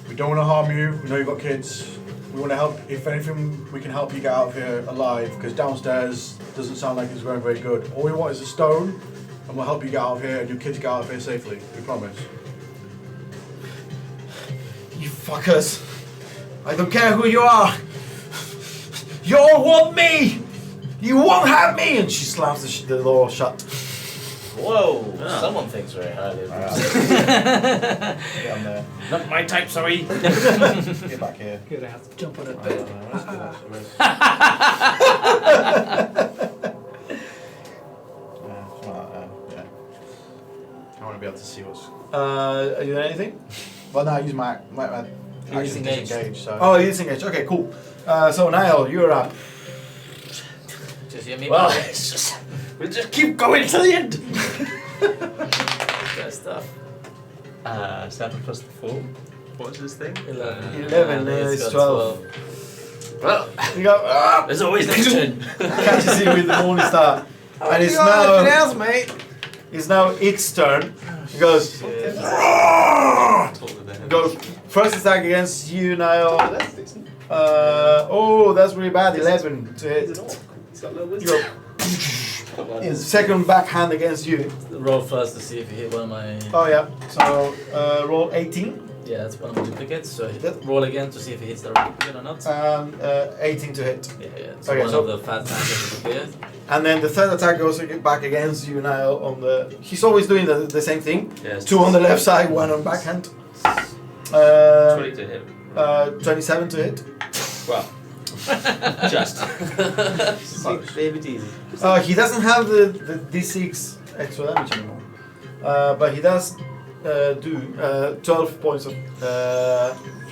we don't want to harm you. We know you've got kids. We want to help. If anything, we can help you get out of here alive. Because downstairs doesn't sound like it's going very good. All we want is a stone, and we'll help you get out of here and your kids get out of here safely. We promise. You fuckers! I don't care who you are. You all want me. You won't have me. And she slams the door shut. Whoa! Ah. Someone thinks very highly of himself. Get on there. Not my type, sorry. Get back here. Good, I have to jump on a bed. Yeah. I want to be able to see what's. Are you doing anything? Well, no, I use my You're action to disengaged. disengage. So. Oh, you're disengaged. Okay, cool. So Niall, you're up. Just hear me. Well, it's just, we'll just keep going to the end. Good stuff. 7 plus the 4. What's this thing? 11. 11, It's it's got 12. Well, You go. Ah! there's always next turn. Catches you with the morning star, and it's now. else, mate. It's now its turn. It goes. Goes first attack against you, Niall. That's decent. Oh, that's really bad. 11 to hit. It's got no wisdom. Your second backhand against you. Roll first to see if you hit one of my. Oh yeah. So roll 18. Yeah, that's one of my duplicates. So roll again to see if he hits the duplicate or not. 18 to hit. Yeah. So Okay, one so- of the fat tanks disappeared. And then the third attack goes back against you, Niall. On the he's always doing the same thing. Yes. 2 on the left side, 1 on backhand. 20 to hit. 27 to hit. Well, just. Baby easy. He doesn't have the D6 extra damage anymore. But he does do 12 points of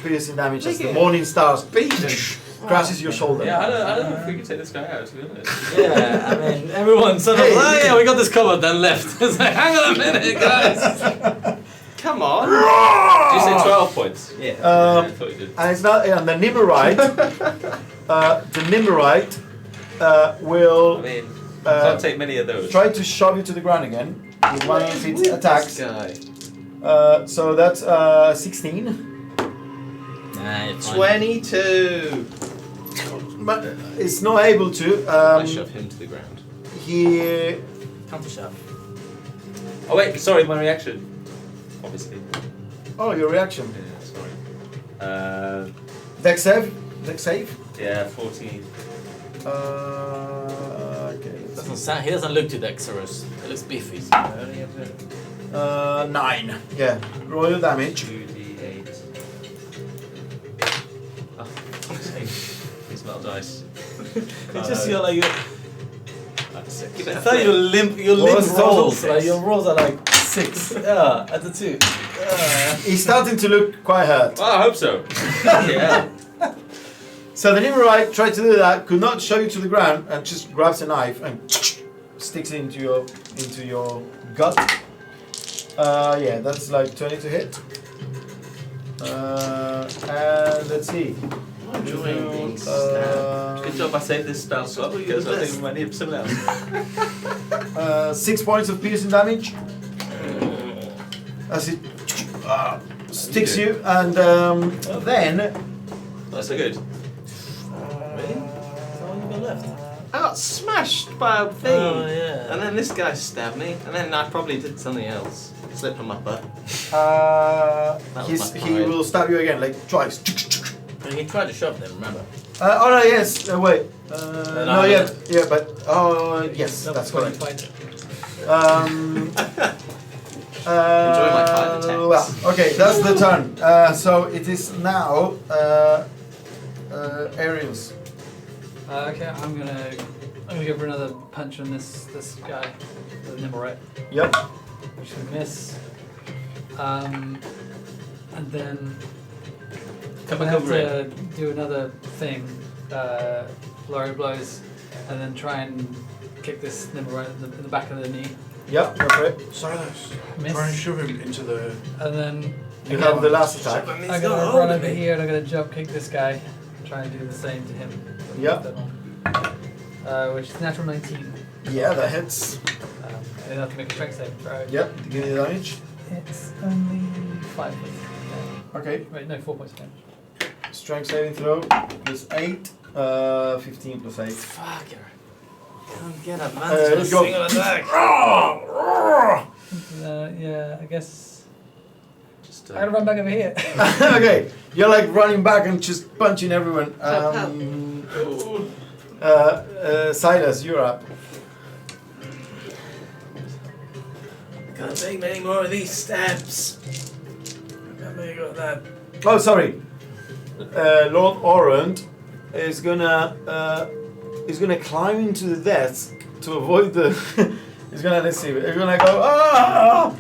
piercing damage as the morning stars crashes your shoulder. Yeah, I don't know if we can take this guy out, to be honest. Yeah, I mean, everyone sort of, Hey. oh yeah, we got this covered, then left. It's like, hang on a minute, guys. Come on. Did you say 12 points? Yeah. I thought you did. And it's not and the Nimmerite. Will I mean, uh, can't take many of those. try to shove you to the ground again with one of its attacks. Guy. So that's 16. Nah, it's fine. 22. But it's not able to. I shove him to the ground. He. Counter shove. Oh wait, sorry, my reaction. Obviously. Oh, your reaction. Yeah, sorry. Dex save. Dex save. Yeah, 14. Okay. Let's Doesn't see. sound, he doesn't look too dexterous. He looks beefy. I only have 9. Yeah. Roll your damage. 2d8. Oh, these smell dice. It's just you're like, That's 6. Give it a I thought flip. your What limp was the total? rolls, like your rolls are like 6. Yeah, at the 2. He's starting to look quite hurt. Well, I hope so. Yeah. So the Nimmerite tried to do that, could not shove you to the ground, and just grabs a knife and sticks it into your gut. Yeah, that's like 20 to hit. And let's see. I'm enjoying being stabbed. Good job I saved this spell slot because I think we might need someone else. 6 points of piercing damage as it sticks you, and then That's so good. Really? Is that all you got left? I got smashed by a thing. Oh, yeah. And then this guy stabbed me. And then I probably did something else. Slip on my butt. uh, was my he pride. will stab you again, like twice. And he tried to shove them, remember? Oh no, yes. Wait. no, No, yeah, yeah, but yes, No, that's sorry, correct. fight. Enjoy my 5 attacks. Well, okay, that's the turn. So it is now Ariel's. Okay, I'm gonna give her another punch on this guy, the Nimmerite, Yep. which should miss. And then Come I back have over to do another thing, flurry of blows, and then try and kick this Nimmerite in the back of the knee. Yep, go for it. Silas, Miss. try and shove him into the. And then You have the last attack. I'm gonna run over here and I'm gonna jump kick this guy, try and do the same to him. Yep. Which is natural 19. Yeah, that hits. And then I have to make a strength saving throw. Yep, give me the damage. It's only 5 points. Okay, Wait, no, 4 points of damage. strength saving throw plus 8, 15 plus 8. Fucker. Can't get advantage on a go. single attack. Yeah, I guess Just, I gotta run back over here. Okay, you're like running back and just punching everyone. Silas, you're up. Can't take many more of these stabs. Oh, sorry. Lord Orand is gonna climb into the desk to avoid the. He's gonna let's see. He's gonna go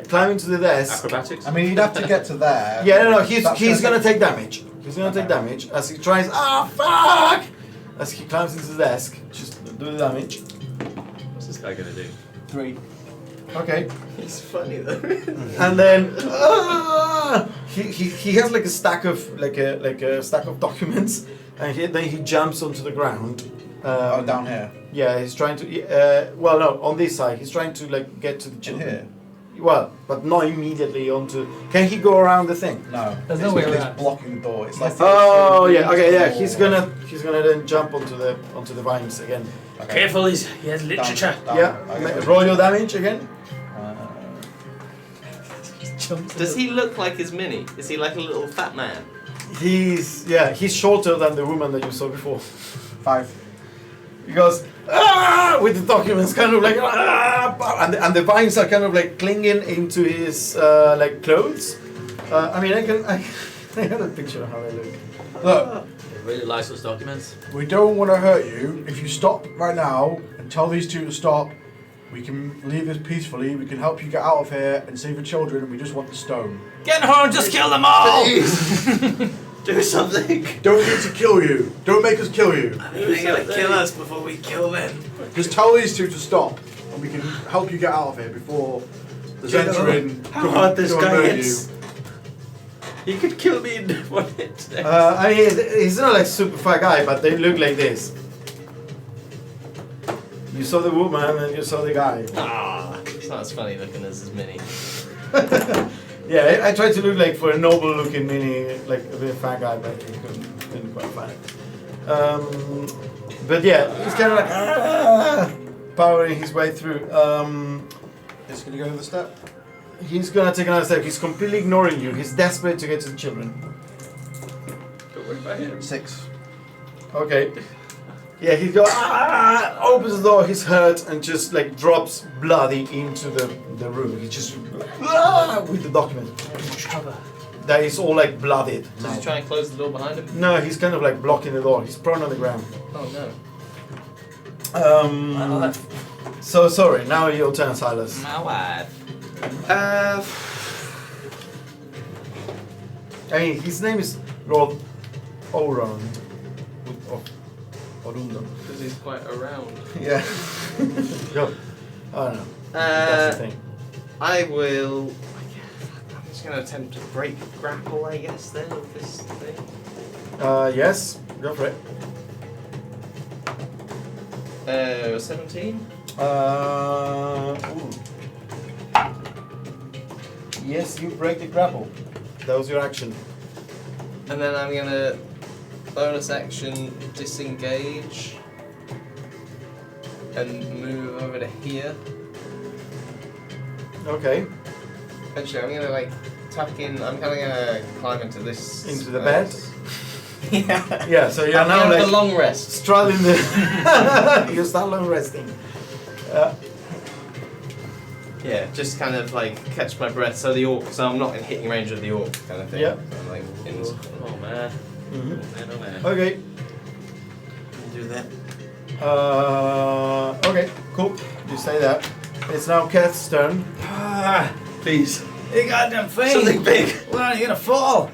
climb into the desk. acrobatics? I mean, you'd have to get to there. Yeah, no. He's That's gonna take damage. He's gonna take damage as he tries. Fuck! As he climbs into the desk, just do the damage. What's this guy gonna do? 3. Okay. He's funny though. And then he has like a stack of stack of documents, and then he jumps onto the ground. Oh, down here. Yeah, he's trying to. Well, no, on this side, he's trying to like get to the children. Here. Well, but not immediately onto. Can he go around the thing? No. There's it's no way because around. it's blocking the door. It's like. Oh yeah, okay, yeah. He's gonna then jump onto the vines again. Okay. Careful, he has literature. Down, Yeah, I guess. roll your damage again. Does he look like his mini? Is he like a little fat man? He's shorter than the woman that you saw before. 5. He goes with the documents, kind of like and the vines are kind of like clinging into his like clothes. I mean, I have a picture of how they look. Look, He really likes those documents. we don't want to hurt you. If you stop right now and tell these two to stop, we can leave this peacefully. We can help you get out of here and save the children. We just want the stone. Genhorn, just kill them all! Do something. Don't need to kill you. Don't make us kill you. They're gonna kill us before we kill them. Just tell these two to stop, and we can help you get out of here before the Zentrin How hard this guy murder is. He could kill me in 1 hit. I mean, he's not like super fat guy, but they look like this. You saw the woman and you saw the guy. It's not as funny looking as his mini. Yeah, I tried to look like for a noble looking mini, like a bit fat guy, but he couldn't quite find it. But yeah, he's kind of like powering his way through. Is he gonna go to the step? He's gonna take another step. He's completely ignoring you. He's desperate to get to the children. Don't worry about him. 6. Okay. Yeah, he goes, opens the door, he's hurt, and just like drops bloody into the room. He just with the document. That is all like blooded. Does he try and close the door behind him? No, he's kind of like blocking the door. He's prone on the ground. Oh no. So sorry. Now your turn, Silas. My wife. I mean, his name is Lord Oron. Orundon. Because he's quite around. Yeah. Yo. I don't know. That's the thing. I will. I'm just going to attempt to break grapple, I guess, then, of this thing. Yes. Go for it. 17? Ooh. Yes, you break the grapple. That was your action. And then I'm going to bonus action disengage and move over to here. Okay. Actually, I'm going to like tuck in. I'm kind of going to climb into this. Into the bed? Yeah. Yeah, so you're I'm now gonna have like the long rest. straddling the. You start long resting. Yeah, just kind of like catch my breath. So the orc, so I'm not in hitting range of the orc kind of thing. Yeah. So I'm like in. Oh man. Mhm. Oh man. Okay. Do that. Okay, cool. You say that. It's now Keth's turn. Please. You goddamn thing! Something big. When are you gonna fall?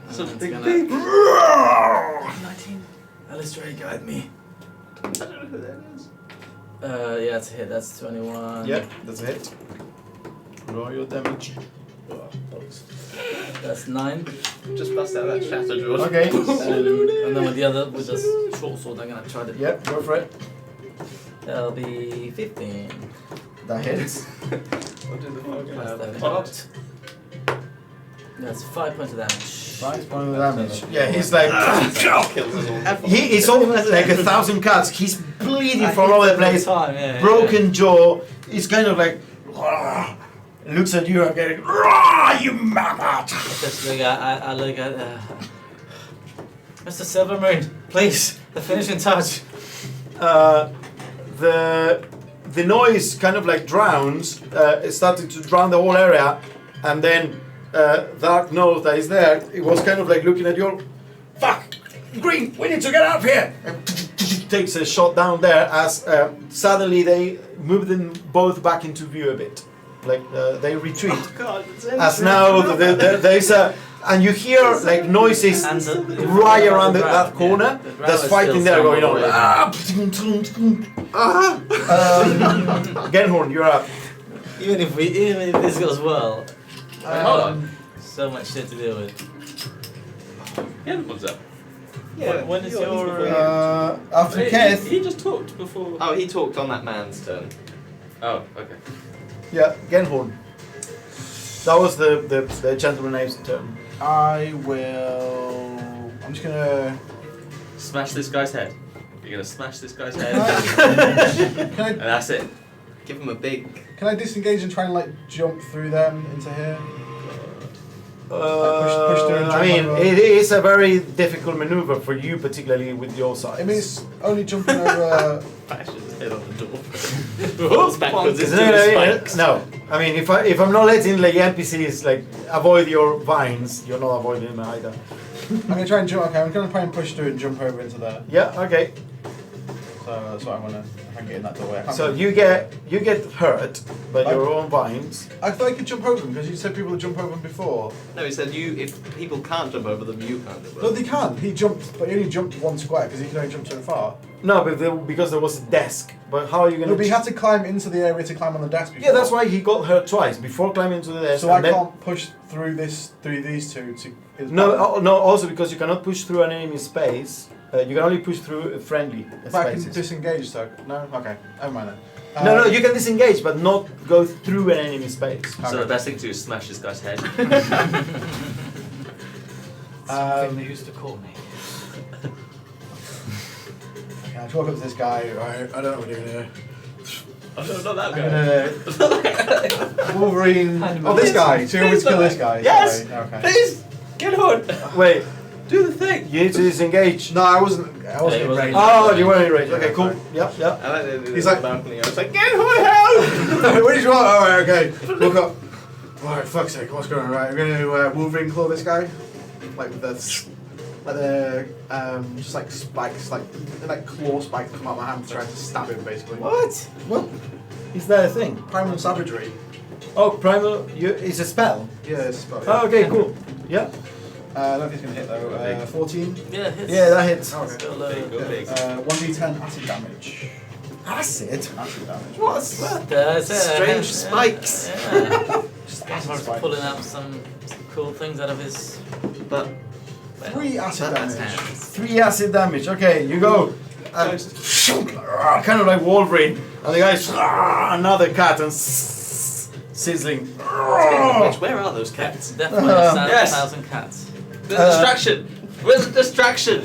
Something gonna- big. 19. Alistair, guide me. I don't know who that is. Yeah, it's a hit. That's 21. Yep, that's a hit. Roll your damage. Oh, box. That's 9. Just bust out that shattered wood. Okay. And then with the other, with this short sword, I'm gonna try to. Yep, go for it. That'll be 15. That hits. What did the fuck That's happen? the pot. That's 5 points of damage. 5 points of damage. Yeah, he's like. Kills us all. He is almost like 1,000 cuts. He's bleeding from all over the place. Time, yeah, Broken jaw. He's kind of like. Looks at you and getting. You mammoth! Just look at, I look at Mr. Silvermoon, please, the finishing touch. The noise kind of like drowns. It's starting to drown the whole area, and then Dark knows that is there. It was kind of like looking at you. Fuck, Green, we need to get out of here. And takes a shot down there as suddenly they move them both back into view a bit, like they retreat. Oh God, it's As now there's a. And you hear like noises And right around the that corner. yeah, the ground There's is fighting still there going on. somewhere. Genhorn, you're up. Even if this goes well, Hold on. so much shit to deal with. The other one's up. Yeah. When is he's your, before you. After Hey, Keth. he just talked before. Oh, he talked on that man's turn. Oh, okay. Yeah, Genhorn. That was the gentleman name's turn. I will. I'm just gonna. Smash this guy's head. You're gonna smash this guy's head, Can and that's it. Give him a big. I disengage and try and like jump through them into here? push through and I jump mean, over. it is a very difficult maneuver for you, particularly with your size. I mean, it's only jumping over. Bash his head on the door. Rolls backwards into No, the no, spikes. no. I mean, if I'm not letting like NPCs like avoid your vines, you're not avoiding them either. I'm gonna try and jump. Okay, I'm gonna try and push through and jump over into there. Yeah. Okay. So that's what I wanna. If I can get in that doorway. I can't So remember. you get hurt by Like- your own vines. I thought I could jump over them because you said people would jump over them before. No, he said if people can't jump over them, you can't jump over No, them. they can. He jumped, but he only jumped one square because he can only jump so far. No, but because there was a desk. But how are you No, gonna? but he had to climb into the area to climb on the desk before. Yeah, that's why he got hurt twice before climbing into the desk. So I and then- can't push through these two to. His No, button. no. Also because you cannot push through an enemy space. You can only push through friendly But I can spaces. disengage. So no. Okay, never mind then. No, you can disengage, but not go through an enemy space. So the best thing to do is smash this guy's head. Something they used to call me. Okay, I walk up to this guy. Right, I don't know what we're doing here. Oh no, not that I'm guy. gonna Wolverine. Oh, this guy. So you want me to kill this guy? Yes! Okay. Please! Get on! Wait, Do the thing! you need to disengage. No, I wasn't in wasn't range. Oh, you were in range. Okay, Yeah, cool. fine. Yep, yep. I like the He's like- balcony. I was like, get hood help! What did you want? Alright, okay. Look up. Alright, fuck's sake, what's going on? Right, I'm gonna Wolverine claw this guy. Like the just like spikes, like claw spikes come out my hand trying to stab him basically. What? What? Is that a thing? Primal Savagery. Oh, primal. It's a spell. Yeah, it's about it. Oh, okay, cool. Yeah. I don't think it's gonna hit though. 14. Yeah, hits. Yeah, that hits. Okay. Still, Big, go big. 1d10 acid damage. Acid. Acid damage. What? That's it. Strange spikes. Yeah. Just He's acid spikes. pulling out some cool things out of his. But 3 acid That's damage. hands. 3 acid damage. Okay, you go. Kind of like Wolverine, and the guy's another cat and sizzling. which, where are those cats? Definitely Yes. 1,000 cats. The distraction! Where's the distraction?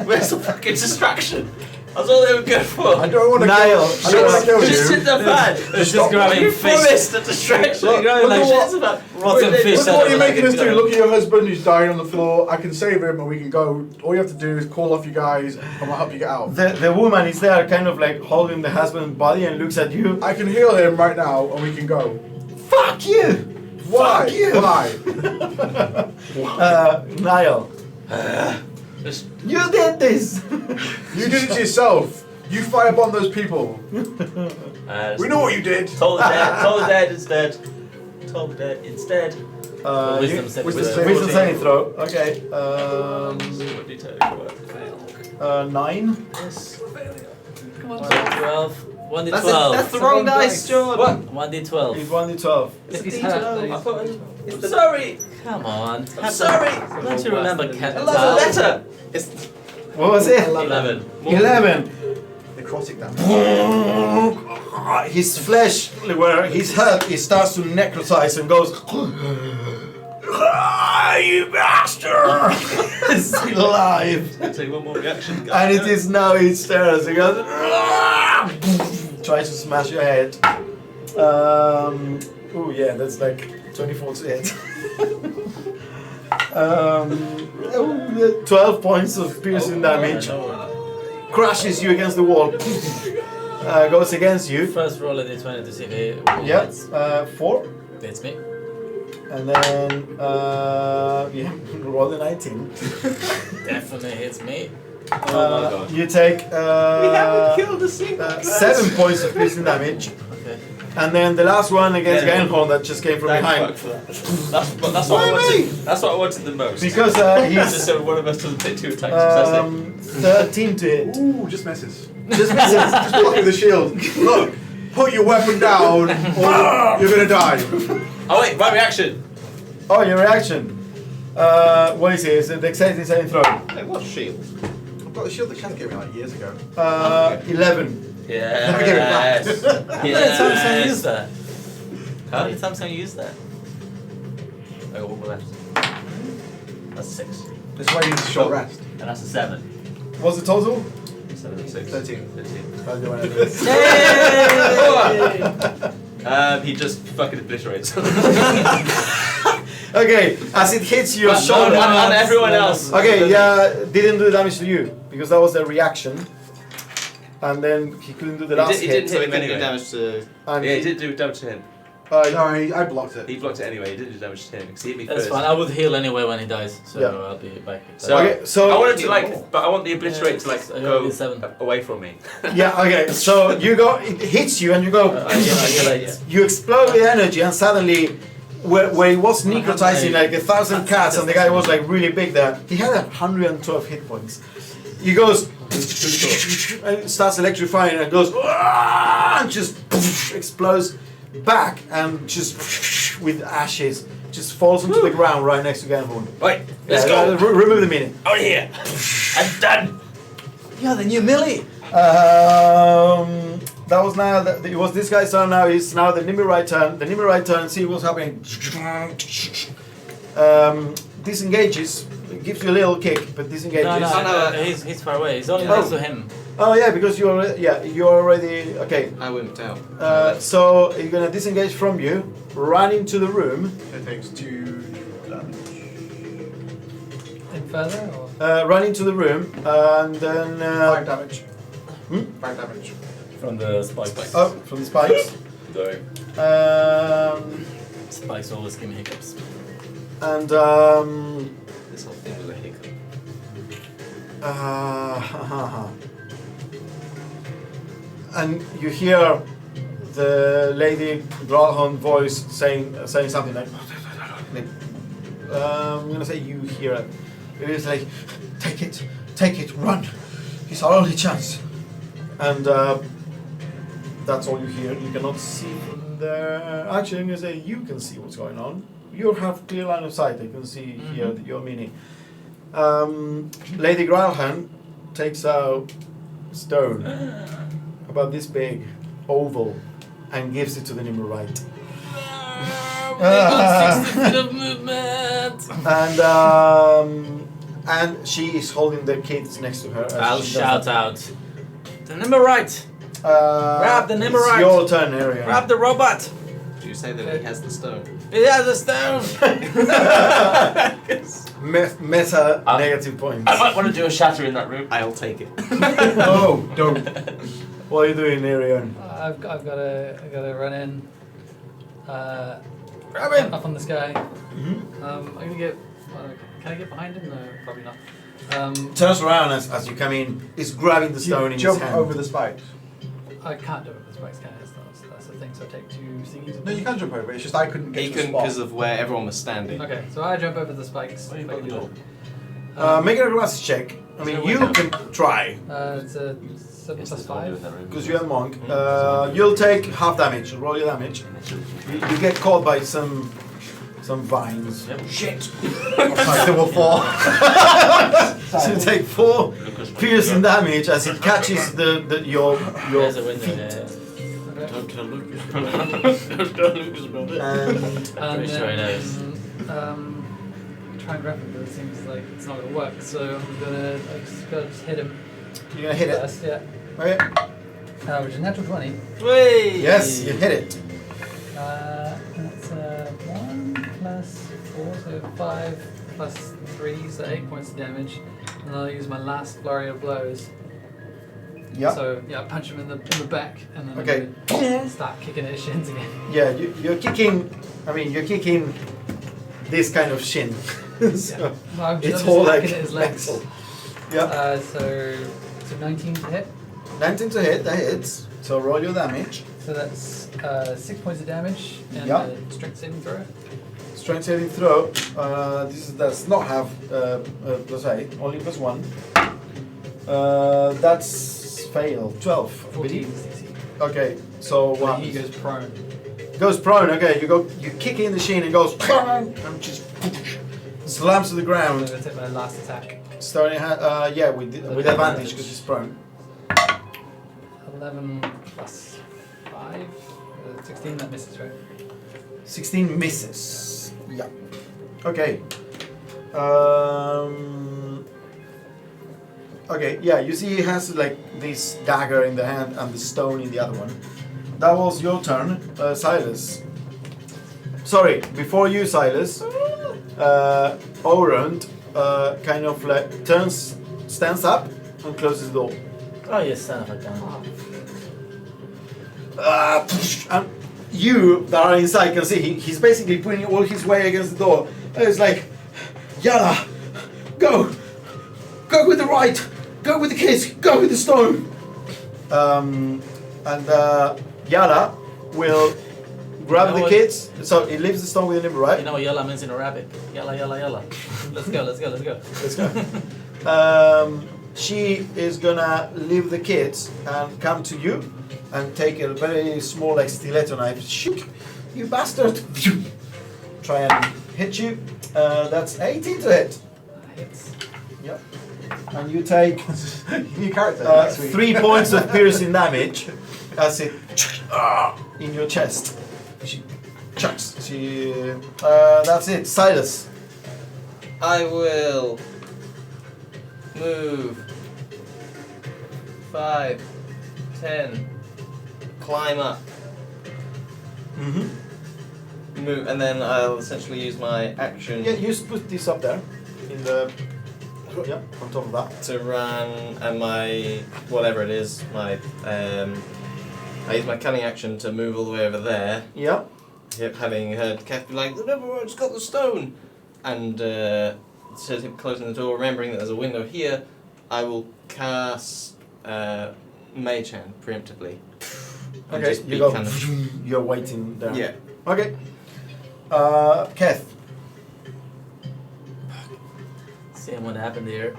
Where's the fucking distraction? That's all they were good for. I don't want to Niall, kill. I don't want to kill Just you. hit the fan! It's just grabbing You fish. promised a distraction! Look, you know, look like, at what- shit's about rotten fish Look out what of you're like making a us do. gun. Look at your husband who's dying on the floor. I can save him and we can go. All you have to do is call off you guys and I'll help you get out. The woman is there, kind of like holding the husband's body and looks at you. I can heal him right now and we can go. Fuck you! Why? Fuck you! Why? Niall, Just you did this! You did it to yourself. You firebombed those people. We know what you did. Told the dead. Told the dead instead. Told the dead instead. Wisdom saving wisdom throw. saving Wisdom saving throw. Okay. What do you tell you what? 9. Yes. 1d12. 1d12. That's the wrong dice, John. What? 1d12. It's 1d12. It's He's a hurt, D12. please. I put I'm sorry. Come on. I'm sorry. Don't you remember cat? I love the letter. It's What was it? 11. 11. Necrotic damage. His flesh, where he's hurt, he starts to necrotize and goes, you bastard! He's still alive. Take one more reaction. And it is now his turn. He goes, tries to smash your head. Oh yeah, that's like 24 to hit. 12 points of piercing damage. Crashes you against the wall. Goes against you. First roll a d20 to see if it Yep, 4. hits me. And then, yeah, roll a 19. Definitely hits me. God. You take we haven't killed a single person. 7 points of piercing damage. Okay. And then the last one against Yeah. Genhorn that just came from Thank behind. fuck for that. That's what I wanted. That's what I wanted the most. Because Just he's so one of us doesn't take 2 attacks. 13 to hit. Ooh, just misses. Just misses. Just block with the shield. Look, put your weapon down or you're gonna die. Oh wait, my reaction. Oh, your reaction. What is it? It's a dexterity saving throw. Hey, what shield? I've got the shield that Ken gave me like years ago. 11. Yes. How many times have you used Yes. that? How Huh? many times have you used that? I got one more left. That's 6. This is why you need a short rest. And that's a 7. What's the total? 7 and 6. 13. 13. I'll do one of these. He just fucking obliterates. Okay, as it hits your on shoulder. everyone else. Okay, yeah, didn't do damage to you because that was the reaction, and then he couldn't do the He last did- he hit. didn't So hit it him can do anyway. damage to. And Yeah, he did do damage to him. No, I blocked it. He blocked it anyway. He didn't do damage to him because he hit me That's first. fine. I would heal anyway when he dies, so Yeah. I'll be back. So, Okay, so I wanted to Heal like, more. but I want the obliterate to like I go did 7. away from me. yeah, okay, so you go, it hits you, and you go, I heal 8. you explode with energy, and suddenly, where he was necrotizing like 1,000 cats, and the guy was like really big there, he had 112 hit points. He goes, and starts electrifying, and goes, and just explodes back, and just with ashes, just falls into the ground right next to Ganthorn. Right, let's go. Remove the mini. Out of here. I'm done. Yeah, the new Millie! That was now. It was this guy's turn. Now it's now the Nimue turn. The Nimue turn. See what's happening. Disengages. Gives you a little kick, but disengages. No, he's far away. He's only Oh. next to him. Oh yeah, because you're already okay. I wimped out. So you're gonna disengage from you, run into the room, It takes 2 damage. In further or? run into the room, and then 5 damage. Hmm? 5 damage. From the spikes. oh, from the spikes. Sorry. Spikes always give me hiccups. And This whole thing was a hiccup. and you hear the Lady Gralhorn voice saying something like, I'm gonna say you hear it. It is like, take it, run. It's our only chance. And that's all you hear. You cannot see from there. Actually, I'm gonna say you can see what's going on. You have clear line of sight. You can see here your mini. Lady Gralhorn takes out stone about this big, oval, and gives it to the Nimue right. 60 feet of movement! And she is holding the kids next to her. as I'll she does shout that. out. The number right! Grab the it's Nimue-Rite. your turn, Arian. Grab the robot! Do you say that he has the stone? It has a stone! Meta negative points. I might want to do a shatter in that room. I'll take it. No, don't. What are you doing, Arian? I've got to run in. Grab him! Up on this guy. Mm-hmm. I'm gonna get. Can I get behind him? No, probably not. Turns around as you come in. Is grabbing the stone You in his jump hand. over the spikes. I can't do it with the spikes, can I? That's the thing. So I take 2 stingies. No, you can jump over it. It's just I couldn't get He to the couldn't spot. because of where everyone was standing. Okay, so I jump over the spikes. What are you if I can both do doing? it. Make an acrobatics check. I mean, you can try It's a 7 plus 5. because you're a monk. You'll take half damage. Roll your damage. You get caught by some vines. Shit. Like double 4. So you take 4 piercing damage as it catches your There's a window feet. there. Okay. Don't tell Lucas about it. Don't tell Lucas about it. And Pretty sure he knows. Try and grab him, but it seems like it's not gonna work. So I'm gonna just hit him you're gonna hit it. first. Yeah. Okay. Which is a natural 20. Whey! Yes, you hit it. That's 1 plus 4, so 5 plus 3, so 8 points of damage. And I'll use my last flurry of blows. Yeah. So yeah, punch him in the back, and then Okay. I'm gonna start kicking at his shins again. Yeah, you're kicking. I mean, you're kicking this kind of shin. So Well, I'm it's just all hacking like at his legs. metal. Yeah. So 19 to hit. 19 to hit. That hits. So roll your damage. So that's 6 points of damage and Yeah. a strength saving throw. Strength saving throw. Does not have plus 8, only plus 1. That's fail. 12. 14 CC. Okay, so So he goes prone. goes prone. Okay, you kick in the shin and goes and just slams to the I'm ground. going to take my last attack. Stone in hand. Yeah, with advantage because he's prone. 11 plus 5. 16, that misses, right? 16 misses. Yeah. Okay. Okay, yeah, you see he has like this dagger in the hand and the stone in the other one. That was your turn, Silas. Sorry, before you, Silas, Orund kind of like stands up and closes the door. Oh, you son of a gun. And you that are inside can see he's basically putting all his weight against the door. And it's like, Yala, go with the right, go with the kids, go with the stone. And Yala will grab the kids. So he leaves the stone with the nimble, right? You know what yalla means in Arabic? Yalla, yalla, yalla. Let's go. Let's go. She is gonna leave the kids and come to you and take a very small like stiletto knife. Shoot, you bastard! Try and hit you. That's 18 to hit. Hits. Yep. And you take New character. 3 points of piercing damage as it in your chest. She chucks. That's it. Silas. I will move 5, 10, climb up, move, and then I'll essentially use my action Yeah, you just put this up there in the. Yeah, on top of that. to run, and my whatever it is, my I use my cunning action to move all the way over there. Yeah. Having heard Kath be like, the Neverword's got the stone, and instead of him closing the door, remembering that there's a window here, I will cast Mage Hand preemptively. And Okay. just You be go. kind of You're waiting there. yeah. Okay. Keth. Seeing what happened here.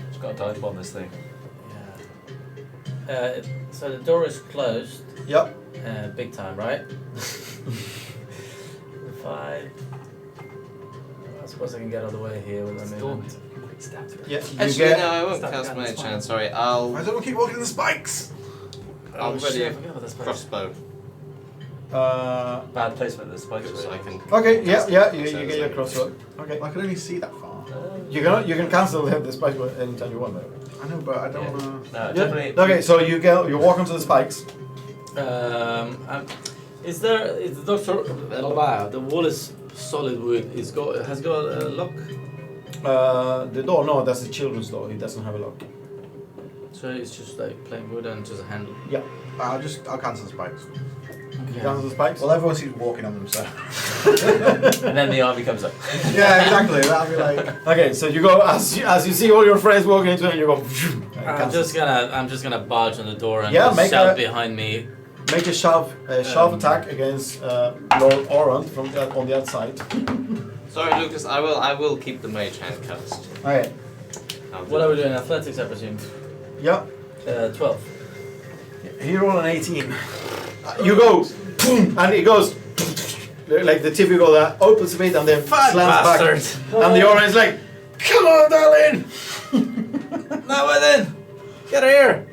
Just got to dive bomb this thing. Yeah. So the door is closed. Yep. Big time, right? 5. I suppose I can get out of the way here with a movement. Yeah. You Actually, get. no, I won't Stop cast behind the Mage spine. Hand. Sorry, Why I'll don't we keep walking in the spikes? I'll shit, I ready forgot about this place. crossbow Bad placement of the spikes. so I can. Okay. Yeah. Yeah. You So get it's your like- crossroad. Okay. I can only see that far. You can cancel the spikes anytime you want. Though. I know, but I don't Yeah. want to. No, Yeah. definitely. Okay. So you walk onto the spikes. Is the doctor? The wall is solid wood. Has got a lock. The door. No, that's the children's door. It doesn't have a lock. So it's just like plain wood and just a handle. I'll cancel the spikes. You cancel the spikes. Well, everyone seems walking on them, so. And then the army comes up. Yeah, exactly. That'll be like. Okay. So you go as you see all your friends walking into it. You go. And I'm cancel. just gonna barge on the door and Yeah, just make shout a- behind me. Make a shove attack against Lord Orund from on the outside. Sorry, Lucas. I will keep the Mage Hand cast. Okay. I'll do What are it. we doing? Athletics, I presume. Yep. 12. He rolled an 18. You go, boom, and it goes like the typical that opens a bit and then slams back. And the orange is like, come on, darling. Now way then! Get her here!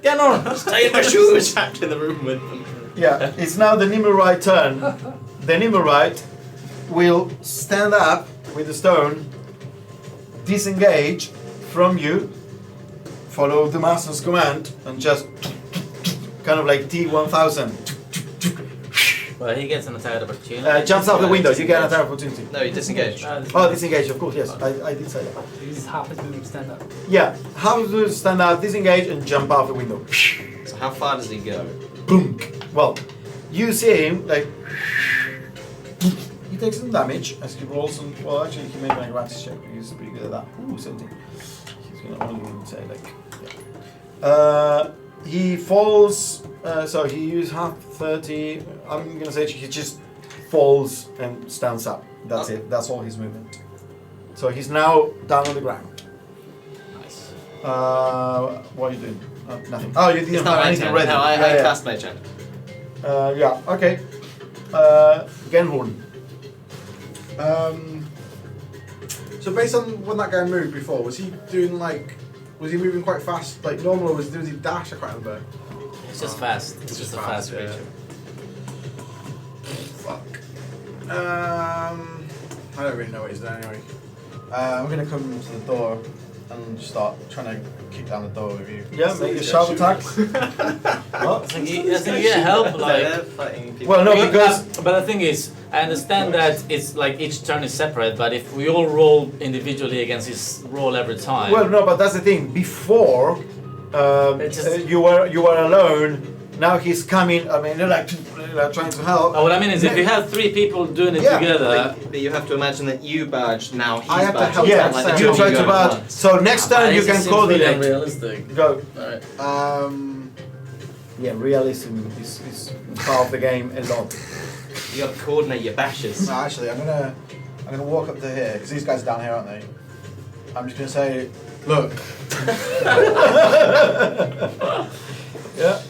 Get on! Take my shoes. Trapped in the room with them. Yeah, it's now the Nimmerite turn. The Nimmerite will stand up with the stone, disengage from you, follow the master's command, and just kind of like T-1000. Well, he gets an attack opportunity. Jumps out the window, you get an attack opportunity. No, he disengaged. Oh, disengage, of course, yes, I did say that. He's half his movement stand up. Yeah, how to stand up, disengage, and jump out the window. So how far does he go? Boom. Well, you see him like he takes some damage as he rolls some. Well, actually, he made an acrobatics check. He's pretty good at that. Ooh, 17. He's gonna only say like. Yeah. He falls. So he used half 30. I'm gonna say he just falls and stands up. That's it. That's all his movement. So he's now down on the ground. Nice. What are you doing? Nothing. Oh, you It's didn't not have Mage anything Hand. ready. No, I Yeah. cast Mage Hand. Yeah, okay. Genhorn. So based on when that guy moved before, was he doing like, was he moving quite fast, like normal, or was he dash? I can't remember. It's just fast. It's just a fast yeah. creature. Fuck. I don't really know what he's doing anyway. I'm gonna come to the door and start trying to kick down the door with you. Yeah, make a sharp attack. What? I think you get help, like. They're fighting people. Well, no, because But the thing is, I understand that it's like each turn is separate, but if we all roll individually against his roll every time. well, no, but that's the thing. Before, It just- you were alone. Now he's coming. I mean, they're like trying to help. What I mean is, if you have 3 people doing it Yeah, together. But you have to imagine that you barged, now he's I have to barged. help It's Yeah, not like the you two of try go to at bad. once. So next time you can coordinate. Realistic. Go. Alright. Yeah, realism is part of the game a lot. You got to coordinate your bashes. No, actually, I'm gonna walk up to here because these guys are down here, aren't they? I'm just gonna say, look. Yeah.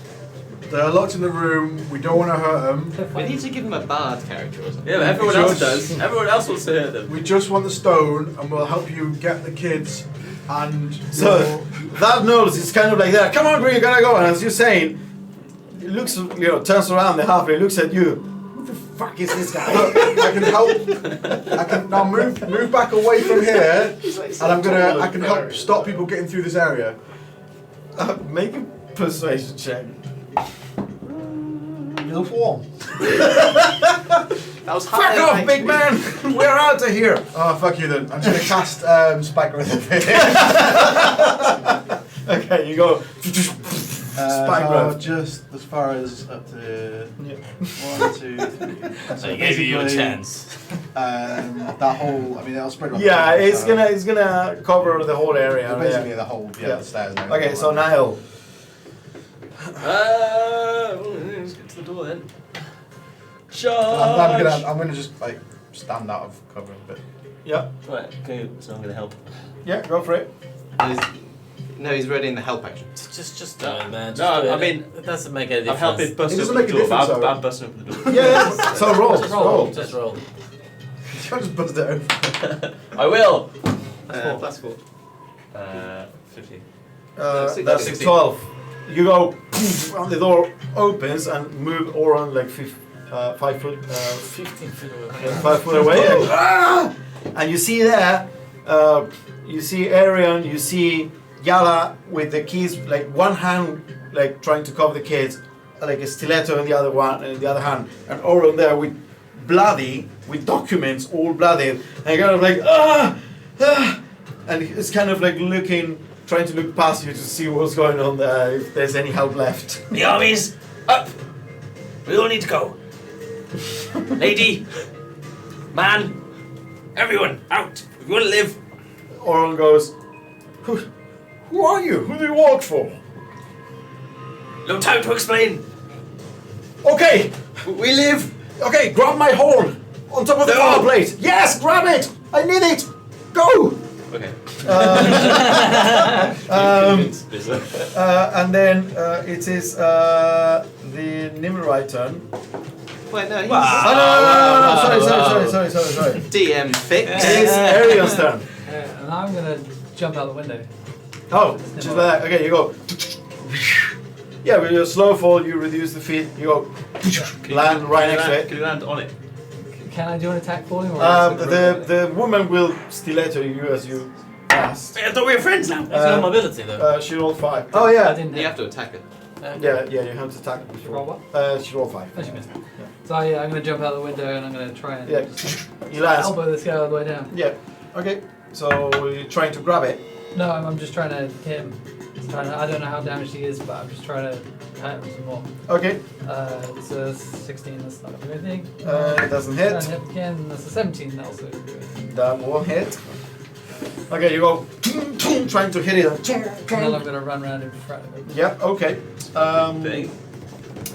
They're locked in the room. We don't want to hurt them. We need to give him a bard character or something. Yeah, but everyone else does. Everyone else wants to hurt them. We just want the stone, and we'll help you get the kids. And So your- that knows it's kind of like that. Come on, Green, you gotta go. And as you're saying, he looks, turns around the halfway, looks at you. Who the fuck is this guy? look, I can help. I can now move back away from here, and I can help stop people getting through this area. Make a persuasion check. You'll form. That was Fuck higher off, than big man! We're out of here. Oh fuck you then. I'm just gonna cast Spike Growth. Okay, you go. Spike so growth. just as far as up to Yeah. 1, 2, 3. So I gave you a basically, chance. That whole, I mean, it'll spread. around Yeah, the it's whole, gonna cover the whole area. so basically the whole, Yeah. the stairs. and Okay, everything. so Niall. Let's get to the door then. Charge! I'm gonna just like stand out of cover a bit. Yeah, Right, okay, so I'm gonna help. yeah, go for it. No, he's ready in the help action. Just do it, man. Just No, do it. I mean, it doesn't make any I'm difference. helping bust It doesn't open the make a door, but difference, though. I'm busting open the door. Yeah, so roll, Just roll. roll. Just roll. You just bust it open. I will! Plus 4. 15. That's 16. 12. You go, and the door opens and move Oran like 5 foot, 15 feet away. 5 foot away, and you see there, you see Arion, you see Yala with the keys, like one hand, like trying to cover the kids, like a stiletto in the other one, in the other hand, and Oran there with bloody, with documents all bloody, and kind of like and it's kind of like looking, trying to look past you to see what's going on there, if there's any help left. The army's up. We all need to go. Lady, man, everyone out. If you want to live. Oran goes, who are you? Who do you work for? No time to explain. Okay, We live. okay, grab my horn on top of the No. fireplace. Yes, grab it. I need it. Go. Okay. And then it is the Nimrite turn. Wait, no, he's Oh, no. Sorry. DM fix. It is Arion's turn. And I'm gonna jump out the window. Oh, just like that. Okay, you go. Yeah, with your slow fall, you reduce the feet. You go land right next to it. Can you land on it? Can I do an attack falling? Or The woman will stiletto you as you pass. I thought we were friends now. It's no mobility though. She rolled 5. Oh I yeah. didn't You have to attack it. Yeah, you have to attack. She roll what? She rolled 5. Oh, she missed. So I'm gonna jump out the window and I'm gonna try and Yeah. just You land. elbow this guy all the way down. Yeah. Okay. So you're trying to grab it. No, I'm just trying to hit him. I don't know how damaged he is, but I'm just trying to hurt him some more. Okay. So 16, that's not doing anything. It doesn't hit. And hit again, that's a 17, that also doesn't do anything. That won't hit. Okay, you go trying to hit it. And then I'm gonna run around in front of him. Yep. Okay. Thing.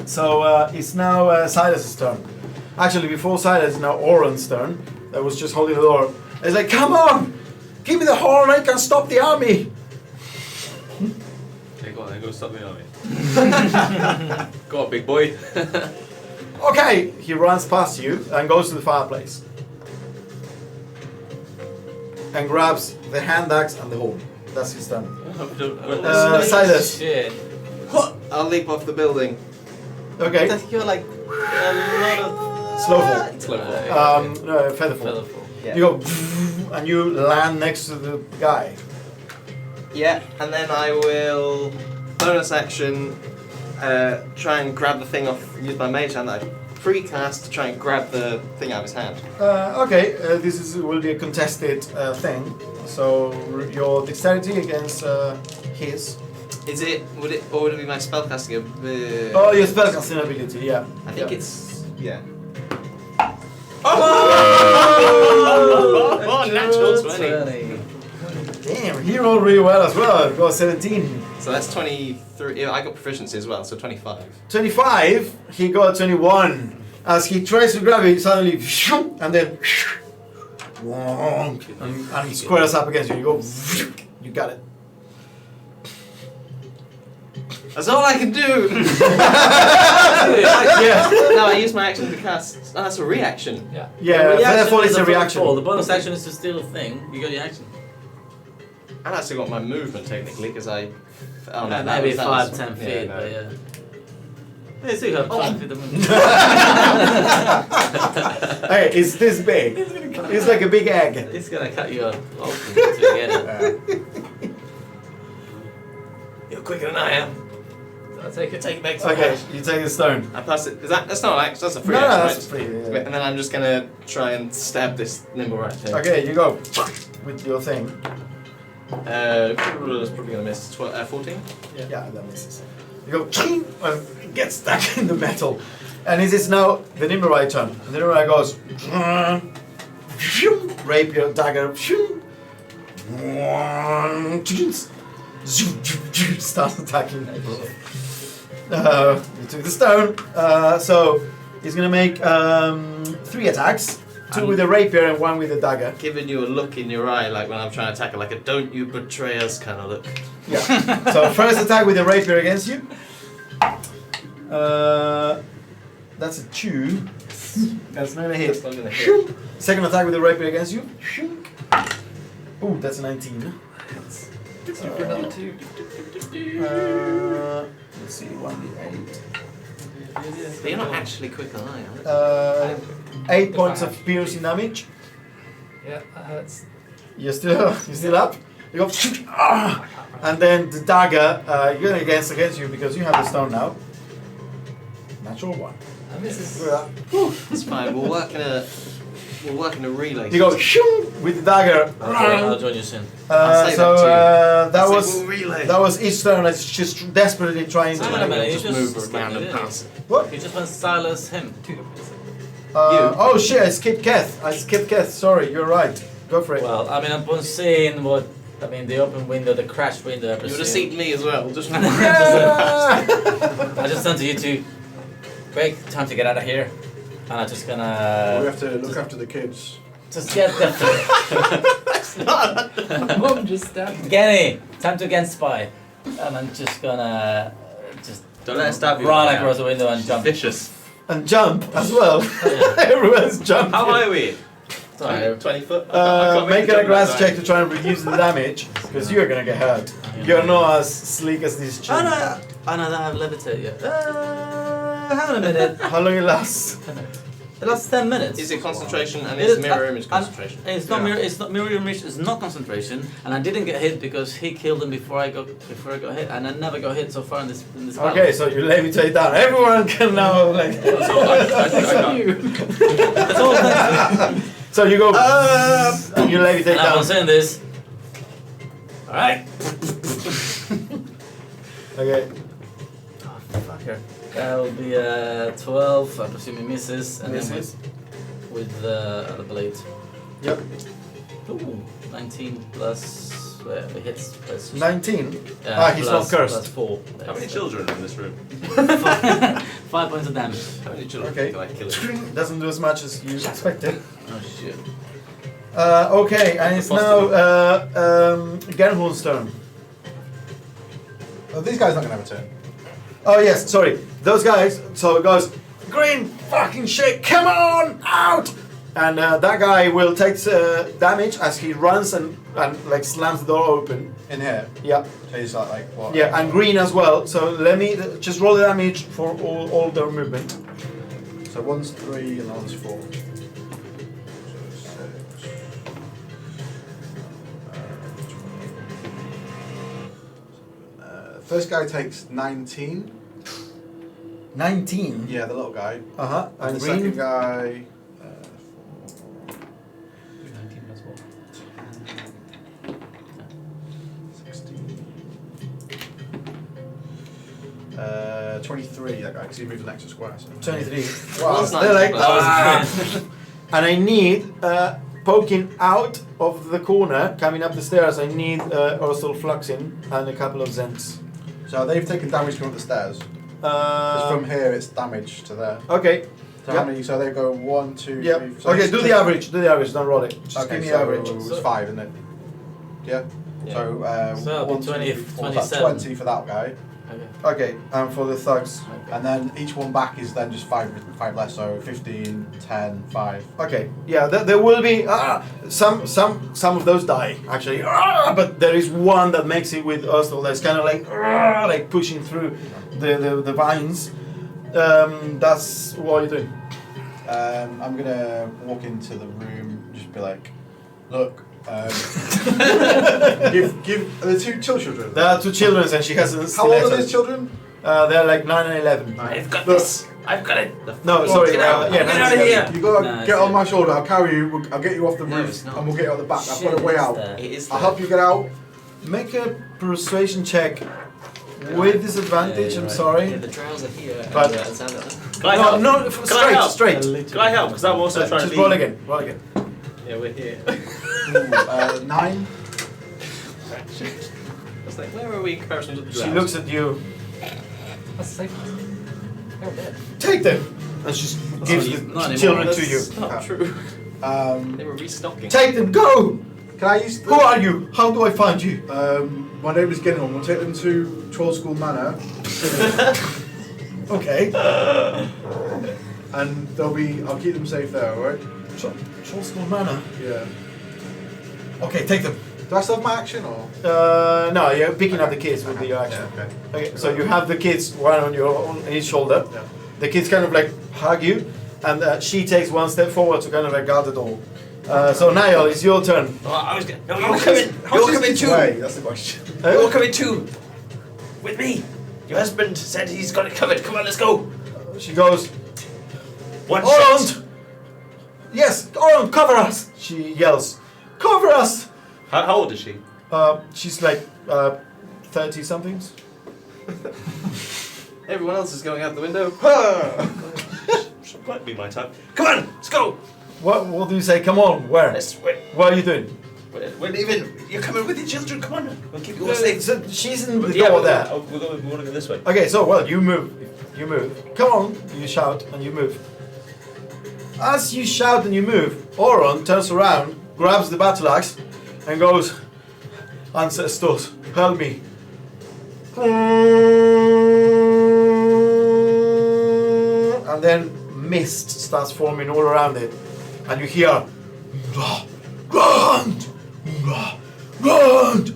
So it's now Silas's turn. Actually, before Silas, it's now Oran's turn. That was just holding the door. It's like, come on, give me the horn. I can stop the army. Okay, go on then, go stop the army. Go on, big boy. Okay, he runs past you and goes to the fireplace. and grabs the hand axe and the horn. That's his turn. Oh, Silas. Shit. I'll leap off the building. Okay. I think you're like a lot of Slow fall. slow fall. No, feather fall. Featherfall. Yeah. You go and you land next to the guy. Yeah, and then I will bonus action try and grab the thing off. Use my mage hand that I precast to try and grab the thing out of his hand. Okay, will be a contested thing. So your dexterity against his. Is it? Would it be my spellcasting ability? Oh, your spellcasting ability. Yeah. I think Yeah. it's yeah. Oh! Natural 20. Damn, he rolled really well as well. Got 17. So that's 23. Yeah, I got proficiency as well, so 25. 25. He got 21. As he tries to grab it, suddenly and then and squares up against you. You go. You got it. That's all I can do! Yeah. No, I use my action to cast. Oh, that's a reaction. Yeah. Yeah. Therefore, it's a reaction. The bonus action is to steal a thing. You got the action. And I still got my movement technically because I. Oh, Yeah, no, that maybe was- 5-10 feet, yeah, no. but yeah. Yeah, so you have 5 feet of movement. Hey, it's this big. It's like a big egg. It's gonna cut you open to get it. You're quicker than I am. I'll take it. Take it back to Okay, you take the stone. I pass it. That's not an action, that's a free No, action. that's right? free. Yeah. And then I'm just gonna try and stab this nimble right thing. Okay, you go with your thing. It's probably gonna miss. 14? Yeah, that misses. You go and it gets stuck in the metal. And it is now the Nimrod turn. And the Nimrod goes rapier, dagger, starts attacking. You took the stone. So he's gonna make 3 attacks. 2 with the rapier and 1 with the dagger. Giving you a look in your eye like when I'm trying to tackle, like a don't you betray us kind of look. Yeah. So first attack with the rapier against you. That's a 2. That's not a hit. That's not gonna hit. Second attack with the rapier against you. Ooh, that's a 19. Let's do for another 2. Let's see, 1d8. But you're not actually quicker than I am. 8 points of piercing damage. Yeah, that's. You're still up. You go, and then the dagger. You're going against you because you have the stone now. Natural 1. And this is. Look at that. It's fine. We'll work in a relay. You go with the dagger. I'll join you soon. I'll say So that to you. that I'll say was we'll relay. that was each turn. It's just desperately trying Wait a to. minute, you just just move skipped around it, and didn't pass it. What? You just went silence him. 2. Oh shit! I skipped Keth. Sorry, you're right. Go for it. Well, I mean, upon seeing the open window, the crashed window, I You would have presume. seen me as well. Just I just turned to you two. Quick, time to get out of here. And I'm just We gonna have to look after the kids. just get the Mom just stabbed me. Genny. Time to get spy. And I'm just gonna just Don't let it stab you. run across the window and jump. Vicious. And jump as well. Everyone's jumping. How high are we? Sorry. 20 foot. Make an grass check to try and reduce the damage, because you're gonna get hurt. You're not as sleek as these Oh children. no! I know that I've levitated yet. Hang on a minute. How long it lasts? It lasts 10 minutes. Is it concentration and It it's is- mirror image and- concentration? It's not mirror. It's not mirror image. It's not concentration. And I didn't get hit because he killed him before I got hit, and I never got hit so far in this battle. Okay, so you levitate down. Everyone can now like. So I think I got. That's all thanks So you go and you levitate to and I down. was saying this. All right. Okay. Oh, fucker. That will be 12. I presume he misses, and then Misses. with the blade. Yep. Ooh, 19 plus. It hits. Plus, 19. He's not cursed. Plus 4. How many children in this room? 5 points of damage. How many children Okay. can I kill? Doesn't do as much as you expected. Oh shit. Okay, and it's now Gernhorn's turn. Oh, these guys not gonna have a turn. Oh yes, sorry. Those guys. So it goes. Green fucking shit! Come on out! And that guy will take damage as he runs and like slams the door open. In here. Yeah, So he's like what? yeah, and green as well. So let me just roll the damage for all their movement. So one's 3 and one's 4. So 6. First guy takes 19. 19. Yeah, the little guy. Uh huh. And And the second green. guy. 19 plus 4. 16. 23, that guy, because he moved an extra square. So. 23. Well, that's They're like, nice. and I need poking out of the corner, coming up the stairs. I need Ursula Fluxin and a couple of Zents. So they've taken damage from up the stairs. Because from here it's damage to there. Okay. So Yep. how many? So they go 1, 2, Yep. 3. So Okay, it's do the just- average. Do the average. Don't roll it. Just Okay, give me so average. it's 5, isn't it? Yeah. Yeah. So So it'll be 1, 2, 20 4, that's 27. 20 for that guy, Okay. Okay, and for the thugs. and then each one back is then just 5 less. So 15, 10, 5. Okay. Yeah, there will be some of those die actually, but there is one that makes it with Ursula. That's kind of like pushing through the vines. That's what you're doing. I'm gonna walk into the room, just be like, look. Give the 2 children. There are 2 children, and she hasn't. How old are these children? They're like 9 and 11. I've got Look. this. I've got it. No, sorry. Get out. Yeah, Get 9 out and of 11. here. You gotta No, get it's on my shoulder. I'll carry you. I'll get you off the No, roof, it's not. and we'll get you on the back. I've Shit, got a way it's out. there. It is I'll there. help you get out. Make a persuasion check with disadvantage. Yeah, I'm you're sorry. Yeah, the drows are here. But- and, Xander. Can I help? No, Can I straight, help? straight. Can I help? Because I'm also trying Just to be. roll again. Roll again. Yeah, we're here. Ooh, 9. It's like, where are we in comparison to the drows? She looks at you. That's safe. They're dead. Take them. And she gives not the anymore. children to you. That's not true. They were restocking. Take them. Go. Can I use? Who are you? How do I find you? My name is Ginham. We'll take them to Troll School Manor, Okay. and I'll keep them safe there. All right? Troll School Manor. Yeah. Okay, take them. Do I still have my action or? No, you're picking up the kids with your action. Yeah, okay. Okay, so you have the kids one on his shoulder. Yeah. The kids kind of like hug you, and she takes one step forward to kind of like guard the door. So Niall, it's your turn. Oh, I was gonna. No, How you're is- coming. how You're is coming this too. way? That's the question. You're coming too. With me. Your husband said he's got it covered. Come on, let's go. She goes, One shot. Orond! Yes, Orond, cover us! She yells, cover us! How old is she? She's like 30 somethings. Everyone else is going out the window. Might be my time. Come on, let's go. What do you say? Come on, where? We're What are you doing? leaving. You're coming with your children. Come on. We'll keep you all safe. So she's in the Yeah, door we're there. going to go this way. Okay, so well, you move. You move. Come on, you shout and you move. As you shout and you move, Oron turns around, grabs the battle axe, and goes, Ancestors, help me. And then mist starts forming all around it, and you hear, Grunt! Grunt!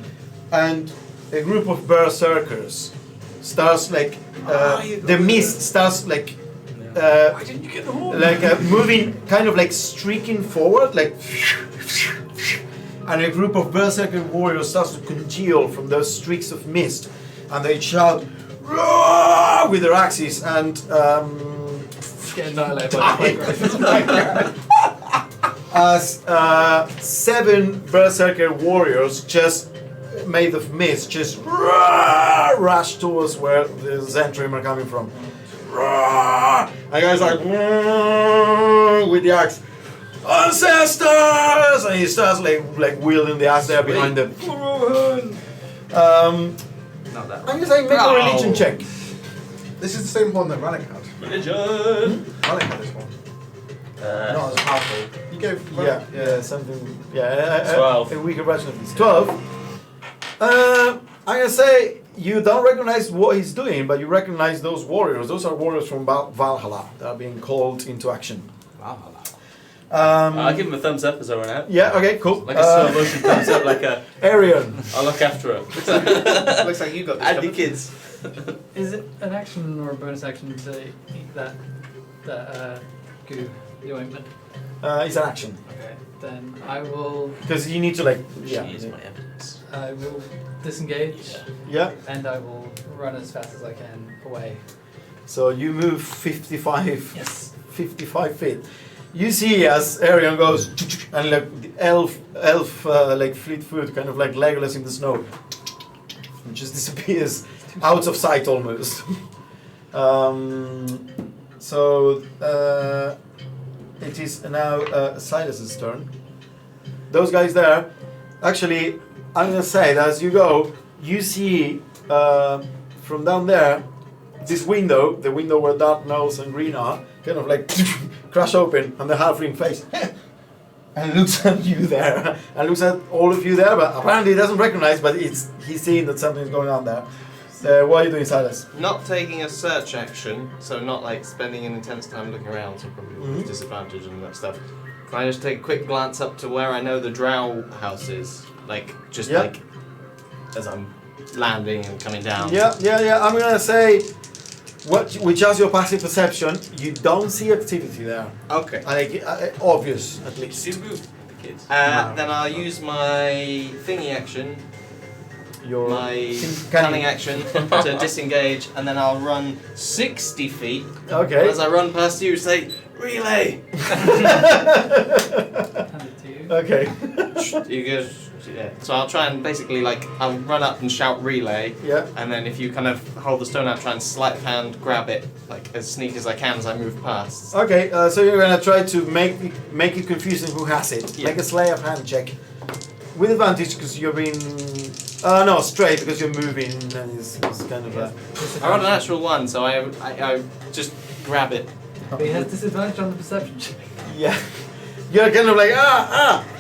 And a group of berserkers starts like, the mist starts like, Why didn't you get them all? like moving, kind of like streaking forward, like, and a group of berserker warriors starts to congeal from those streaks of mist, and they shout "Roar!" with their axes, and Get annihilated by the as 7 berserker warriors just made of mist just rush towards where the Zentrim are coming from. And guys like with the axe, Ancestors! And he starts like wielding the axe there behind them. Not that. I'm just saying, make a religion check. This is the same one that Rannick had. Religion. Rannick had this one. Not as powerful. You gave. Yeah, something. Yeah, 12. a weaker version of this. 12. I'm gonna say you don't recognize what he's doing, but you recognize those warriors. Those are warriors from Valhalla that are being called into action. I'll give him a thumbs up as I run out. Yeah. Okay. Cool. Like a slow motion thumbs up, like a. Arian. I'll look after her. Looks like you got this And the covered. kids. Is it an action or a bonus action to eat that goo, the ointment? It's an action Okay, then I will because you need to like. She Yeah. is my evidence. disengage Yeah. and I will run as fast as I can away. So you move 55. Yes. 55 feet. You see as Arian goes and like the elf like Fleetfoot kind of like Legolas in the snow. And just disappears out of sight almost. So it is now Silas's turn. Those guys there, actually, I'm gonna say that as you go, you see from down there this window, the window where Dark Nose and Green are, kind of like crash open, and the halfling face and looks at you there, and looks at all of you there, but apparently he doesn't recognize, but he's seeing that something's going on there. What are you doing, Silas? Not taking a search action, so not like spending an intense time looking around, so probably with Mhm. disadvantage and that stuff. Can I just take a quick glance up to where I know the drow house is? Like, just Yeah. like, as I'm landing and coming down. Yeah. I'm gonna say, which is your passive perception, you don't see activity there. Okay. Like obvious, at least. See the kids. No. Then I'll use my thingy action, Your my cunning. cunning action to disengage, and then I'll run 60 feet. Okay. And as I run past you, say, relay! Hand it to you. Okay. You go, yeah. So I'll try and basically, like, I'll run up and shout relay, Yeah. and then if you kind of hold the stone out, try and sleight of hand grab it, like, as sneaky as I can as I move past. Okay. So you're gonna try to make it confusing who has it. Yeah. Make a sleight of hand check. With advantage because you're being. No, straight because you're moving and it's kind of a. I rolled a natural 1, so I just grab it. But he has disadvantage on the perception check. Yeah. You're kind of like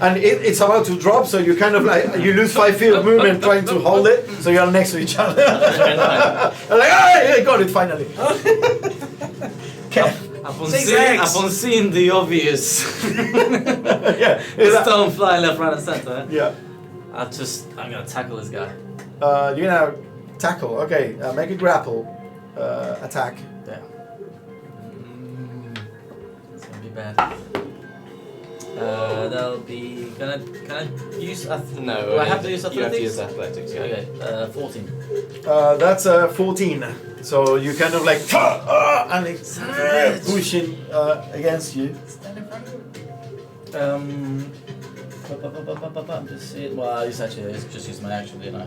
and it's about to drop, so you kind of like you lose 5 feet of movement trying to hold it, so you're next to each other. I'm like, I got it finally. Okay. Upon seeing the obvious Yeah. stone fly left, right, and center, Yeah. I'm gonna tackle this guy. You're gonna tackle. Okay. Make a grapple attack. Yeah. It's gonna be bad. That'll be. Can I use? No, Do I have to use you have to use athletics? athletics, yeah. Okay. 14. That's 14. So you kind of like and it's pushing against you. Stand in front of him. Just see it. Well, I'll just use my action, didn't I?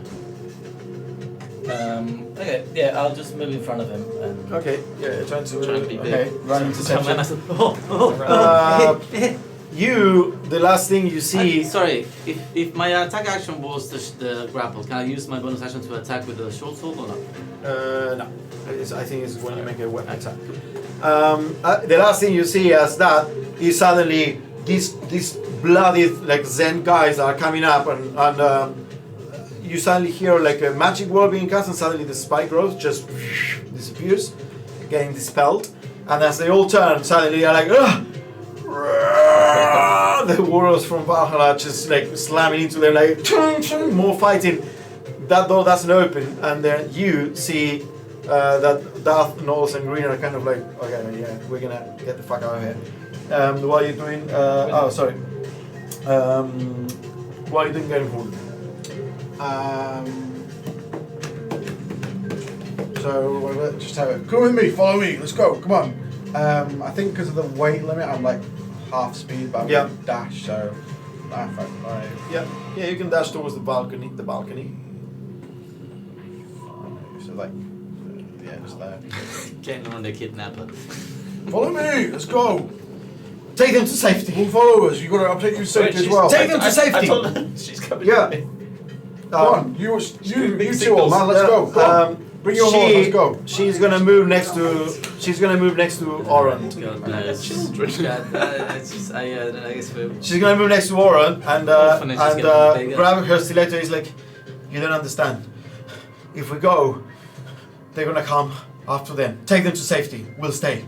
Okay, yeah, I'll just move in front of him and. Okay. Yeah, you're trying to be okay. big. Run into Come on, I section. said, The last thing you see. sorry, if my attack action was the grapple, can I use my bonus action to attack with the short sword or not? No. I think it's when you make a weapon attack. The last thing you see as that is suddenly these bloody like Zen guys are coming up and you suddenly hear like a magic word being cast and suddenly the spike growth just disappears, getting dispelled. And as they all turn, suddenly they're like, ugh! The warriors from Valhalla just like slamming into them like chung, chung, more fighting. That door doesn't open, and then you see that Darth, Knowles, and Green are kind of like, okay, yeah, we're gonna get the fuck out of here. What are you doing? Oh, sorry. What are you doing going forward? So just have it. Come with me, follow me, let's go, come on. I think because of the weight limit, I'm like half speed, but I'm Yeah. gonna dash, so 5. Yeah, you can dash towards the balcony. So like, yeah, just there. Getting on the kidnapper. Follow me, let's go. Take them to safety. We'll follow us. You got to update you safety as well. Take them to safety. I told her she's coming Yeah. with me. Come on, you big two, signals. man, let's go. Come on. Bring your horse, let's go. She's gonna move next to. She's gonna move next to Oren. God bless. God, it's just, I guess we're. She's gonna move next to Oren and Orphanage is getting bigger. grab her stiletto. He's like, you don't understand. If we go, they're gonna come after them. Take them to safety. We'll stay.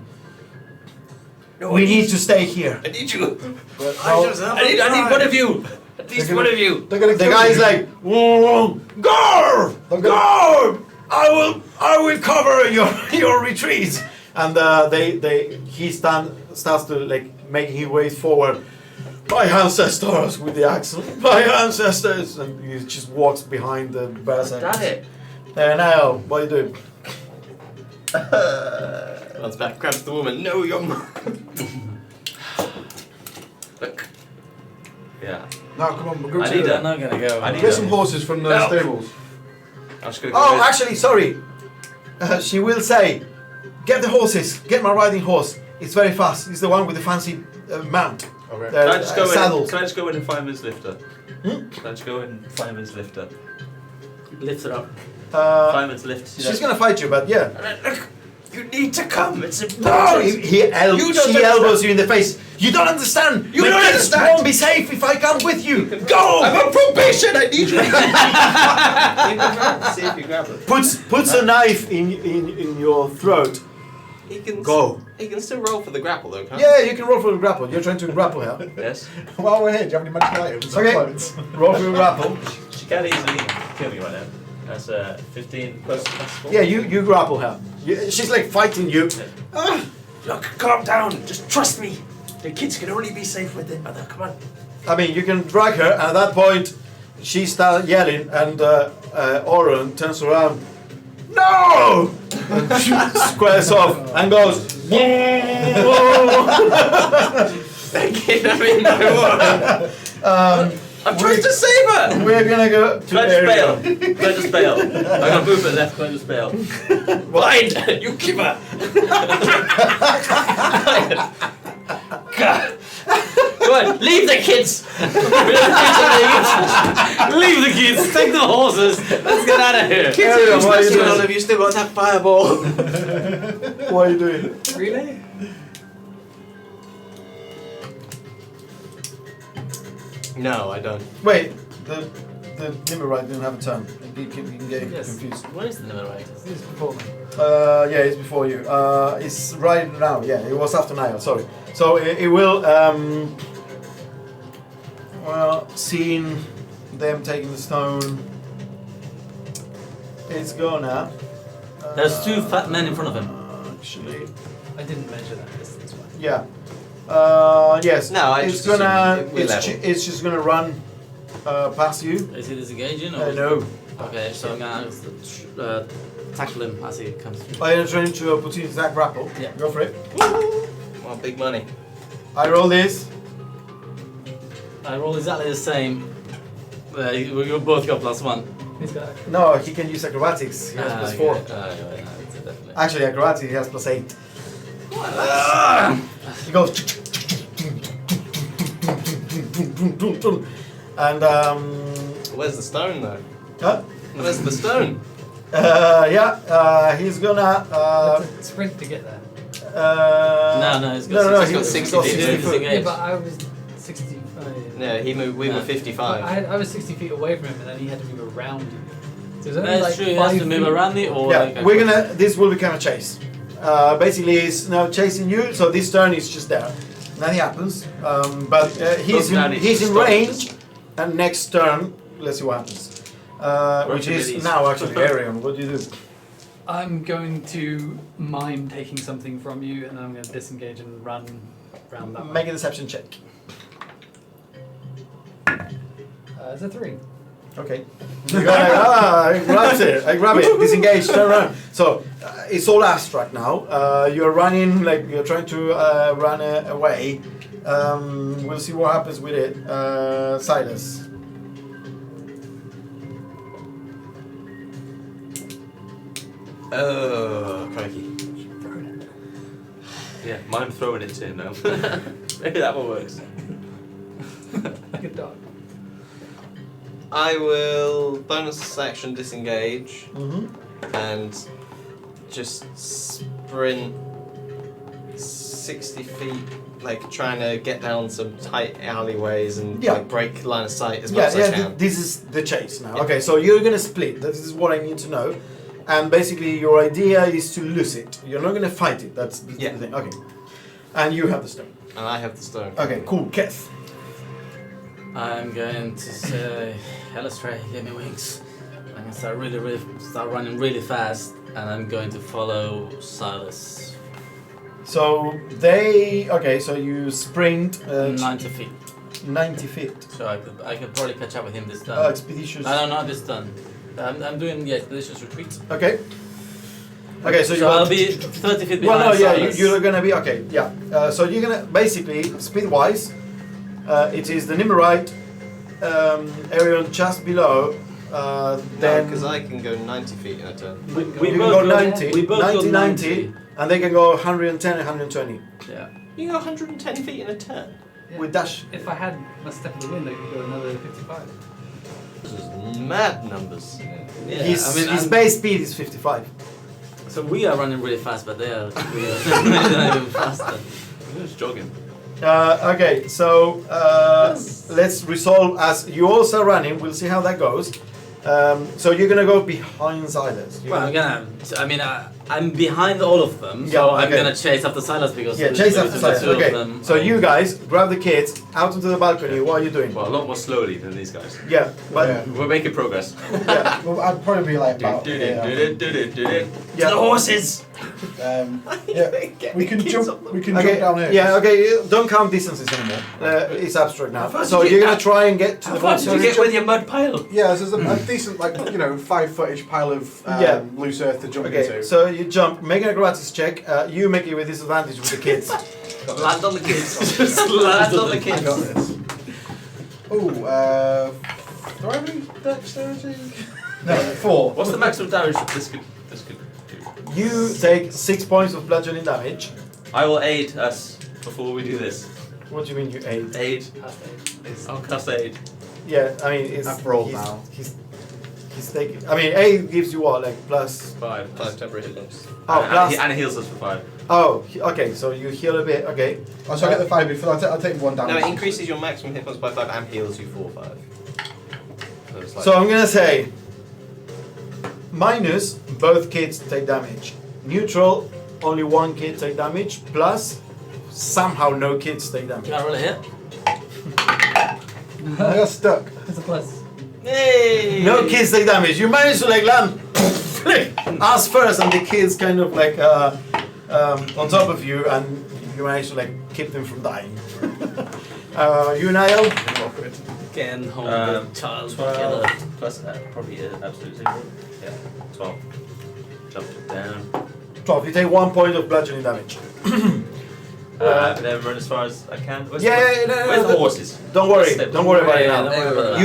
No, we need to stay here. I need you. But I need one of you. At least one of you. They're gonna the kill guy's you. like, go, go! I will cover your retreat. And he starts to like making his way forward. My ancestors with the accent. My ancestors, and he just walks behind the berserk. Done it. Now, what do you do? Runs back, grabs the woman. No, young man. Look. Yeah. No, come on, we'll go I to need I'm not gonna go. I need get some horses from the No. stables. I'm just gonna go Oh, with- actually, sorry. She will say, get the horses. Get my riding horse. It's very fast. It's the one with the fancy mount. Okay. Can I just go saddle. in? Can I just go in and fireman's lifter? Hmm? Can I just go in fireman's lifter? Lift it up. Fireman's lift. see She's that? gonna fight you, but yeah. Look, you need to come. It's No, important. she don't elbows you in the face. You don't understand. You My don't kids understand. won't be safe if I come with you. Go. I'm on probation. I need you. See if you grab it. Puts a knife in your throat. He can Go. He can still roll for the grapple though, can't Yeah, you can roll for a grapple. You're trying to grapple her. Yes. While we're here, do you have any magical items? Okay. Clothes? Roll for a grapple. She can easily kill me right now. That's 15 plus 4. Yeah, you grapple her. She's like fighting you. Look, calm down. Just trust me. The kids can only be safe with their mother. Come on. I mean, you can drag her, and at that point, she starts yelling, and Oren turns around. No! And squares off and goes. Thank you. I mean, no. I'm trying to save her. We're gonna go to Can I just bail? area. Can I just bail? I'm gonna move it left. Can I just bail? Fine. You keep her. Come on, leave the kids! Leave the kids! Take the horses! Let's get out of here! Area, what are you None doing? of you still got that fireball. What are you doing? Relay? No, I don't. Wait, the Nimmerite didn't have a turn. You can get Yes. confused. Where is the Netherite? This is before me. Yeah, it's before you. It's right now. Yeah, it was after Niall. Sorry. So it will. Well, seeing them taking the stone, it's gonna. There's two fat men in front of him. Actually, I didn't measure that distance. yeah. Yes. No, I it's just gonna. assumed we're level. It's just gonna run past you. Is he disengaging? Or No. Okay, so I'm gonna tackle him as he comes through. I am trying to put in that grapple. Yeah. Go for it. Well, big money. I roll this. I roll exactly the same. You both got +1. He's got No, he can use acrobatics. He has +4. Yeah, it's definitely. Actually, acrobatics he has +8. He goes. And Where's the stone though? huh? Where's the stone? He's gonna sprint to get there. No, he's got no, he's got 60 feet. feet. Disengage. Yeah, but I was 65. No, he moved. We were No. 55. I was 60 feet away from him, and then he had to move around you. So it was only That's like true, he has 5 to move feet. around me or Yeah, like we're gonna. This will become a chase. Basically, he's now chasing you. So this turn is just there. Nothing happens. But he's Look, Danny, in stop. range. And next turn, let's see what happens. Which is Release. now actually Arion. What do you do? I'm going to mime taking something from you, and I'm going to disengage and run around that way. Make a deception check. It's a 3. Okay. You go like, I grab it. I grab it. Disengage. Turn around. So it's all abstract now. You're running like you're trying to run away. We'll see what happens with it. Silas. Oh, crikey. Yeah, mime throwing it to him now. Maybe that one works. Good dog. I will bonus action disengage Mm-hmm. and just sprint 60 feet, like trying to get down some tight alleyways and Yeah. like break line of sight as much Yeah, as I yeah. can. This is the chase now. Yeah. Okay, so you're gonna split. This is what I need to know. And basically, your idea is to lose it. You're not gonna fight it. That's the Yeah. thing. Okay. And you have the stone. And I have the stone. Okay, cool. Keth. I'm going to say, Helistray, give me wings. I'm going to start running really fast, and I'm going to follow Silas. So they. Okay, so you sprint 90 feet. 90 feet. So I could probably catch up with him this turn. Expeditious. No, not this turn. I'm doing the expeditious retreat. Okay. Okay, so you. I'll be 30 feet behind Well, no, yeah, Silas. you're gonna be okay. Yeah. So you're gonna basically speed-wise, it is the Nimmerite area just below. Then because I can go 90 feet in a turn. We you can both go got- 90, we both 90, got 90, and they can go 110 and 120 Yeah. You can go 110 feet in a turn. Yeah. with dash. If I had a step in the wind, I could go another 55. This is mad numbers. Yeah, His base speed is 55. so we are running really fast, but they are even faster. I'm just jogging. Okay, so let's resolve as you all start running. We'll see how that goes. So you're gonna go behind Silas. You're Well, gonna- I'm behind all of them, so Yeah, I'm okay. gonna chase after Silas because Yeah, the- chase the- after the Silas. two of Okay, them so are- you guys grab the kids out onto the balcony. What are you doing? Well, a lot more slowly than these guys. Yeah, but Yeah. We're making progress. yeah, Well, I'd probably be like about. Do it. yeah. the horses. Yeah, we can jump. We can jump Okay, down here. yeah, okay. Don't count distances anymore. It's abstract now. far So did you you're gonna get- try and get to How the far box. did you get with your mud pile? Yeah, this is a decent, like, 5-footage pile of Yeah. loose earth to jump Okay, into. so you jump. Make an acrobatics check. You make it with disadvantage with the kids. Land on the kids. Just Land on the I kids. got this. Ooh, do I have any dexterity? No, 4. What's the maximum damage that this could do? You take 6 points of bludgeoning damage. I will aid us before we do this. What do you mean you aid? Aid. I'll cast aid. Yeah, I mean it's. I've rolled he's, now. He's taking. I mean, aid gives you what, like plus. 5. 5 temporary hit points. Oh, plus. And it heals us for 5. Oh, okay. So you heal a bit. Okay. Oh, so I get the 5 before. I'll take 1 down. No, it increases your maximum hit points by 5 and heals you for 5. So it's like So I'm gonna say. Minus, both kids take damage. Neutral, only one kid take damage. Plus, somehow no kids take damage. You wanna roll a hit? I got stuck. It's a plus. Hey! No kids take damage. You manage to like land ass first, and the kids kind of like on top of you, and you manage to like keep them from dying. You, Niall? Again, hold Um, the child 12 together. plus probably absolute 0. Yeah, 12. Jumped it down. 12. You take 1 point of bludgeoning damage. And then run as far as I can. Where's Yeah, the horses? Don't worry. Step. Don't worry about it Yeah, now. don't worry about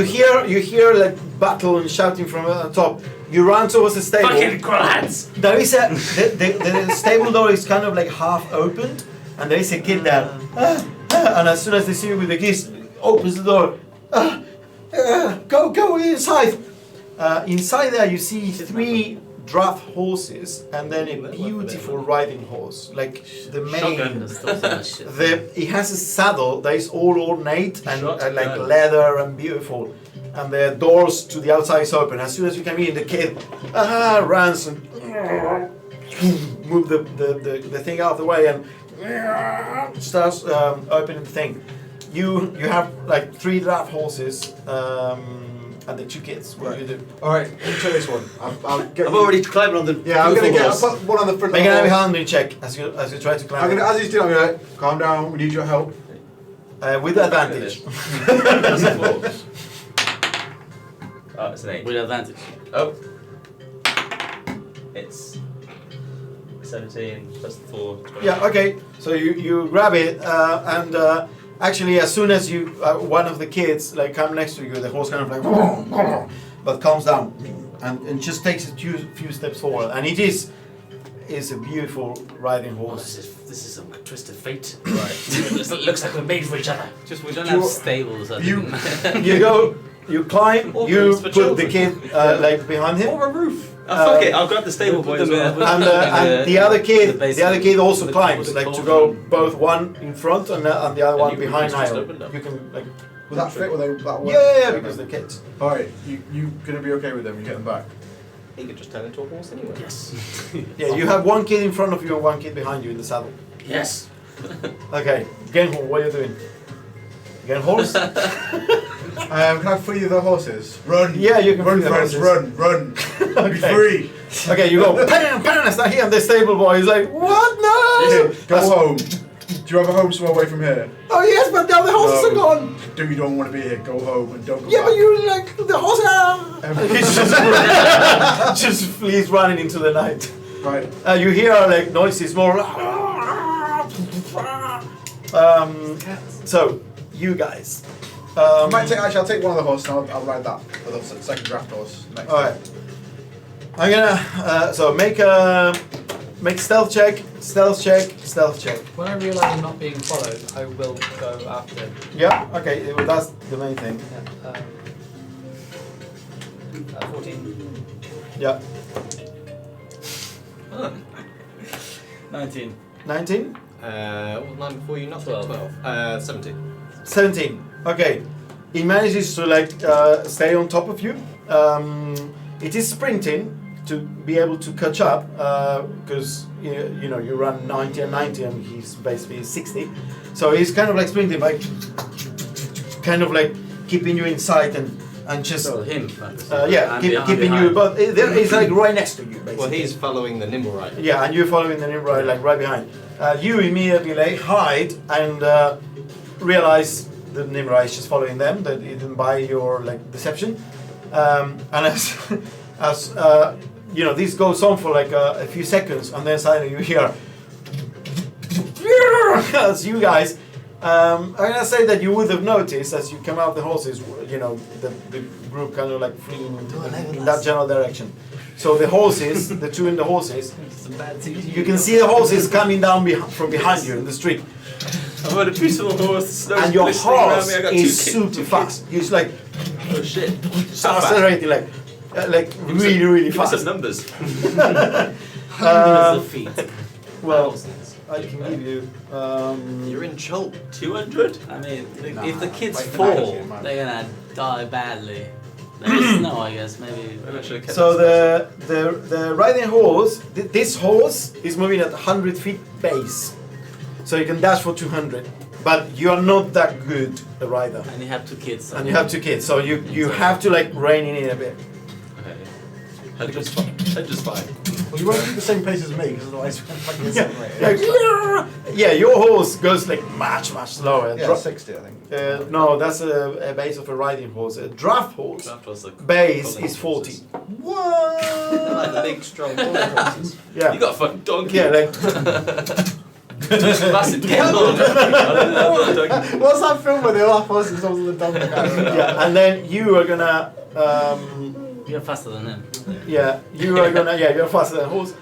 You hear like battle and shouting from top. You run towards the stable. Fucking crawlads! There is a the stable door is kind of like half opened, and there is a kid there. And as soon as they see you with the keys, opens the door. Go inside. Inside there, you see 3 draft horses, and then a beautiful riding horse, like the main. It has a saddle that is all ornate and like Shotgun. leather and beautiful, and the doors to the outside is open. As soon as you come in, the kid runs and move the thing out of the way and starts opening the thing. You have like 3 draft horses and the 2 kids. What do you do? Alright, you take this one. I'll get I'm already climbing on the Yeah, I'm gonna beautiful I'll put one on the front Make of an the heavy horse. handling check as you try to climb. As he's doing, I'm gonna calm down, we need your help. With advantage. That's a 4. Oh, it's an 8. With advantage. Oh. It's 17 plus 4. 20. Yeah, okay. So you grab it, and actually, as soon as you one of the kids like come next to you, the horse kind of like, but calms down, and just takes a few steps forward, and it is a beautiful riding Oh, horse. this is some twisted fate. Right. looks like we're made for each other. Just we don't You- have stables. I you- think. You go, you climb, Or you rooms for put children. the kid like behind him. Or a roof. Oh, fuck it, I'll grab the stable boy as well. And the other kid, the other kid also the- climbs, the like to cauldron. go both one in front and the other And one you behind just Niall. opened up. You can like, Will that fit? Will that work? yeah, because the kids. Alright, you gonna be okay with them? You get them back? He could just turn into a horse anyway. Yes. Yeah, you have one kid in front of you and one kid behind you in the saddle. Yes. Okay, Genhol, what are you doing? Again, horse? Can I free the horses? Run! Yeah, you can run, free the friends, horses. run! Okay. Be free! Okay, you go, bam, bam, it's not here, and the stable boy is like, what? No! Listen, go home. Do you have a home somewhere away from here? Oh yes, but now the horses are gone! Do you don't want to be here? Go home and don't go Yeah, back. but you like, the horses are... He's just flees running into the night. Right. You hear like noises more... so, you guys. I might take, actually, I'll take one of the horses and I'll ride that. For the second draft horse. Next Alright. I'm gonna, so make a... Make stealth check. When I realise I'm not being followed, I will go after. Yeah, okay, well, that's the main thing. Yeah, 14. Yeah. 19. 19? What was 9 before you? Not 12. 12. 17. 17. Okay. It manages to like stay on top of you. It is sprinting to be able to catch up because you know you run 90 and 90 and he's basically 60. So he's kind of like sprinting, like kind of like keeping you in sight and just So him. yeah, I'm keeping you. behind. But he's like right next to you, basically. Well, he's following the nimble rider. Yeah, and you're following the nimble rider like right behind. You immediately like hide and realize the nimble rider is just following them. That it didn't buy your like deception. And as you know, this goes on for like a few seconds, and then suddenly you hear as you guys. I'm gonna say that you would have noticed as you come out the horses. You know, the group kind of like fleeing in that general direction. So the horses, the two in the horses, Some bad CG. you can see the horses coming down from behind you in the street, I've got a beautiful horse. Snow's and your glistening around horse me. I got is two super kids. fast. It's like Oh shit! So fast. accelerating, like really Give me some fast. numbers. Hundreds of feet. Well, I can give you. You're in Chult. 200. I mean, Nah, if the kids wait, fall, man. they're gonna die badly. There's snow, I guess, maybe. Maybe I should have kept So that the riding horse, this horse is moving at 100 feet pace, so you can dash for 200. But you are not that good a rider, And you have 2 kids. and you have 2 kids, so you have to like rein it in a bit. Okay. 100's fine. 100's fine. Well, you won't keep the same pace as me, because otherwise you're fucking Yeah, accelerated. yeah, your horse goes like much slower. Yeah, 60, I think. No, that's a base of a riding horse. A draft horse That was the base pulling is 40. horses. What? They're like the big, strong pulling horses. Yeah. You got a fucking donkey. Yeah, like Massive camel. Donkey. What's that film where they laugh horses over the dog? yeah, and then you are gonna You're faster than them. you're faster than a horse.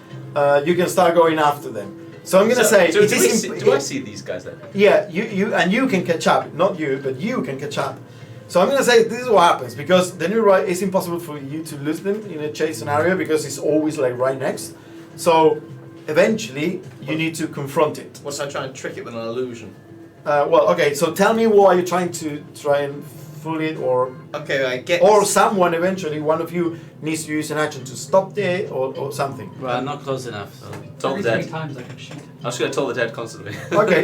You can start going after them. So I'm gonna say So it do, is do I see these guys then? yeah, you can catch up. Not you, but you can catch up. So I'm gonna say this is what happens because the new ride it's impossible for you to lose them in a chase scenario because it's always like right next. So eventually you need to confront it. What if I try and trick it with an illusion? Well, okay. So tell me why you're trying to try and fool it, or Okay, I get. someone eventually, one of you needs to use an action to stop it, or something. Well, I'm not close enough. So. Told Every the 3 dead. times I can shoot. I'm just gonna tell the dead constantly. Okay.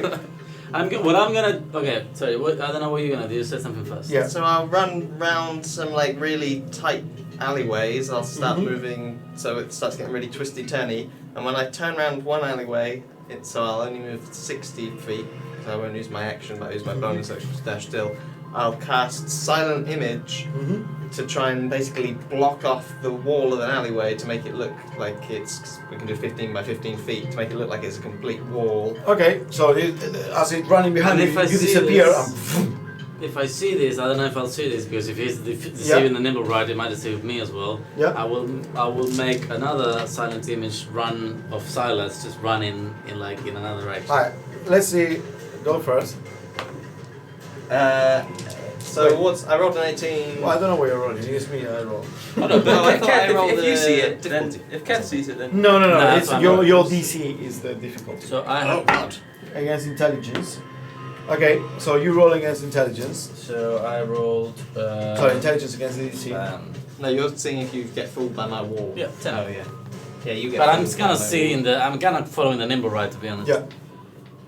What I'm gonna. Okay, sorry. What, I don't know what you're gonna do. You said something first. Yeah. So I'll run round some like really tight alleyways. I'll start Mhm. moving so it starts getting really twisty turny. And when I turn around one alleyway, so I'll only move 60 feet. So I won't use my action, but I use my bonus action to dash still. I'll cast Silent Image Mm-hmm. to try and basically block off the wall of an alleyway to make it look like it's. We can do 15 by 15 feet to make it look like it's a complete wall. Okay. So as it's running behind And you, if I you see disappear. this- And If I see this, I don't know if I'll see this because if he's deceiving the nimble rider, it might deceive me as well. Yeah. I will make another silent image run of silence, just run in another direction. Alright. Let's see. Go first. So Wait. I rolled an 18. Well, I don't know where you're rolling. It's me. I roll. Oh no, but No, I if, thought I rolled if you the see it, then difficulty. if Ken sees it, then No. Nah, It's that's fine. your DC is the difficulty So I Oh have. god. against intelligence. Okay. So you roll against intelligence. So I rolled. Sorry, intelligence against the DC. No, you're seeing if you get fooled by my wall. Yeah, 10. Oh yeah. Yeah, you get. But I'm fooled kind of by my seeing I'm kind of following the nimble ride, to be honest. Yeah.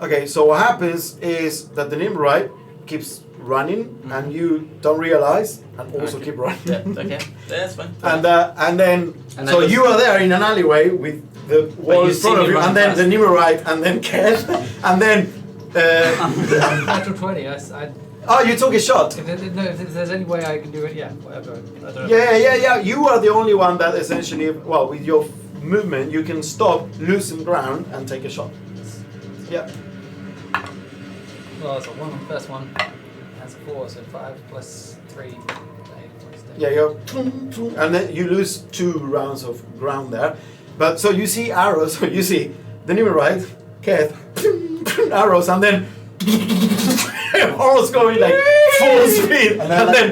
Okay, so what happens is that the Nimrite keeps running, and you don't realize, and also keep running. Yeah, okay. That's fine. And then And so I just- you are there in an alleyway with the wall you in front see of me you, and running then past. the Nimrite, and then Kev, and then. Natural 20. I Oh, you took a shot. if there's any way I can do it, yeah, whatever. I don't know. Yeah. You are the only one that essentially, well, with your movement, you can stop, loosen ground, and take a shot. Yeah. Well, it's a 1 plus 1. That's a 4, so 5 plus 3. 8 plus 10. Yeah, you go, and then you lose 2 rounds of ground there. But so you see arrows, so you see the Nimrite, Keth, arrows, and then arrows going like full speed, and then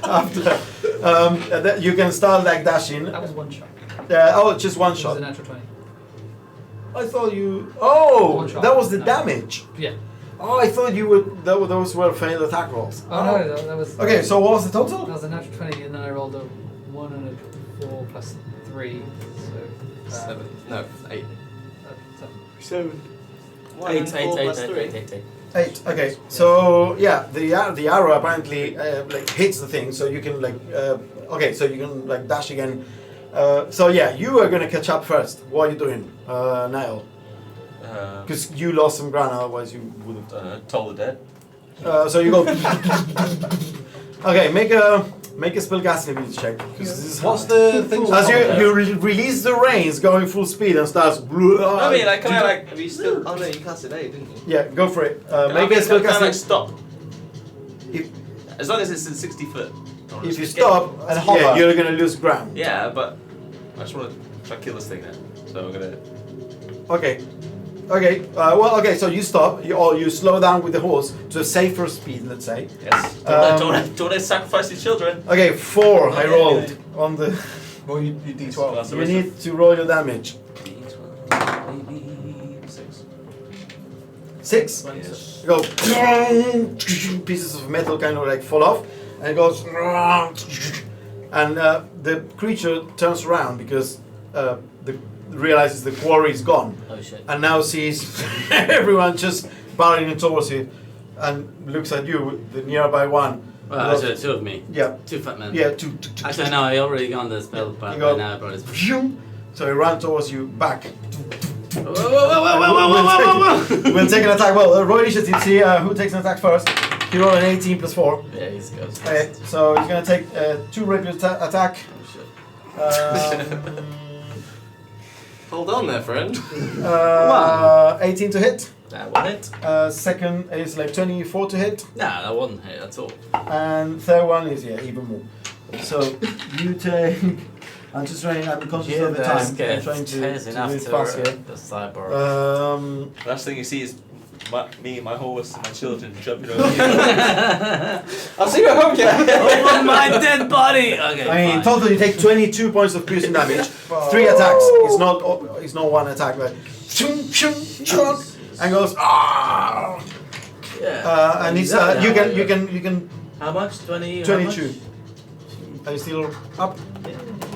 after you can start like dashing. That was 1 shot. Just one It was shot. a natural 20. I thought you. Oh, One shot. that was the No. damage. Yeah. Oh, I thought you would. Those were failed attack rolls. Oh, no, that was. Okay, so what was the That total? was a natural 20, and then I rolled a 1 and a 4 plus 3. So. 7. No, 8. 7. 1 and 4 plus 3. 8. Okay, so yeah, the arrow apparently like hits the thing, so you can like okay, so you can like dash again. So yeah, you are gonna catch up first. What are you doing, Niall? Because you lost some ground, otherwise you would have. Toll the dead. So you go. Okay, make a spellcasting ability check. 'Cause this is What's hard. the thing? As you release the reins, going full speed and starts. I mean, like, can I, like, have you still. Oh no, you cast it 8, didn't you? Yeah, go for it. Can I Make a can I, like, spellcasting. stop? If- As long as it's in 60 foot. If you stop, And yeah, hover. you're gonna lose ground. Yeah, but I just want to try to kill this thing now. So I'm gonna. Okay. Okay. Well, okay. So you stop, or you slow down with the horse to a safer speed, let's say. Yes. Don't want to sacrifice your children. Okay, 4. I Okay, rolled anyway. on the. Well, you D12. That's the You rest need to roll your damage. of maybe 6. 6. Yes. You go. Pieces of metal kind of like fall off, and it goes. And the creature turns around because realizes the quarry is gone. Oh shit. And now sees everyone just barreling towards it, and looks at you, the nearby one. Well, actually, 2 of me. Yeah, 2 fat men. yeah, Actually, no, I already gone the spell, but You go- right now I brought it. So he ran towards you, back. Whoa, whoa, whoa, whoa, whoa, whoa, whoa, whoa! We'll take an attack. Well, roll initiative, see who takes an attack first. He rolled an 18 plus 4. Yeah, he's good. Okay, so he's gonna take 2 regular attack. Oh shit. Hold on there, friend. 18 to hit. That wasn't it. Second is like 24 to hit. Nah, that wasn't it at all. And third one is, yeah, even more. So you take. I'm just trying, I'm conscious of the time. I'm trying to do it fast here. The sidebar. Last thing you see is me, my horse, and my children jumping over you. I'll see you at home, yeah. Over my dead body. Okay. I mean, in fine. total you take 22 points of piercing damage. 3 attacks. It's not one attack, but and goes ah. Yeah. And it's Yeah, you can How much? 20. 22. Are you still up?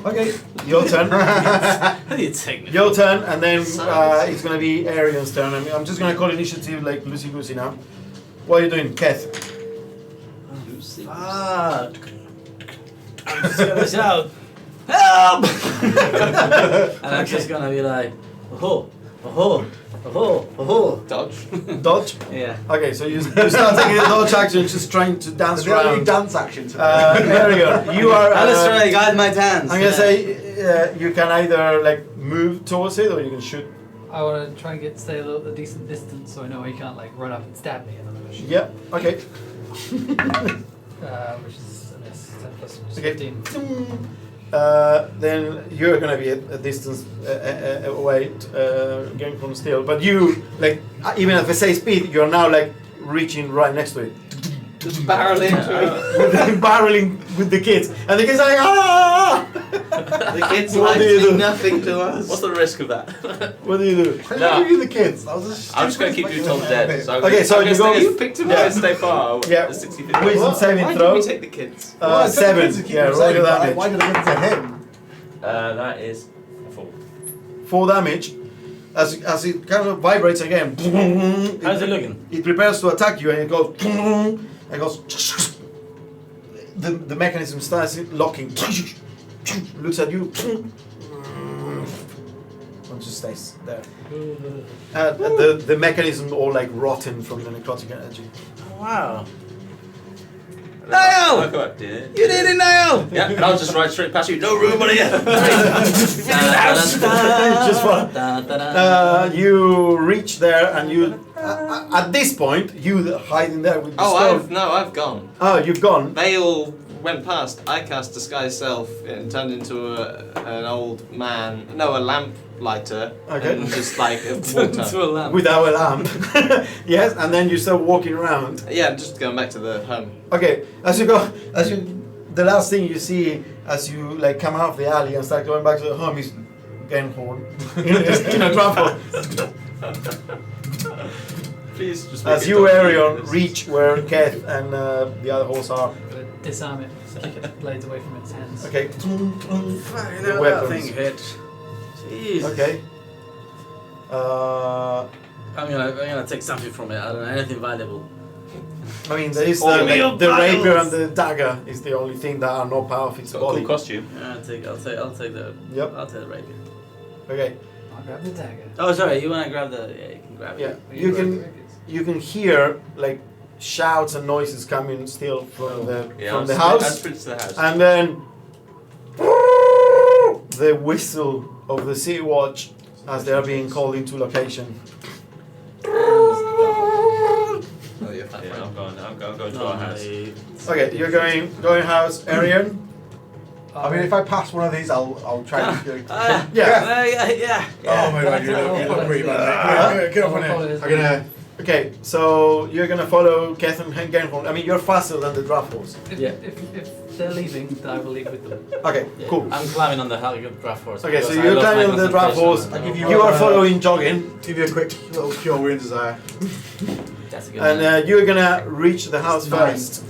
Okay, your turn. How do you take me? Your turn, and then it's gonna be Arian's turn. I'm just gonna call initiative like loosey goosey now. What are you doing, Keth? Lucy. Ah. I'm just gonna shout, help! And I'm just gonna be like, oh, oh, oh, oh. Dodge. Dodge. Yeah. Okay, so you start taking a dodge action, just trying to dance Is there any around. dance action to Arian, you are. Alistair, guide my dance. I'm gonna say you can either like move towards it or you can shoot. I want to try and stay a decent distance so I know he can't like run up and stab me. And I'm gonna shoot. Yeah. Okay. Which is a miss. 10 plus Okay. 15. Then you're gonna be a distance away, going from steel. But you, like, even at the same speed, you're now like reaching right next to it, Just barreling into it. barreling with the kids, and the kids are like, ah! The kids What like do you do? nothing to us. What's the risk of that? What do you do? Why did No. I give you the kids? That was a I'm just going to keep you told dead. So I'm Okay, gonna, so I'm you gonna go- stay, You picked him Yeah. I'm gonna stay far. Yeah. 60 feet. Wisdom saving Why throw. did we take the kids? Well, I said the 7. kids to keep Yeah, them roll safe, your but damage. why did I give it to him? That is 4. 4 damage. As it kind of vibrates again. How's it looking? It prepares to attack you, and it goes. And goes. The mechanism starts locking. Looks at you. And just stays there. The mechanism all like rotten from the necrotic energy. Oh, wow. I'll go up, dear. You did it, Niall! Yeah, and I'll just ride straight past you. No room, buddy. Just fun. You reach there, and you. At this point, you hiding there with the stone. I've gone. Oh, you've gone. They all went past. I cast Disguise Self and turned into an old man. No, a lamp lighter. Okay. And just like walked up. To a lamp. Without a lamp. Yes, and then you start walking around. Yeah, just going back to the home. Okay, the last thing you see as you like come out of the alley and start going back to the home is Genhorn in a trample. Please just As you, Arion, reach where Keth and the other horse are. I'm gonna disarm it so I get the blades away from its hands. Okay. Fucking The hell, that weapons. thing hit. Jeez. Okay. I'm gonna take something from it. I don't know, anything valuable. I mean, there is Only your the rapier battles. and the dagger is the only thing that are not part of its Got a body. cool costume. Yeah, I'll take the. Yep. I'll take the rapier. Okay. I'll grab the dagger. Oh, sorry. You wanna grab the? Yeah, you can grab Yeah. it. You can hear like shouts and noises coming still from the I'll house. sprint to the house. And then the whistle of the City Watch as they are being called into location. Oh, you're fine. Yeah, I'm going to our house. Okay, you're going house, Arian. I mean, if I pass one of these, I'll try and. Yeah. Oh my god, you look pretty bad, mate. Get up on here. I'm gonna. Okay, so you're gonna follow Keth and Genhorn. I mean, you're faster than the draft horse. If they're leaving, then I will leave with them. Okay, Yeah. cool. I'm climbing on the draft horse. Okay, so because I you're lost my climbing on the draft horse. concentration. I'll give You are a- following jogging, Give you a quick little cure wounds desire. That's a good and one. you're gonna reach the house Nine. first.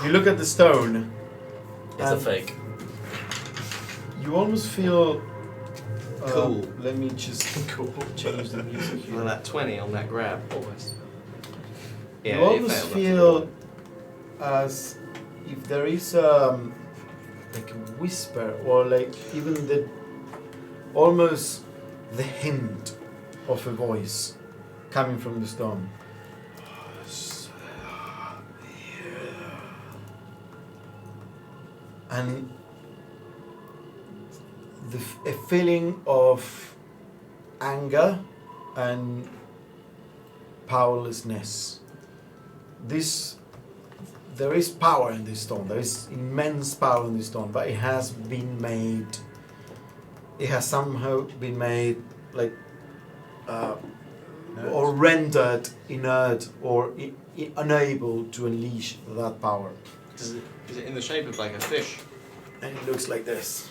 You look at the stone. It's a and fake. You almost feel. Cool. Let me just change the music Well, here. that 20 on that grab. Yeah, You almost failed. feel as if there is like a whisper or like even the almost the hint of a voice coming from the stone. And a feeling of anger and powerlessness. There is power in this stone. There is immense power in this stone, but it has been made. It has somehow been made like, or rendered inert or unable to unleash that power. Is it in the shape of like a fish? And it looks like this.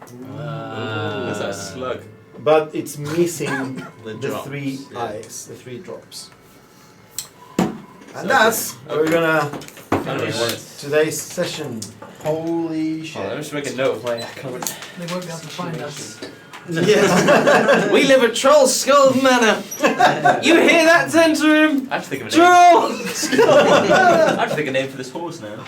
That's a slug. But it's missing The the drops, 3 yeah. eyes, the 3 drops. And that's where we're gonna finish today's session. Holy Oh, shit. let me just make a note of my comment. They won't be able to find us. Yes. We live at Troll Skull Manor. You hear that, Zentrum? I have to think of a name. Troll! I have to think of a name for this horse now.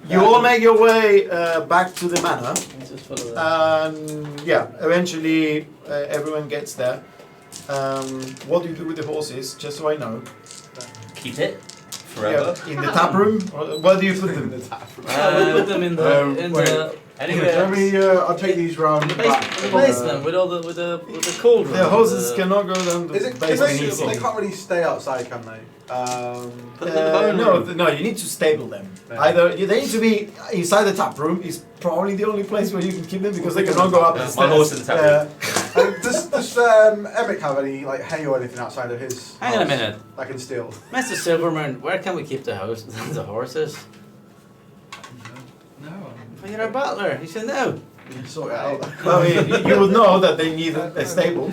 You all make your way back to the manor. Just follow that. And yeah, eventually everyone gets there. What do you do with the horses, just so I know? Keep it forever. Yeah, in the tap room? Or where do you put them? We put them in the wait. Anyway, Let me. I'll take these round in the back. basement, in the basement with all the with the cold room. The horses cannot go down Is the it? basement They easily. can't really stay outside, can they? Put them in the bone no, room. no, you need to stable them. Yeah. Either they need to be inside the tap room. Is probably the only place where you can keep them because they cannot go up the my stairs. horse in the tap room. Does Emic have any like hay or anything outside of his? Hang on a house minute, I can steal. Mr. Silverman. Where can we keep the the horses? No. Well, you're a butler. You should know. Sort it out. Well, you would know that they need a stable.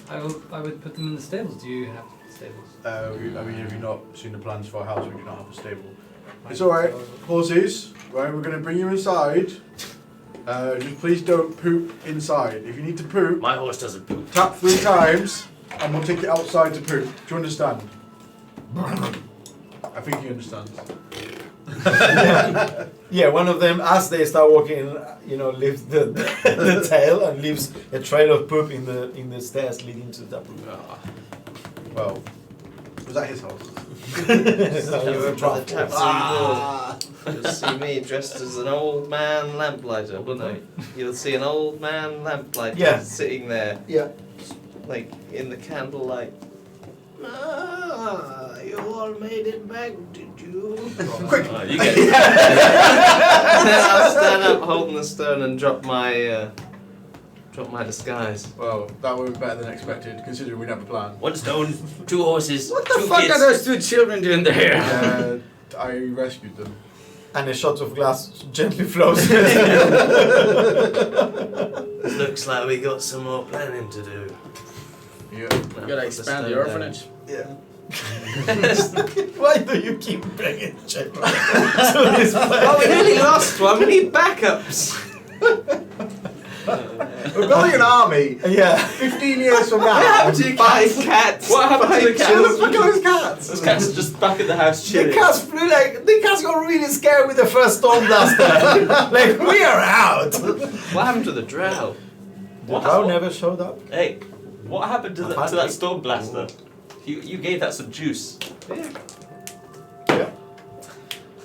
I would put them in the stables. Do you have stables? I mean, have you not seen the plans for a house? We do not have a stable. It's alright, horses. Right, we're gonna bring you inside, Just please don't poop inside. If you need to poop, My horse doesn't poop. tap 3 times, and we'll take it outside to poop. Do you understand? I think he understands. Yeah, one of them, as they start walking, lifts the tail and leaves a trail of poop in the stairs leading to the tap room. Well, Was that his house? You were by the tattoo You'll see me dressed as an old man lamplighter. Well, no, you'll see an old man lamplighter Yeah. sitting there, Yeah. like in the candlelight. You all made it back, did you? Quick! You get And then I'll stand up holding the stone and drop my disguise. Well, that would be better than expected, considering we didn't have a plan. 1 stone, 2 horses, What the 2 fuck kids. are those 2 children doing there? I rescued them. And a shot of glass gently flows. Looks like we got some more planning to do. Yeah. You gotta expand the orphanage. Yeah. Why do you keep bringing children to this place? Oh, we nearly lost one. We need backups. We're building an army. Yeah. 15 years from now. What happened to your 5 cats? What happened to the Look cats? at those cats. Those cats are just back at the house The chilling. cats flew the cats got really scared with the first storm blaster. Like, we are out. What happened to the drow? The drow never showed up. Hey, what happened to Apparently. that storm blaster? You gave that some juice. Yeah.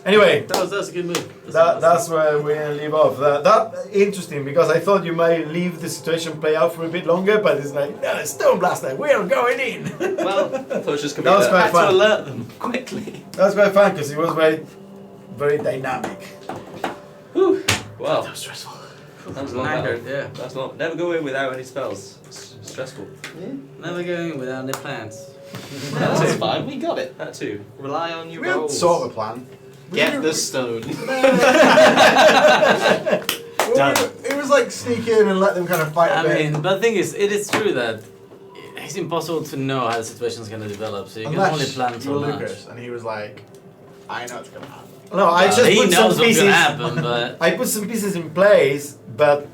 Anyway, That's a good move. that's where we're gonna leave off. That interesting, because I thought you might leave the situation play out for a bit longer, but it's like, no, stone blaster, we are going in. Well, I thought it was just That gonna was be quite back to fun. alert them quickly. That was quite fun because it was very, very dynamic. Wow, That was stressful. that was a long battle. Knackered, yeah. That's not. Never go in without any spells. It's stressful. Never going without any plans. That's fine. We got it. That too. Rely on your We had rolls. sort of a plan. Get the stone. It was like sneak in and let them kind of fight a I bit. mean, but the thing is, it is true that it's impossible to know how the situation is going to develop, so you can only Unless plan you so were much. Lucas, and he was like, I know it's gonna happen. No, I just He put knows some what's pieces. going to happen, but I put some pieces in place, but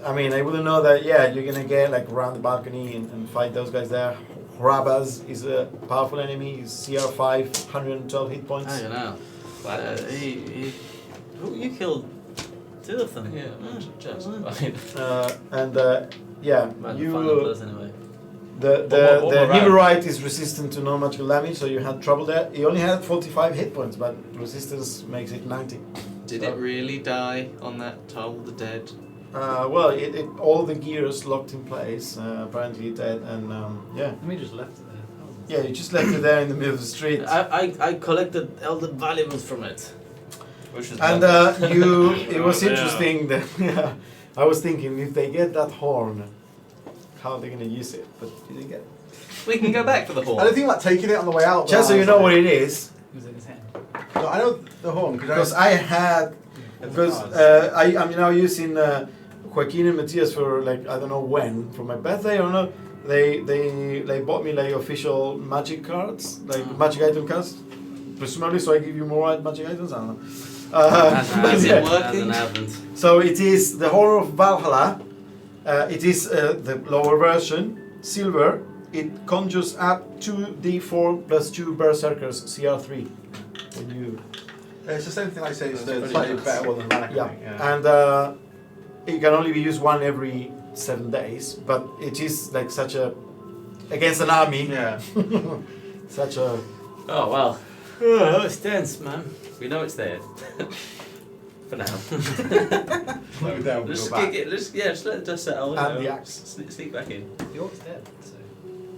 I mean, I wouldn't know that. Yeah, you're gonna get like around the balcony and fight those guys there. Rabaz is a powerful enemy. He's CR5, 112 hit points. I don't know. You killed 2 of them. Yeah, just. I mean, Yeah, But you. final plus anyway. The One more round. Nimmerite is resistant to non-magical damage, so you had trouble there. He only had 45 hit points, but resistance makes it 90. Did it really die on that Toll the Dead? Well, it all the gears locked in place. Apparently dead, and yeah, We just left it there. yeah, you just left it there in the middle of the street. I collected elder valuables from it. which is And bad. it was Yeah. interesting that yeah, I was thinking if they get that horn, how are they gonna use it? But you didn't get it. We can go back for the I horn. don't think like taking it on the way out. Just so you know what it is, It was in his hand. No, I know the horn because I had because I'm now using Joaquin and Matthias for like I don't know when for my birthday or no. They bought me like official magic cards, like magic item cards, presumably so I give you more magic items. I don't know. Is it Yeah. working? So it is the Horror of Valhalla. It is the lower version, silver. It conjures up 2d4 plus 2 berserkers, CR3. When you It's the same thing I say. It's That's the pretty slightly nice. better one than Mannequin. yeah, and it can only be used one every 7 days. But it is like such a against an army. Yeah. Such a Oh well, Oh, it's tense, man. we know it's there. For now. No, we don't. Let's Go back. just let it just settle. you And know, the axe. Sneak back in. The orc's dead, so.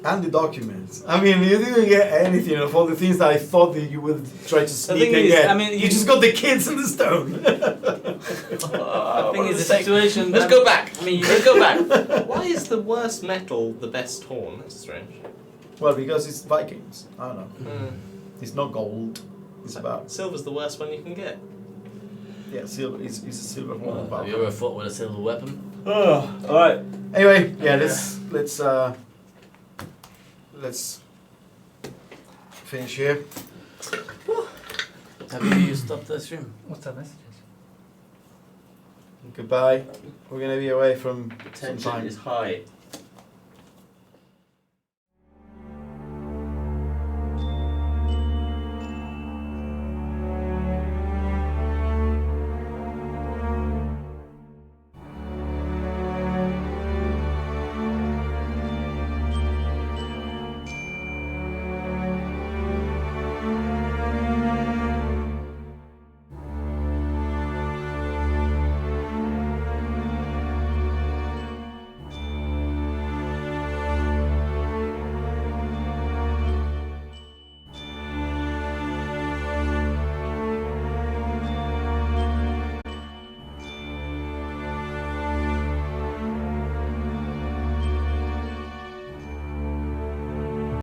and the documents. I mean, you didn't get anything of all the things that I thought that you would try to sneak thing and is, get. I mean, you you- just got the kids in the stone. I think it's a situation. Let's that- go back. I mean, let's go back. Why is the worst metal the best horn? That's strange. Well, because it's Vikings. I don't know. It's not gold. It's about Silver's the worst one you can get. silver. It's a silver horn. Have you ever fought with a silver weapon? Oh, all right. Anyway, yeah, let's finish here. Have you stopped the stream? What's that message? Goodbye. We're going to be away from The some tension time. is high.